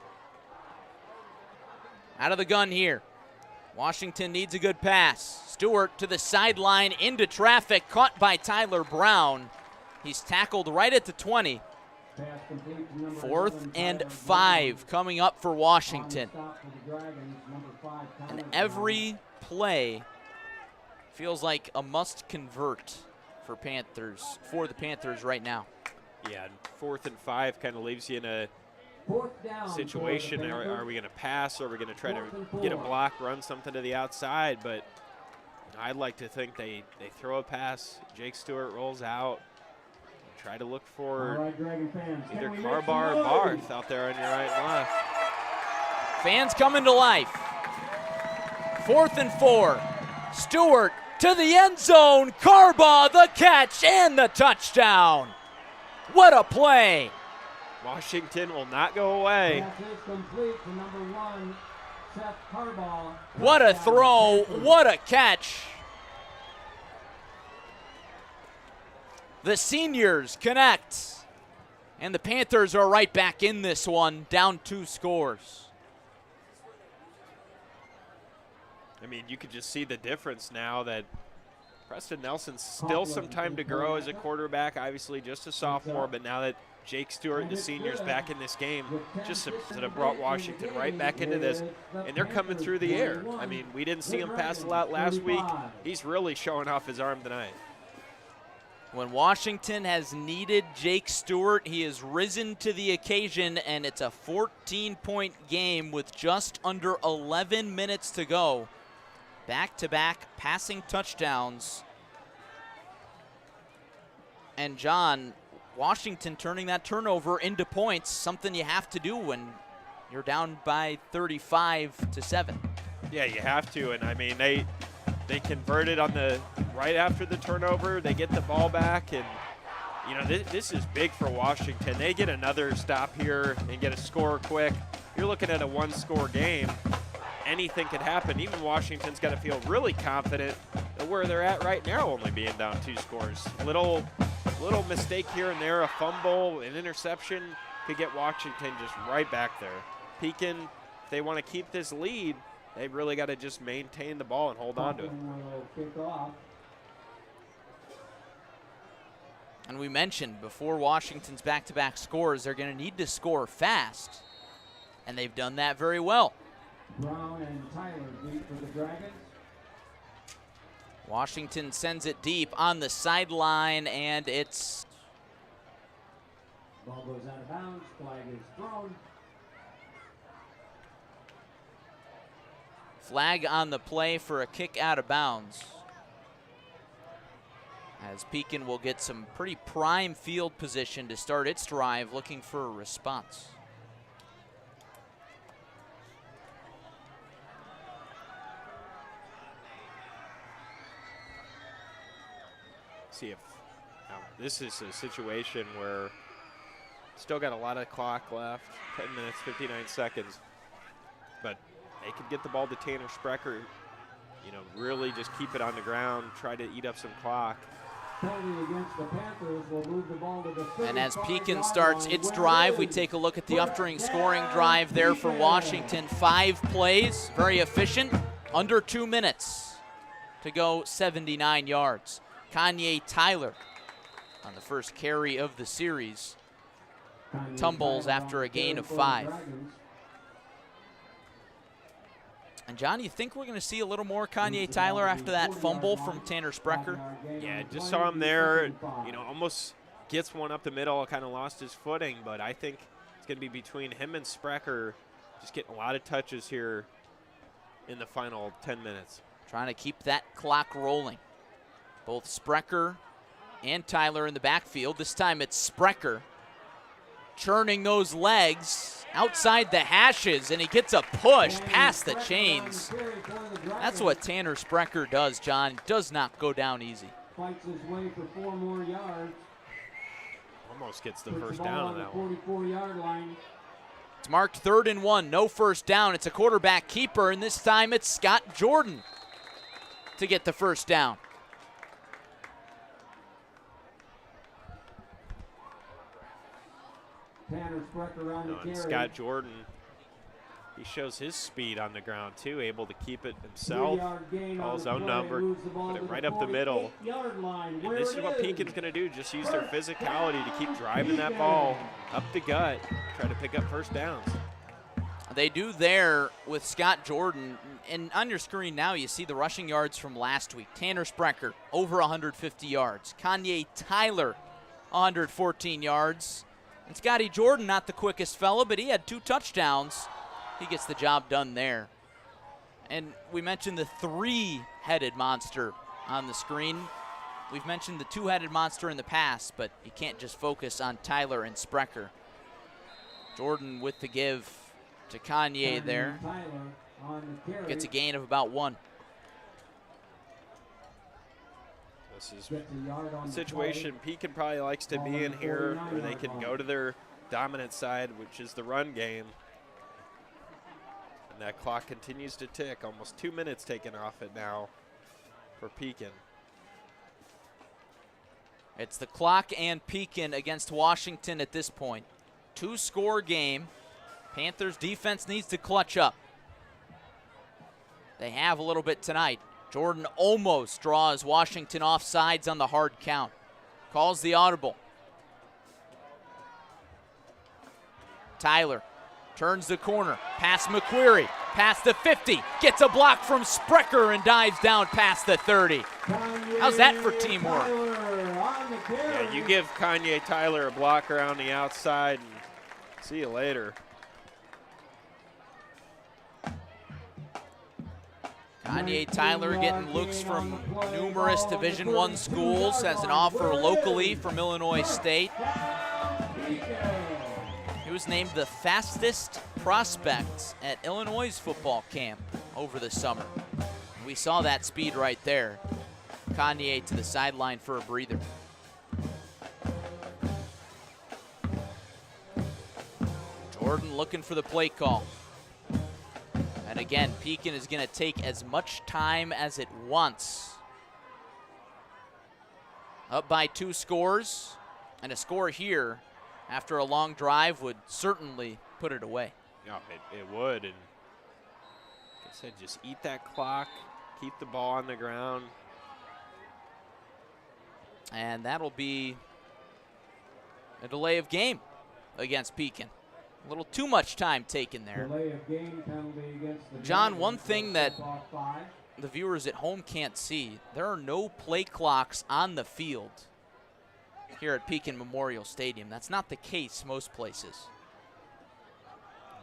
Out of the gun here. Washington needs a good pass. Stewart to the sideline, into traffic, caught by Tyler Brown. He's tackled right at the 20. 4th and 5 coming up for Washington. And every play feels like a must convert for the Panthers right now. Yeah, 4th and 5 kind of leaves you in a situation. Are we going to pass, or are we going to try to get a block, run something to the outside? But I'd like to think they throw a pass, Jake Stewart rolls out, try to look for either Carbar or Barth out there on your right and left. Fans coming to life. 4th and 4. Stewart to the end zone. Carbaugh the catch and the touchdown. What a play. Washington will not go away. What a throw. What a catch. The seniors connect. And the Panthers are right back in this one, down 2 scores. I mean, you could just see the difference now that Preston Nelson's still some time to grow as a quarterback, obviously just a sophomore, but now that Jake Stewart, the senior's back in this game, just sort of brought Washington right back into this, and they're coming through the air. I mean, we didn't see him pass a lot last week. He's really showing off his arm tonight. When Washington has needed Jake Stewart, he has risen to the occasion, and it's a 14-point game with just under 11 minutes to go. Back-to-back passing touchdowns. And John, Washington turning that turnover into points, something you have to do when you're down by 35-7. Yeah, you have to, and I mean, they converted on the right after the turnover. They get the ball back, and you know, this is big for Washington. They get another stop here and get a score quick. You're looking at a 1-score game. Anything could happen. Even Washington's got to feel really confident that where they're at right now, only being down 2 scores. Little mistake here and there, a fumble, an interception, could get Washington just right back there. Pekin, if they want to keep this lead, they've really got to just maintain the ball and hold on to it. And we mentioned before Washington's back-to-back scores, they're going to need to score fast. And they've done that very well. Brown and Tyler deep for the Dragons. Washington sends it deep on the sideline, and it's Ball goes out of bounds. Flag is thrown. flag on the play for a kick out of bounds. As Pekin will get some pretty prime field position to start its drive, looking for a response. See if now this is a situation where Still got a lot of clock left, 10 minutes, 59 seconds. But they could get the ball to Tanner Sprecher, you know, really just keep it on the ground, try to eat up some clock. And as Pekin starts its drive, we take a look at the Uftring scoring drive there for Washington. 5 plays, very efficient, under 2 minutes to go 79 yards. Kanye Tyler on the first carry of the series tumbles after a gain of 5. And John, you think we're going to see a little more Kanye Tyler after that fumble from Tanner Sprecher? Yeah, just saw him there, you know, almost gets one up the middle, kind of lost his footing, but I think it's going to be between him and Sprecher, just getting a lot of touches here in the final 10 minutes. Trying to keep that clock rolling. Both Sprecher and Tyler in the backfield. This time it's Sprecher churning those legs outside the hashes, and he gets a push past the chains. That's what Tanner Sprecher does, John. Does not go down easy. Fights his way for 4 more yards. Almost gets the first down on that one. 44-yard line. It's marked 3rd and 1, no first down. It's a quarterback keeper, and this time it's Scott Jordan to get the first down. Tanner Sprecher on the carry. Scott Jordan, he shows his speed on the ground too, able to keep it himself, all his own number, put it right up the middle. And this is what Pekin's going to do, just use their physicality to keep driving that ball up the gut, try to pick up first downs. They do there with Scott Jordan. And on your screen now, you see the rushing yards from last week. Tanner Sprecher, over 150 yards. Kanye Tyler, 114 yards. And Scotty Jordan, not the quickest fella, but he had 2 touchdowns. He gets the job done there. And we mentioned the 3-headed monster on the screen. We've mentioned the 2-headed monster in the past, but you can't just focus on Tyler and Sprecher. Jordan with the give to Kanye there. Gets a gain of about 1. This is a situation Pekin probably likes to be in here, where they can go to their dominant side, which is the run game. And that clock continues to tick. Almost 2 minutes taken off it now for Pekin. It's the clock and Pekin against Washington at this point. 2-score game. Panthers defense needs to clutch up. They have a little bit tonight. Jordan almost draws Washington off sides on the hard count. Calls the audible. Tyler turns the corner, past McQuarrie, past the 50, gets a block from Sprecher and dives down past the 30. How's that for teamwork? Yeah, you give Kanye Tyler a block around the outside and see you later. Kanye Tyler getting looks from numerous Division I schools, has an offer locally from Illinois State. He was named the fastest prospect at Illinois' football camp over the summer. We saw that speed right there. Kanye to the sideline for a breather. Jordan looking for the play call. And again, Pekin is going to take as much time as it wants. Up by 2 scores, and a score here after a long drive would certainly put it away. Yeah, it would. And like I said, just eat that clock, keep the ball on the ground. And that'll be a delay of game against Pekin. A little too much time taken there. John, one thing that the viewers at home can't see, there are no play clocks on the field here at Pekin Memorial Stadium. That's not the case most places.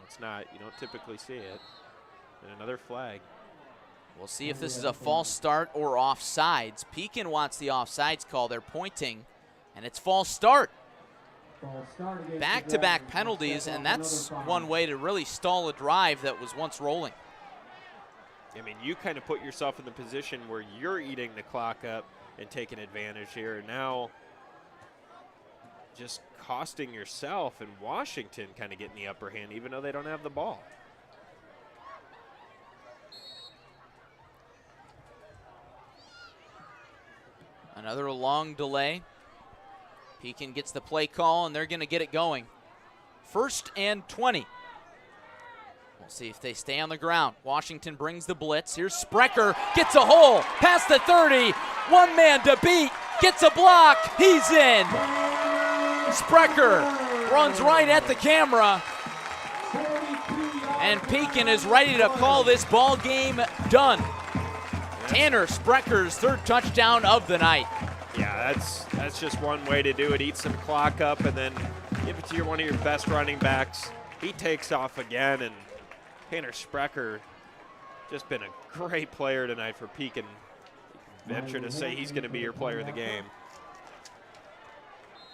It's not. You don't typically see it. And another flag. We'll see if this is a false start or offsides. Pekin wants the offsides call. They're pointing, and it's false start. Back-to-back penalties, and that's one way to really stall a drive that was once rolling. I mean, you kind of put yourself in the position where you're eating the clock up and taking advantage here. Now, just costing yourself and Washington kind of getting the upper hand, even though they don't have the ball. Another long delay. Pekin gets the play call, and they're going to get it going. 1st and 20. We'll see if they stay on the ground. Washington brings the blitz. Here's Sprecher, gets a hole, past the 30. One man to beat, gets a block, he's in. Sprecher runs right at the camera. And Pekin is ready to call this ball game done. Tanner Sprecher's 3rd touchdown of the night. Yeah, that's just one way to do it. Eat some clock up and then give it to one of your best running backs. He takes off again, and Tanner Sprecher just been a great player tonight for Pekin. Venture to say he's going to be your player of the game.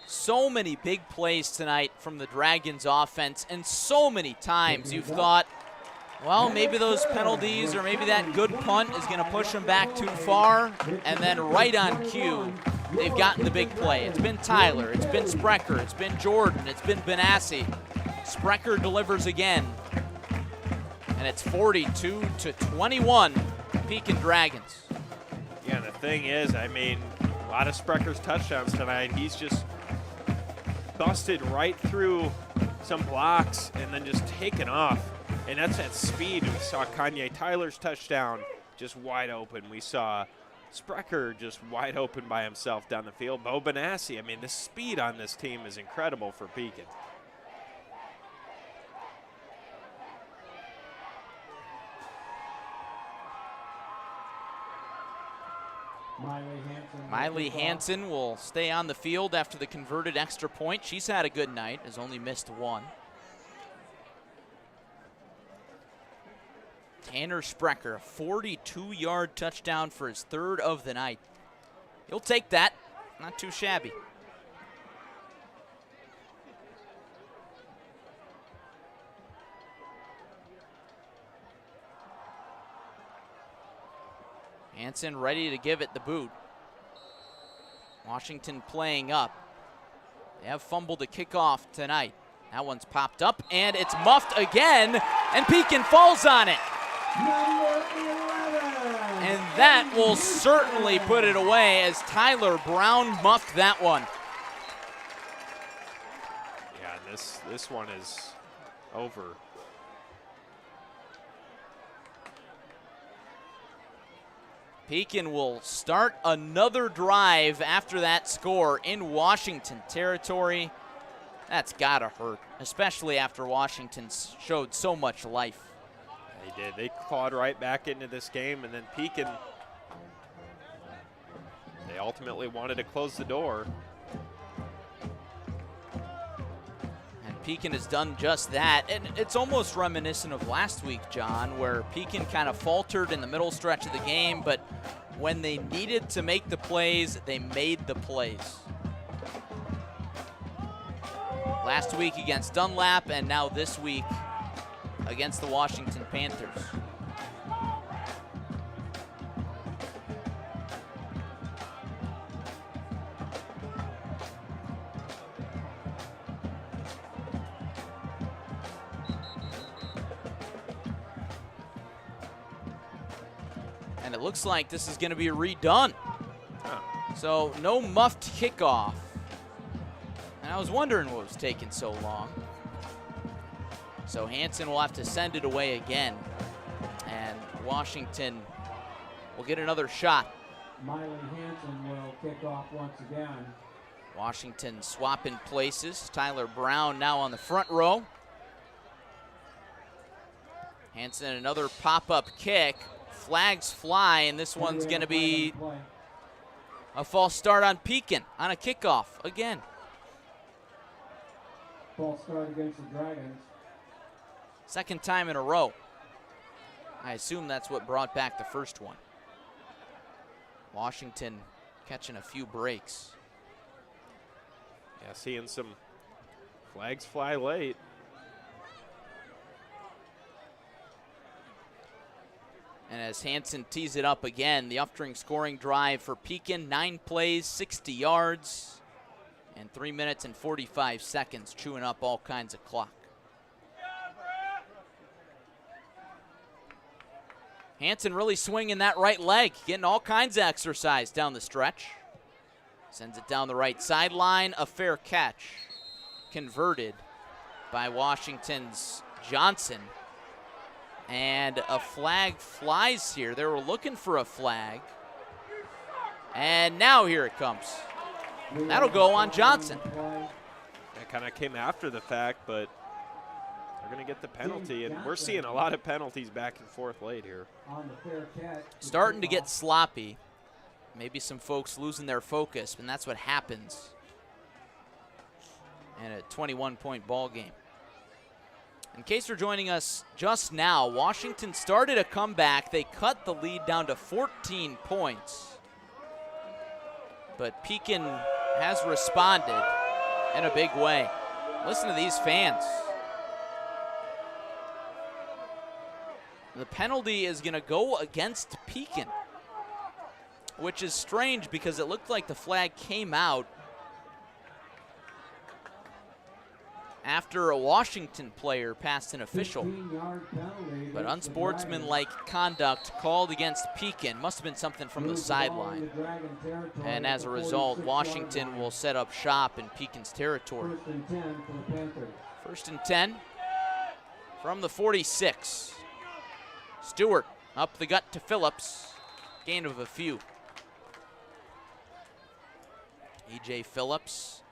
So many big plays tonight from the Dragons offense, and so many times you've thought, well, maybe those penalties or maybe that good punt is going to push them back too far, and then right on cue, they've gotten the big play. It's been Tyler, it's been Sprecher, it's been Jordan, it's been Benassi. Sprecher delivers again, and it's 42-21, Pekin Dragons. Yeah, and the thing is, I mean, a lot of Sprecher's touchdowns tonight, he's just busted right through some blocks and then just taken off. And that's that speed. We saw Kanye Tyler's touchdown just wide open. We saw Sprecher just wide open by himself down the field. Bo Benassi, I mean, the speed on this team is incredible for Pekin. Miley Hansen will stay on the field after the converted extra point. She's had a good night, has only missed one. Tanner Sprecher, a 42-yard touchdown for his 3rd of the night. He'll take that. Not too shabby. Hansen ready to give it the boot. Washington playing up. They have fumbled a kickoff tonight. That one's popped up, and it's muffed again, and Pekin falls on it. And that will certainly put it away as Tyler Brown muffed that one. Yeah, this one is over. Pekin will start another drive after that score in Washington territory. That's gotta hurt, especially after Washington's showed so much life. They did. They clawed right back into this game, and then Pekin, they ultimately wanted to close the door. And Pekin has done just that. And it's almost reminiscent of last week, John, where Pekin kind of faltered in the middle stretch of the game, but when they needed to make the plays, they made the plays. Last week against Dunlap, and now this week against the Washington Panthers. And it looks like this is going to be redone. So no muffed kickoff. And I was wondering what was taking so long. So Hansen will have to send it away again. And Washington will get another shot. Miley Hansen will kick off once again. Washington swapping places. Tyler Brown now on the front row. Hansen another pop-up kick. Flags fly, and this one's going to be a false start on Pekin on a kickoff again. False start against the Dragons. Second time in a row. I assume that's what brought back the first one. Washington catching a few breaks. Yeah, seeing some flags fly late. And as Hansen tees it up again, the Uftring scoring drive for Pekin, 9 plays, 60 yards. And 3 minutes and 45 seconds, chewing up all kinds of clock. Hansen really swinging that right leg, getting all kinds of exercise down the stretch. Sends it down the right sideline, a fair catch. Converted by Washington's Johnson. And a flag flies here. They were looking for a flag. And now here it comes. That'll go on Johnson. That kind of came after the fact, but they're going to get the penalty, and we're seeing a lot of penalties back and forth late here. Starting to get sloppy. Maybe some folks losing their focus, and that's what happens in a 21-point ball game. In case you're joining us just now, Washington started a comeback. They cut the lead down to 14 points. But Pekin has responded in a big way. Listen to these fans. The penalty is going to go against Pekin, which is strange because it looked like the flag came out after a Washington player passed an official. But unsportsmanlike conduct called against Pekin. Must have been something from the sideline. And as a result, Washington will set up shop in Pekin's territory. First and 10 from the 46. Stewart up the gut to Phillips. Gain of a few. E.J. Phillips,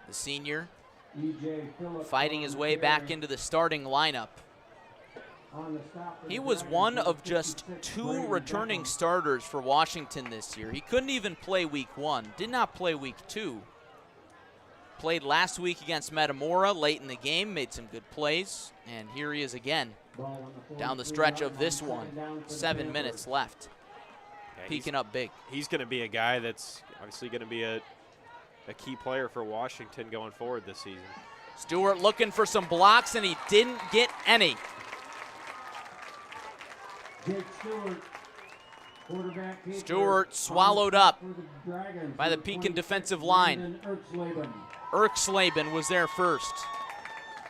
the senior, fighting his way back into the starting lineup. He was one of just 2 returning starters for Washington this year. He couldn't even play week 1, did not play week 2. Played last week against Metamora late in the game, made some good plays, and here he is again down the stretch of this one. 7 minutes left. Yeah, Pekin up big. He's going to be a guy that's obviously going to be a key player for Washington going forward this season. Stewart looking for some blocks, and he didn't get any. Stewart swallowed up by the Pekin defensive line. Erksleben was there first.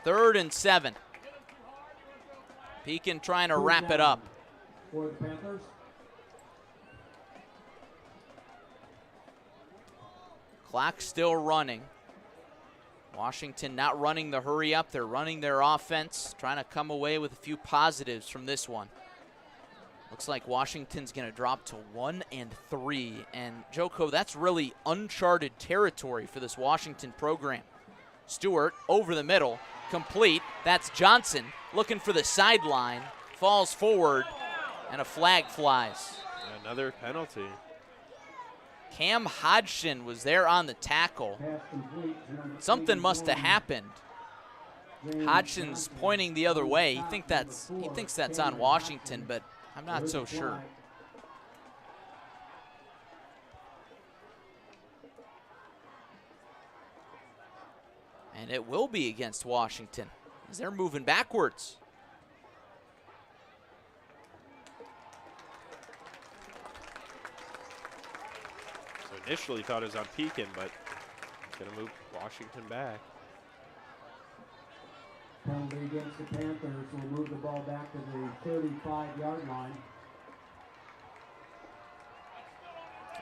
3rd and 7. Pekin trying to wrap it up. Clock still running. Washington not running the hurry up. They're running their offense, trying to come away with a few positives from this one. Looks like Washington's going to drop to 1 and 3. And Joko, that's really uncharted territory for this Washington program. Stewart over the middle, complete. That's Johnson looking for the sideline, falls forward, and a flag flies. Another penalty. Cam Hodgson was there on the tackle. Something must have happened. Hodgson's pointing the other way. He thinks that's on Washington, but I'm not so sure. And it will be against Washington as they're moving backwards. Initially thought it was on Pekin, but it's going to move Washington back. Penalty against the Panthers will move the ball back to the 35-yard line.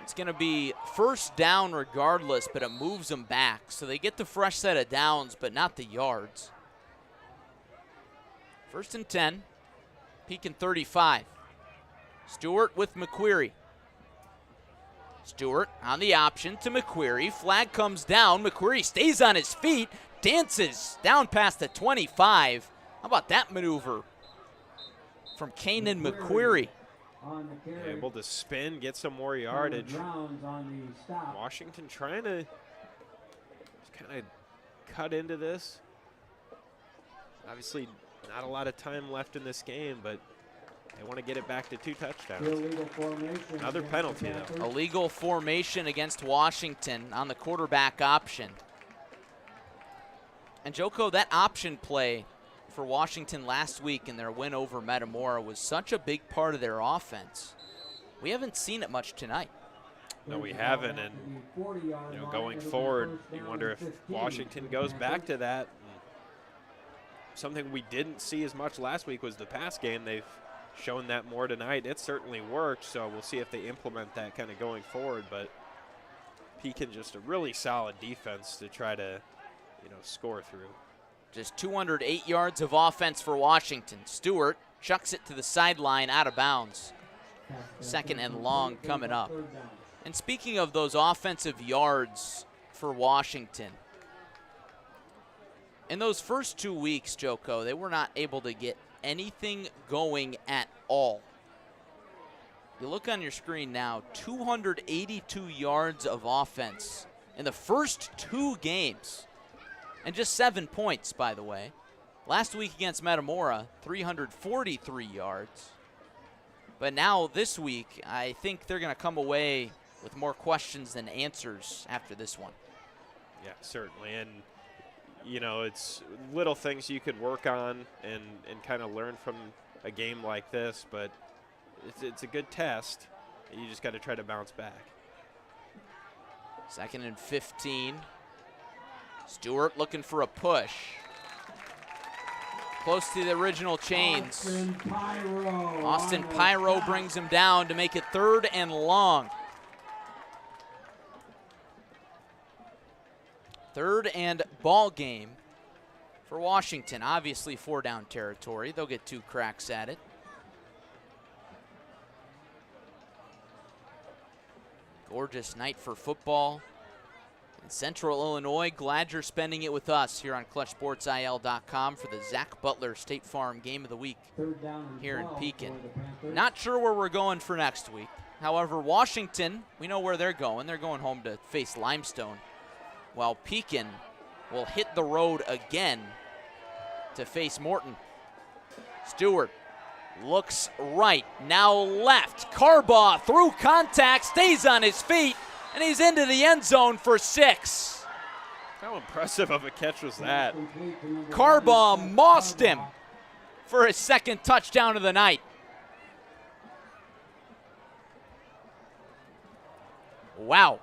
It's going to be first down regardless, but it moves them back. So they get the fresh set of downs, but not the yards. First and 10, Pekin 35. Stewart with McQuarrie. Stewart on the option to McQuarrie. Flag comes down. McQuarrie stays on his feet, dances down past the 25. How about that maneuver from Kanan McQuarrie? Able to spin, get some more yardage. Washington trying to kind of cut into this. Obviously, not a lot of time left in this game, but they want to get it back to 2 touchdowns. Another penalty, though. Illegal formation against Washington on the quarterback option. And Joko, that option play for Washington last week in their win over Metamora was such a big part of their offense. We haven't seen it much tonight. No, we haven't, and going forward, you wonder if Washington goes back to that. Something we didn't see as much last week was the pass game. They've shown that more tonight. It certainly worked, so we'll see if they implement that kind of going forward. But Pekin just a really solid defense to try to, score through. Just 208 yards of offense for Washington. Stewart chucks it to the sideline out of bounds. 2nd and long coming up. And speaking of those offensive yards for Washington, in those first 2 weeks, Joko, they were not able to get anything going at all. You look on your screen now, 282 yards of offense in the first 2 games. And just 7 points, by the way. Last week against Metamora, 343 yards. But now this week, I think they're going to come away with more questions than answers after this one. Yeah, certainly. And, it's little things you could work on and kind of learn from a game like this. But it's a good test. You just got to try to bounce back. 2nd and 15. Stewart looking for a push. Close to the original chains. Austin Pyro brings him down to make it 3rd and long. 3rd and ball game for Washington. Obviously 4-down territory. They'll get 2 cracks at it. Gorgeous night for football in Central Illinois. Glad you're spending it with us here on ClutchSportsIL.com for the Zach Butler State Farm Game of the Week here in Pekin. Not sure where we're going for next week. However, Washington, we know where they're going. They're going home to face Limestone, while Pekin will hit the road again to face Morton. Stewart looks right, now left. Carbaugh through contact, stays on his feet, and he's into the end zone for 6. How impressive of a catch was that? Carbaugh mossed him for his 2nd touchdown of the night. Wow.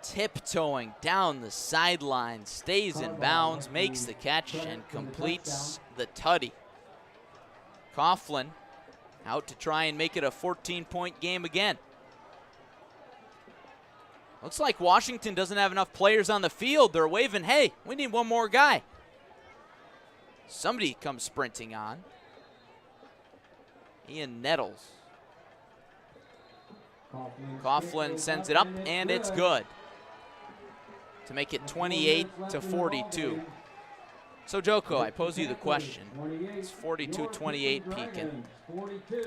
Tiptoeing down the sideline, stays in bounds, makes the catch, and completes the tutty. Coughlin out to try and make it a 14-point game again. Looks like Washington doesn't have enough players on the field. They're waving, hey, we need one more guy. Somebody comes sprinting on. Ian Nettles. Coughlin sends it up, and it's good to make it 28-42. So, Joko, I pose you the question. It's 42-28 Pekin.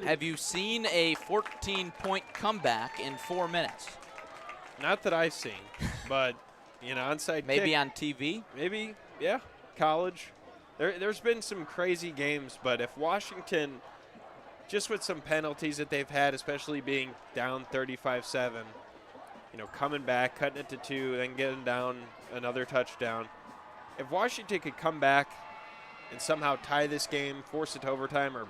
Have you seen a 14-point comeback in 4 minutes? Not that I've seen, but, onside Maybe kick, on TV? Maybe, yeah, college. There's been some crazy games, but if Washington, just with some penalties that they've had, especially being down 35-7, coming back, cutting it to 2, then getting down another touchdown. If Washington could come back and somehow tie this game, force it to overtime, or,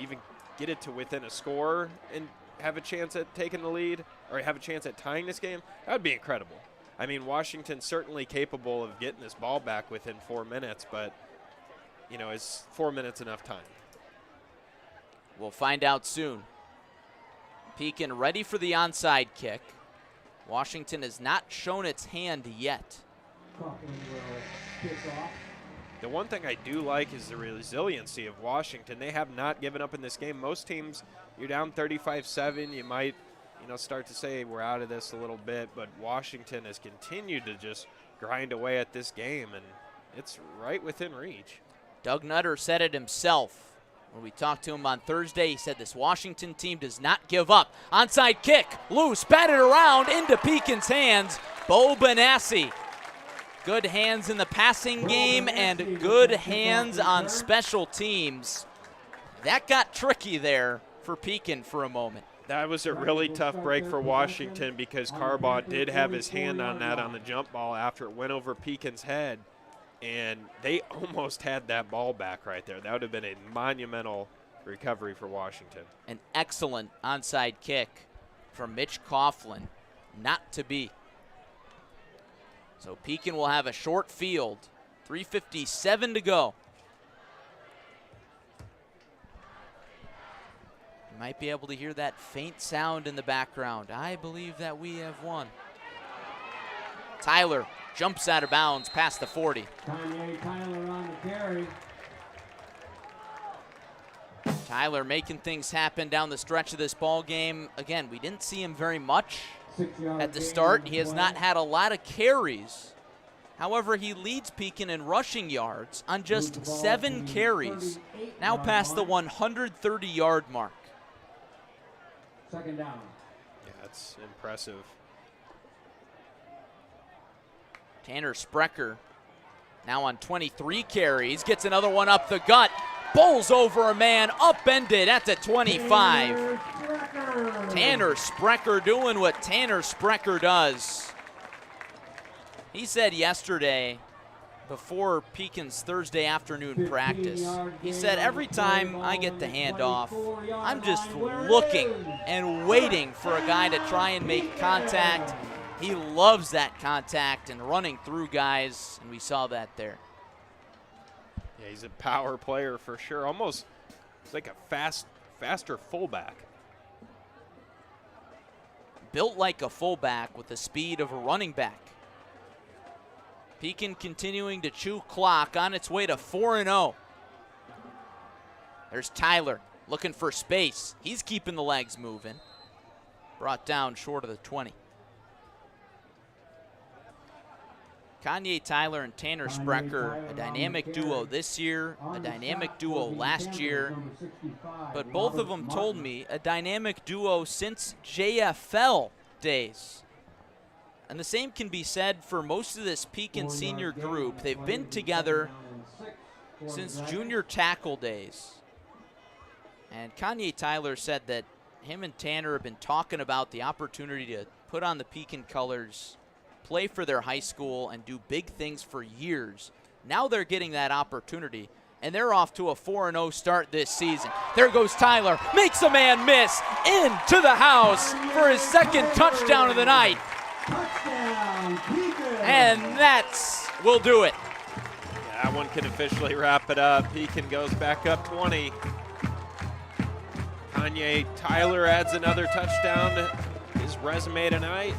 even get it to within a score and have a chance at taking the lead, or have a chance at tying this game, that would be incredible. I mean, Washington's certainly capable of getting this ball back within 4 minutes, but, is 4 minutes enough time? We'll find out soon. Pekin ready for the onside kick. Washington has not shown its hand yet. The one thing I do like is the resiliency of Washington. They have not given up in this game. Most teams, you're down 35-7, you might, start to say we're out of this a little bit, but Washington has continued to just grind away at this game, and it's right within reach. Doug Nutter said it himself. When we talked to him on Thursday, he said this Washington team does not give up. Onside kick, loose, batted around into Pekin's hands. Bo Benassi. Good hands in the passing game and good hands on special teams. That got tricky there for Pekin for a moment. That was a really tough break for Washington because Carbaugh did have his hand on that on the jump ball after it went over Pekin's head. And they almost had that ball back right there. That would have been a monumental recovery for Washington. An excellent onside kick from Mitch Coughlin, not to be. So Pekin will have a short field, 3:57 to go. You might be able to hear that faint sound in the background. I believe that we have won. Tyler jumps out of bounds past the 40. Kanye Tyler on the carry. Tyler making things happen down the stretch of this ball game. Again, we didn't see him very much at the start. He has not had a lot of carries. However, he leads Pekin in rushing yards on just 7 carries, now past the 130-yard mark. Second down. Yeah, that's impressive. Tanner Sprecher now on 23 carries, gets another one up the gut, bowls over a man, upended at the 25. Tanner Sprecher doing what Tanner Sprecher does. He said yesterday, before Pekin's Thursday afternoon practice, he said, every time I get the handoff, I'm just looking and waiting for a guy to try and make contact. He loves that contact and running through guys, and we saw that there. Yeah, he's a power player for sure. Almost it's like a faster fullback. Built like a fullback with the speed of a running back. Pekin continuing to chew clock on its way to 4-0. There's Tyler looking for space. He's keeping the legs moving. Brought down short of the 20. Kanye Tyler and Tanner Sprecher, a dynamic duo this year, a dynamic duo last year, but both of them told me a dynamic duo since JFL days. And the same can be said for most of this Pekin senior group. They've been together since junior tackle days. And Kanye Tyler said that him and Tanner have been talking about the opportunity to put on the Pekin colors, play for their high school, and do big things for years. Now they're getting that opportunity, and they're off to a 4-0 start this season. There goes Tyler, makes a man miss, into the house for his second touchdown of the night. And that's will do it. Yeah, that one can officially wrap it up. Pekin goes back up 20. Kanye Tyler adds another touchdown to his resume tonight.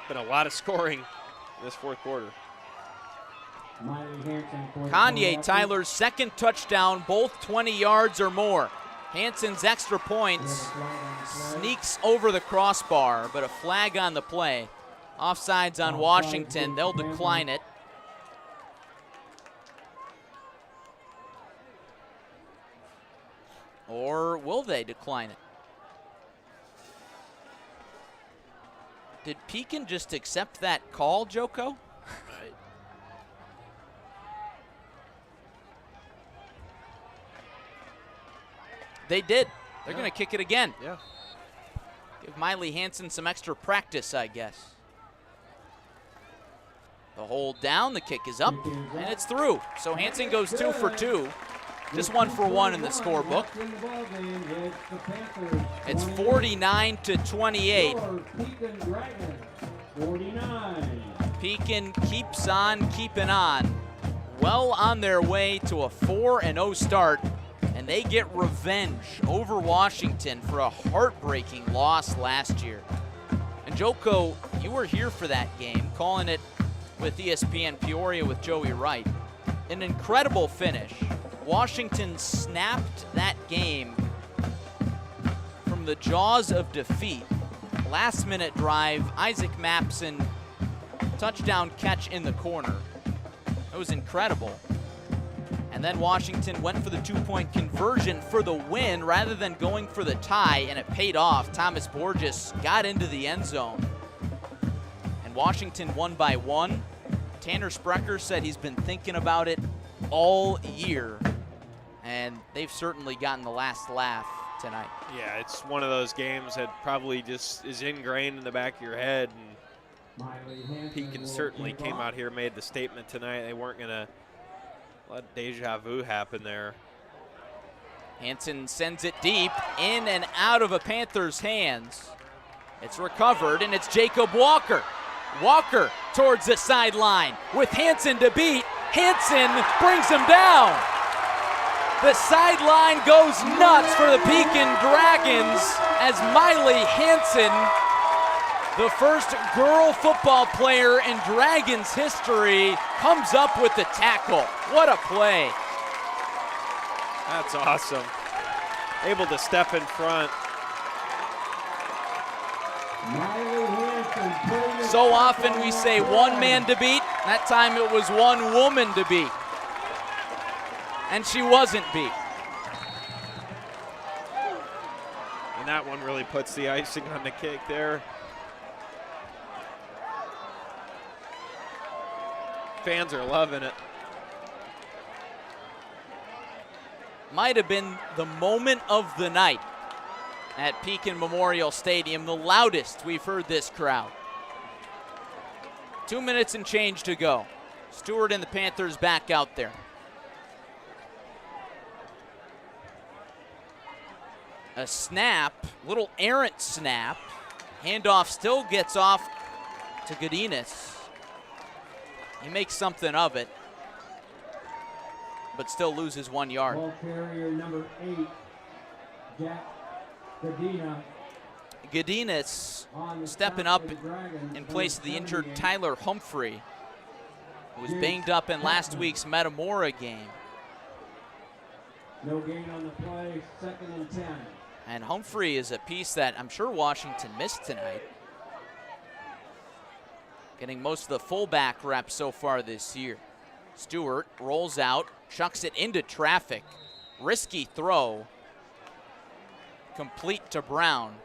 Been a lot of scoring in this fourth quarter. Kanye Tyler's second touchdown, both 20 yards or more. Hansen's extra points sneaks over the crossbar, but a flag on the play. Offsides on Washington. They'll decline it. Or will they decline it? Did Pekin just accept that call, Joko? They did. They're going to kick it again. Yeah. Give Miley Hansen some extra practice, I guess. The hold down, the kick is up, and it's through. So Hansen goes 2 for 2. Just 1 for 1 in the scorebook. It's 49-28. Pekin keeps on keeping on. Well on their way to a 4-0 start. And they get revenge over Washington for a heartbreaking loss last year. And Joko, you were here for that game, calling it with ESPN Peoria with Joey Wright. An incredible finish. Washington snapped that game from the jaws of defeat. Last-minute drive, Isaac Mapson, touchdown catch in the corner. It was incredible. And then Washington went for the 2-point conversion for the win rather than going for the tie, and it paid off. Thomas Borges got into the end zone. And Washington won by 1. Tanner Sprecher said he's been thinking about it all year, and they've certainly gotten the last laugh tonight. Yeah, it's one of those games that probably just is ingrained in the back of your head. And Pekin certainly came out here, made the statement tonight. They weren't going to Let deja vu happen there. Hansen sends it deep, in and out of a Panther's hands. It's recovered, and it's Jacob Walker. Walker towards the sideline with Hansen to beat. Hansen brings him down. The sideline goes nuts for the Pekin Dragons as Miley Hansen, the first girl football player in Dragons history, comes up with the tackle. What a play. That's awesome. Able to step in front. So often we say one man to beat. That time it was one woman to beat. And she wasn't beat. And that one really puts the icing on the cake there. Fans are loving it. Might have been the moment of the night at Pekin Memorial Stadium, the loudest we've heard this crowd. 2 minutes and change to go. Stewart and the Panthers back out there. A snap, little errant snap. Handoff still gets off to Godinez. He makes something of it, but still loses 1 yard. Ball carrier number 8, Jack Godinez. Godinez stepping up in place of the injured Tyler Humphrey, who was banged up in last week's Metamora game. No gain on the play, 2nd and 10. And Humphrey is a piece that I'm sure Washington missed tonight. Getting most of the fullback reps so far this year. Stewart rolls out, chucks it into traffic. Risky throw. Complete to Brown,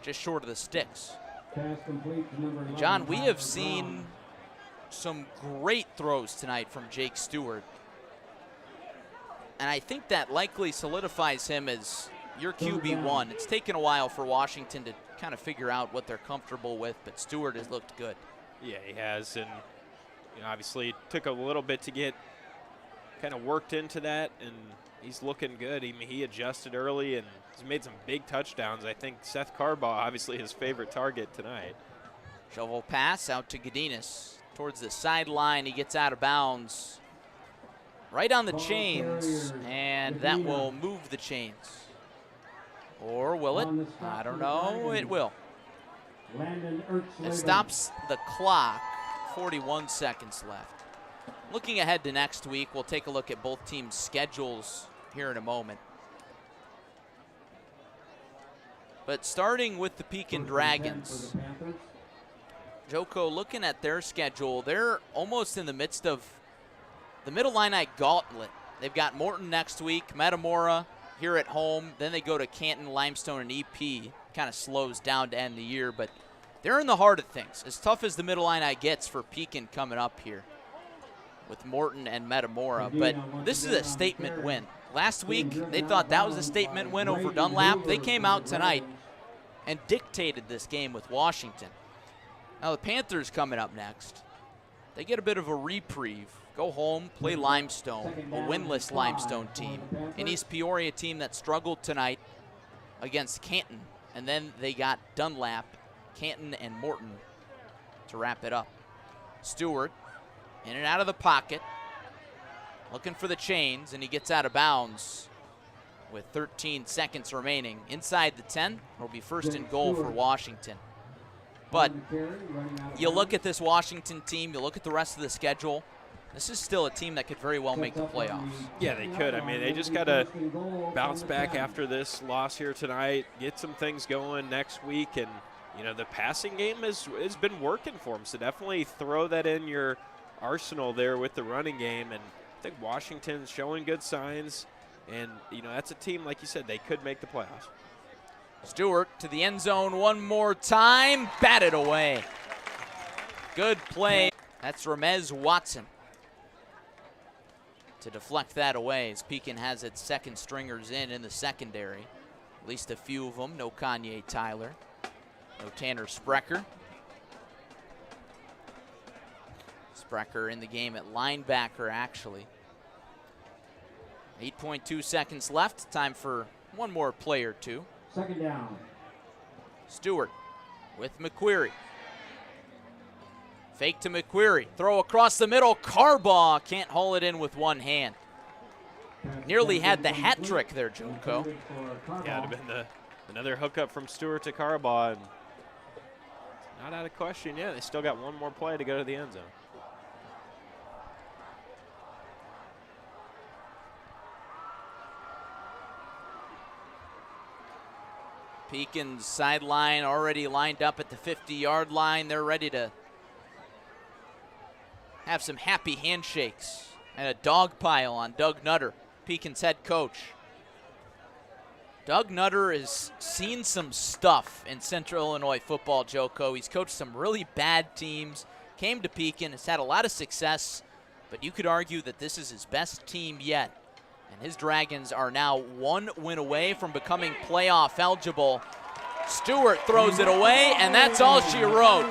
just short of the sticks. Pass complete to number 11, John, we have Brown. seen some great throws tonight from Jake Stewart. And I think that likely solidifies him as your QB1. It's taken a while for Washington to kind of figure out what they're comfortable with, but Stewart has looked good. Yeah, he has, and obviously it took a little bit to get kind of worked into that, and he's looking good. He adjusted early, and he's made some big touchdowns. I think Seth Carbaugh, obviously his favorite target tonight. Shovel pass out to Godinez towards the sideline. He gets out of bounds right on the chains, and that will move the chains. Or will it? I don't know. It will. It stops the clock. 41 seconds left. Looking ahead to next week, we'll take a look at both teams' schedules here in a moment. But starting with the Pekin Dragons, Joko, looking at their schedule, they're almost in the midst of the Middle Illini gauntlet. They've got Morton next week, Metamora here at home. Then they go to Canton, Limestone, and EP. Kind of slows down to end the year, but they're in the heart of things. As tough as the Middle Illini gets for Pekin coming up here with Morton and Metamora. But this is a statement win. Last week, they thought that was a statement win over Dunlap. They came out tonight and dictated this game with Washington. Now the Panthers coming up next. They get a bit of a reprieve. Go home, play Limestone, a winless Limestone team. An East Peoria team that struggled tonight against Canton. And then they got Dunlap, Canton, and Morton to wrap it up. Stewart in and out of the pocket, looking for the chains, and he gets out of bounds with 13 seconds remaining. Inside the 10, it'll be 1st and goal for Washington. But you look at this Washington team, you look at the rest of the schedule, this is still a team that could very well make the playoffs. Yeah, they could. I mean, they just got to bounce back after this loss here tonight, get some things going next week, and the passing game has been working for them. So definitely throw that in your arsenal there with the running game. And I think Washington's showing good signs, and that's a team, like you said, they could make the playoffs. Stewart to the end zone one more time, batted away. Good play. That's Ramez Watson to deflect that away as Pekin has its second stringers in the secondary. At least a few of them. No Kanye Tyler. No Tanner Sprecher. Sprecher in the game at linebacker, actually. 8.2 seconds left. Time for one more play or two. Second down. Stewart with McQuarrie. Fake to McQuarrie. Throw across the middle. Carbaugh can't haul it in with one hand. Nearly had the hat trick there, Junko. Yeah, it would have been another hookup from Stewart to Carbaugh. And not out of question yet. They still got one more play to go to the end zone. Pekin's sideline already lined up at the 50-yard line. They're ready to have some happy handshakes and a dog pile on Doug Nutter, Pekin's head coach. Doug Nutter has seen some stuff in Central Illinois football, Joko. He's coached some really bad teams, came to Pekin, has had a lot of success, but you could argue that this is his best team yet. And his Dragons are now one win away from becoming playoff eligible. Stewart throws it away, and that's all she wrote.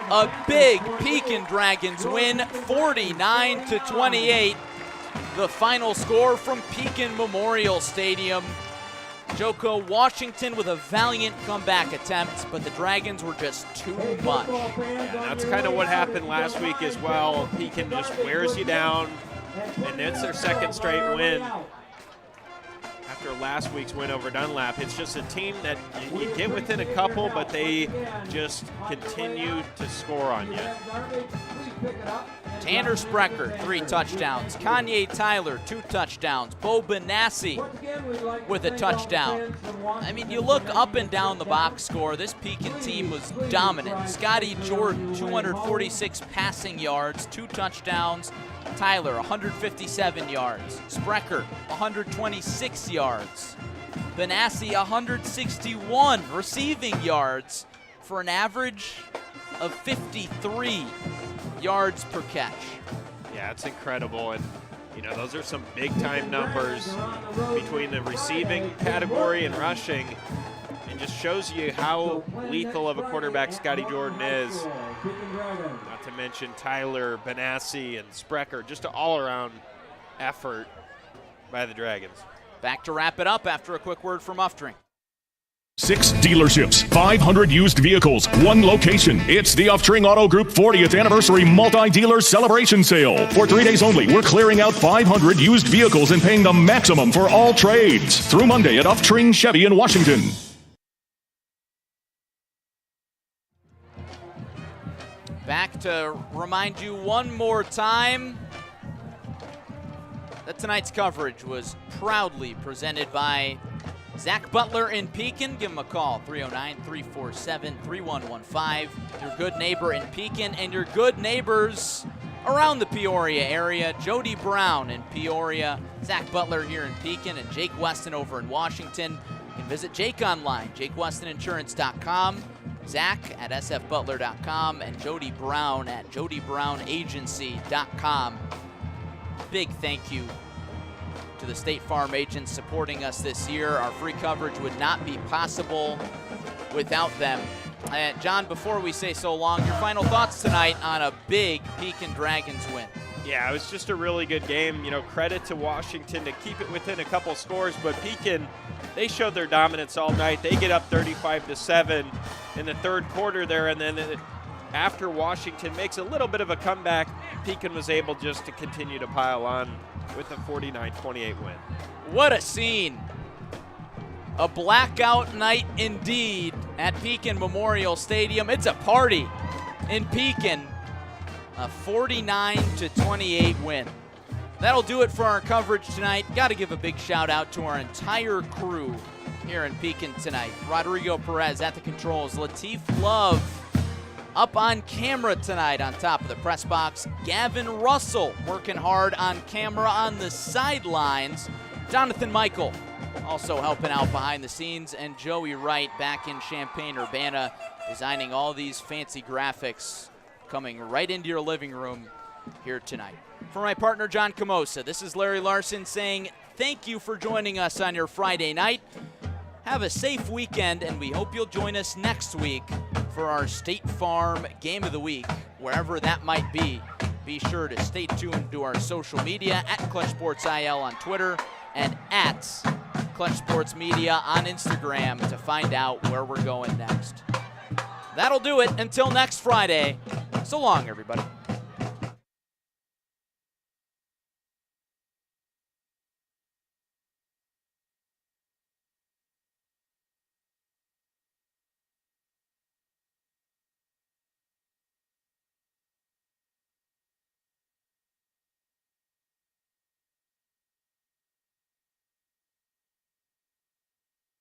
A big Pekin Dragons win, 49-28. The final score from Pekin Memorial Stadium. Joko, Washington with a valiant comeback attempt, but the Dragons were just too much. Yeah, that's kind of what happened last week as well. Pekin just wears you down, and it's their second straight win. After last week's win over Dunlap, it's just a team that you get within a couple, but they just continue to score on you. Tanner Sprecher, 3 touchdowns. Kanye Tyler, 2 touchdowns. Bo Benassi with a touchdown. I mean, you look up and down the box score, this Pekin team was dominant. Scotty Jordan, 246 passing yards, 2 touchdowns. Tyler, 157 yards. Sprecher, 126 yards. Benassi, 161 receiving yards for an average of 53 yards per catch. Yeah, it's incredible. And, you know, those are some big-time numbers between the receiving category and rushing. And just shows you how lethal of a quarterback Scotty Jordan is. Not to mention Tyler, Benassi, and Sprecher. Just an all-around effort by the Dragons. Back to wrap it up after a quick word from Uftring. 6 dealerships, 500 used vehicles, 1 location. It's the Uftring Auto Group 40th Anniversary Multi-Dealer Celebration Sale. For 3 days only, we're clearing out 500 used vehicles and paying the maximum for all trades. Through Monday at Uftring Chevy in Washington. Back to remind you one more time that tonight's coverage was proudly presented by Zach Butler in Pekin. Give him a call, 309-347-3115. Your good neighbor in Pekin and your good neighbors around the Peoria area. Jody Brown in Peoria, Zach Butler here in Pekin, and Jake Weston over in Washington. You can visit Jake online, JakeWestonInsurance.com, Zach at sfbutler.com, and Jody Brown at JodyBrownAgency.com. Big thank you to the State Farm agents supporting us this year. Our free coverage would not be possible without them. John, before we say so long, your final thoughts tonight on a big Pekin Dragons win. Yeah, it was just a really good game. You know, credit to Washington to keep it within a couple scores, but Pekin, they showed their dominance all night. They get up 35-7 in the third quarter there, and then after Washington makes a little bit of a comeback, Pekin was able just to continue to pile on with a 49-28 win. What a scene. A blackout night indeed at Pekin Memorial Stadium. It's a party in Pekin. A 49-28 win. That'll do it for our coverage tonight. Got to give a big shout out to our entire crew here in Pekin tonight. Rodrigo Perez at the controls. Latif Love up on camera tonight on top of the press box. Gavin Russell working hard on camera on the sidelines. Jonathan Michael also helping out behind the scenes. And Joey Wright back in Champaign-Urbana designing all these fancy graphics coming right into your living room here tonight. For my partner, John Camosa, this is Larry Larson saying thank you for joining us on your Friday night. Have a safe weekend, and we hope you'll join us next week for our State Farm Game of the Week, wherever that might be. Be sure to stay tuned to our social media at Clutch Sports IL on Twitter, and at Clutch Sports Media on Instagram to find out where we're going next. That'll do it until next Friday. So long, everybody.